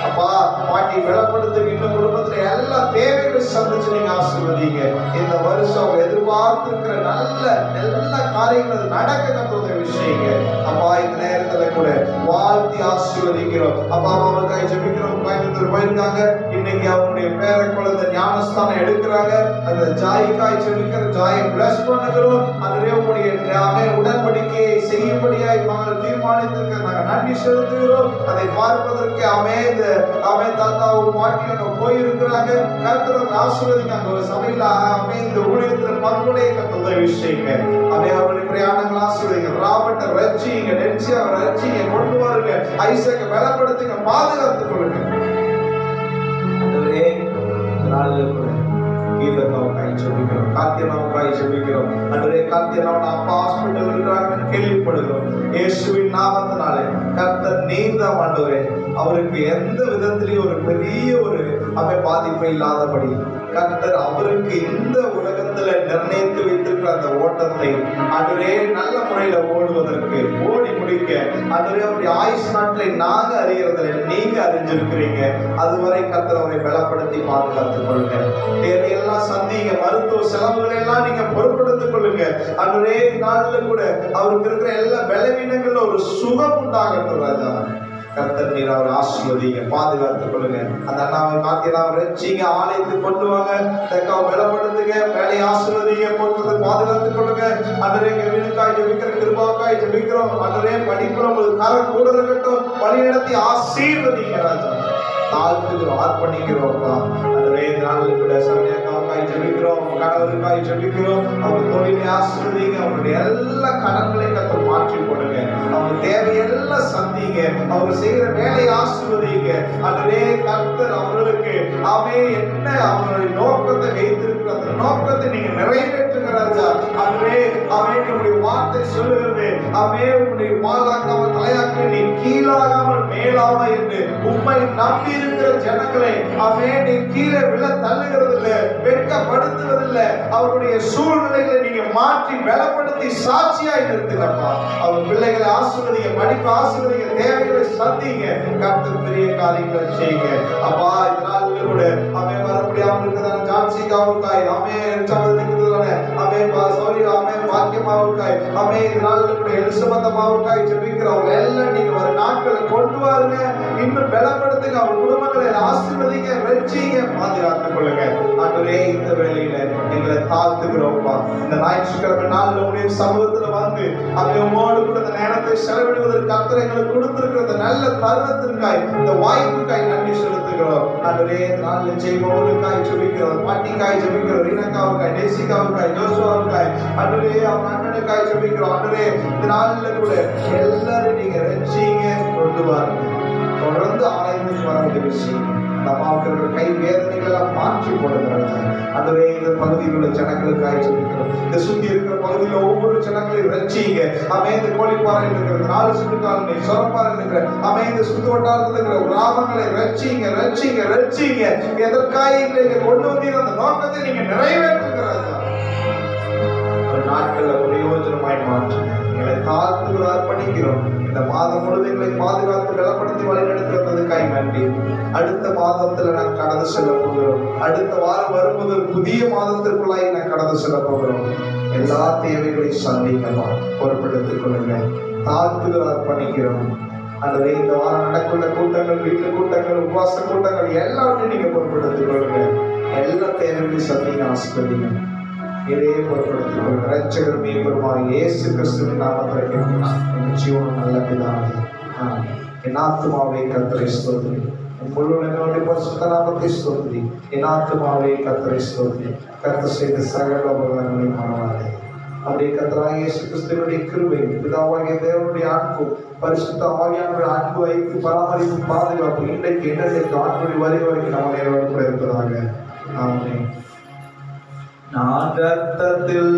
அப்பா பாட்டி பலப்படுத்துங்க. இன்னும் குடும்பத்துல எல்லா தேவைகளை சந்திச்சு நீங்க ஆசீர்வதிங்க. இந்த வருஷம் அவங்க எதிர்பார்த்திருக்கிற நல்ல எல்லா காரியங்களும் நடக்க உதவி செய்யுங்க. அப்பா இந்த நேரத்துல கூட வாழ்த்தி ஆசீர்வதிக்கிறோம். அப்பா அம்மாவுக்காய் ஜெபிக்கிறோம். கோயம்புத்தூர் போயிருக்காங்க, இன்னைக்கு அவங்களுடைய பேர குழந்தை ஞானஸ்தானம் எடுக்கிறாங்க. அந்த ஜாய்க்காய் ஜெபிக்கிற ஜாயை பிளஸ் பண்ணுகிறோம். அதுவே உங்களுடைய உடன்படிக்கையை செய்யும்படியாய் மகள் தீர்மானித்திருக்க நாங்கள் நன்றி செலுத்துகிறோம். அதை பார்ப்பதற்கு தாத்தாவும் பாட்டியும் போயிருக்கிறாங்க. கர்த்தர் ஆசீர்வதிங்க. அந்த ஒரு சபையில இந்த ஊழியத்தில் பங்குடைய கர்த்தர் உதவி செய்யுங்க. அவருடைய பிரயாணங்கள் ஆசீர்வதிங்க. ராபர்ட்டை ரட்சிங்க, டென்சியா ரட்சிங்க, கொண்டு வாருங்க. ஐசக்கை பலப்படுத்துங்க, பாதுகாத்துக் கொள்ளுங்க. நாளில் கூட கீதக்காவுக்காய் ஜெபிக்கிறோம், காத்தியனாவுக்காய் ஜெபிக்கிறோம். அன்றே காத்தியனாவோட அப்பா ஹாஸ்பிட்டல் இருக்கிறாங்கன்னு கேள்விப்படுகிறோம். இயேசுவின் நாமத்தினாலே கர்த்தர் நீர்தான் ஆண்டவரே, அவருக்கு எந்த விதத்திலையும் ஒரு பெரிய ஒரு பாதிப்பு இல்லாதபடி கர்த்தர் அவருக்கு இந்த உலகத்துல நிர்ணயித்து வைத்திருக்கிற அந்த ஓட்டத்தை அதுவே நல்ல முறையில ஓடுவதற்கு ஓடி முடிக்க அதுவே அப்படி ஆயுஷ் நாட்களை நாங்க அறியறதில்லை, நீங்க அறிஞ்சிருக்கிறீங்க. அதுவரை கர்த்தர் அவரை பலப்படுத்தி பாதுகாத்துக் கொள்ளுங்க. தேவையெல்லாம் சந்திங்க, மருத்துவ செலவுகளை எல்லாம் நீங்க பொருட்படுத்திக் கொள்ளுங்க. அதுவே நாள்ல கூட அவருக்கு இருக்கிற எல்லா பலவீனங்கள்ல ஒரு சுகம் உண்டாகட்டும் ராஜா. கர்த்தர் நீர் அவரை ஆசீர்வதிங்க, பாதுகாத்துக் கொள்ளுங்க. அந்த அண்ணாவை காத்தியனாவை ரட்சிங்க, ஆலயத்துக்கு கொண்டு வாங்க, தக்காவை பலப்படுத்துங்க, வேலையை ஆசீர்வதிங்க, போட்டு பாதுகாத்துக் கொள்ளுங்க. அன்றே வீணுக்காய் ஜெபிக்கிற, கிருபாவுக்காய் ஜெபிக்கிறோம். அன்றே படிப்புல உங்களுக்கு கரம் கூட இருக்கட்டும், வழிநடத்தி ஆசீர்வதிங்க ராஜா. தாழ்த்துக்கிறோம், ஆர்ப்பணிக்கிறோம்ப்பா. அன்றே நாளில் கூட சமயக்காவுக்காய் ஜெபிக்கிறோம், கணவருக்காய் ஜெபிக்கிறோம். அவங்க தொழிலை ஆசீர்வதிங்க, அவங்களுடைய எல்லா கடன்களை கர்த்தர் மாற்றி போடுங்க, அவங்க தேவையெல்லாம் சந்திங்க, அவங்க செய்கிற வேலையை ஆசீர்வதிங்க. அன்றே கர்த்தர் அவர்களுக்கு என்ன அவங்களுடைய நோக்கத்தை வைத்திருக்கிற அந்த நோக்கத்தை நீங்க நிறைவேற்றுகிறாரா. அன்றே நம்முடைய வார்த்தை சொல்லுகிறது, உன்னுடைய வாழாக்காமல் தலையாக்க நீ கீழாகாமல் மேலாக என்று உண்மை நம்பி இருக்கிற ஜனங்களை நீ கீழே விழ தள்ளுகிறதில்லை, வெட்கப்படுத்துவதில்லை. அவருடைய சூழ்நிலைகளை நீங்க மாற்றி பலப்படுத்தி சாட்சியாய் நிறுத்துங்கப்பா. அவர் பிள்ளைகளை ஆசீர்வதிங்க, படிப்பு ஆசீர்வதிங்க, தேவைகளை சந்திங்க, கர்த்தர் பெரிய காரியங்களை செய்யுங்க அப்பா. இதனால கூட வர முடியாமல் இருக்கிறதான ஜான்சிகாவுக்காய் வாக்கியமாவுக்காய் இதனால கூட எலிசபெத்தமாவுக்காய் ஜெபிக்கிறவங்க எல்லாம் நீங்க ஒரு நாட்களை கொண்டு வாருங்க, இன்னும் பலப்படுத்துங்க, அவங்க குடும்பங்களை ஆசீர்வதிங்க, வெற்றிங்க, பாதுகாத்துக் கொள்ளுங்க. ஆண்டவரே இந்த வேளையில எங்களை தாழ்த்துக்கிறோம்ப்பா. இந்த ஞாயிற்றுக்கிழமை நாள்ல உடைய சமூகத்துல வந்து உமோடு கூட இந்த நேரத்தை செலவிடுவதற்கு கர்த்தர் எங்களுக்கு கொடுத்திருக்கிற இந்த நல்ல தருணத்திற்காய், இந்த வாய்ப்புக்காய் நன்றி செலுத்துகிறோம். ஆண்டவரே இந்த நாளில் செய்வோருக்காய் ஜெபிக்கிறோம், பாட்டிக்காய் ஜெபிக்கிறோம், ரீனக்காவுக்காய், டேசிகாவுக்காய், ஜோசுவாவுக்காய், ஆண்டவரே அவங்க அண்ணனுக்காய் ஜெபிக்கிறோம். ஆண்டவரே இந்த நாளில் கூட எல்லாரும் நீங்க ரட்சிங்க, கொண்டு வாருங்க, தொடர்ந்து ஆலயத்துக்கு வர உதவி செய்யுங்க. அம்மாவுக்கு கை வேதனைகள் எல்லாம் மாற்றி போடுகிறாங்க. அதுவே இந்த பகுதியில் உள்ள ஜனங்களுக்காக ஜெபிக்கிறோம். இந்த சுத்தி இருக்கிற பகுதியில் ஒவ்வொரு ஜனங்களையும் ரட்சிங்க. இந்த கோழிப்பாறை இருக்கிற 4 சுற்றுக்காலனை சொரப்பாறை இருக்கிற இந்த சுத்து வட்டாரத்தில் இருக்கிற கிராமங்களை ரட்சிங்க, ரட்சிங்க, ரட்சிங்க. எதற்காக இங்க கொண்டு வந்தீங்க அந்த நோக்கத்தை நீங்க நிறைவேற்றுகிறாங்க. நாட்கள்ல பிரயோஜனமாய் மாற்றுங்க. எங்களை தாழ்த்து அர்ப்பணிக்கிறோம். இந்த மாதம் முழுவதும் எங்களை பாதுகாத்து பலப்படுத்தி வழிநடத்தி வந்ததுக்காய் நன்றி. அடுத்த மாதத்துல நான் கடந்து செல்ல போகிறோம். அடுத்த வாரம் வரும்போது புதிய மாதத்திற்குள்ளாய் நான் கடந்து செல்ல போகிறோம். எல்லா தேவைகளையும் சந்திக்கமா பொறுப்படுத்திக் கொள்ளுங்க. தாழ்த்துகள் அர்ப்பணிக்கிறோம். அல்லது இந்த வாரம் நடக்குள்ள கூட்டங்கள், வீட்டு கூட்டங்கள், உபவாச கூட்டங்கள் எல்லாத்தையும் நீங்க பொறுப்படுத்திக் கொள்ளுங்க. எல்லா தேவைகளையும் சந்திங்க, ஆசீர்வதிங்க. இதே பொறுப்படுத்திக் கொள்ளுங்க. ரட்சகர் மீன்பெருமாய் இயேசு கிறிஸ்துவின் நாமத்தில் கேட்கிறோம் என் ஜீவனும் நல்ல பிதாவே. என் ஆத்துமாவே கர்த்தரை ஸ்தோத்திரி, முழு என்னுடைய பரிசுத்த நாமத்தை ஸ்தோத்திரி. என் ஆத்துமாவே கர்த்தரை ஸ்தோத்திரி, கர்த்தர் செய்த சகல உபகாரங்களையும் மறவாதே. அப்படியே கர்த்தராகிய இயேசு கிறிஸ்துவினுடைய கிருபை, பிதாவாகிய தேவனுடைய அன்பு, பரிசுத்த ஆவியானவருடைய அன்பு, ஐக்கிய பராமரிப்பு, பாதுகாப்பு இன்றைக்கு என்னைக்கு ஆண்டுடைய வரி வரைக்கும் நம்ம நேரோடு கூட இருப்பதாக. ஆமென். நான் ரத்தத்தில்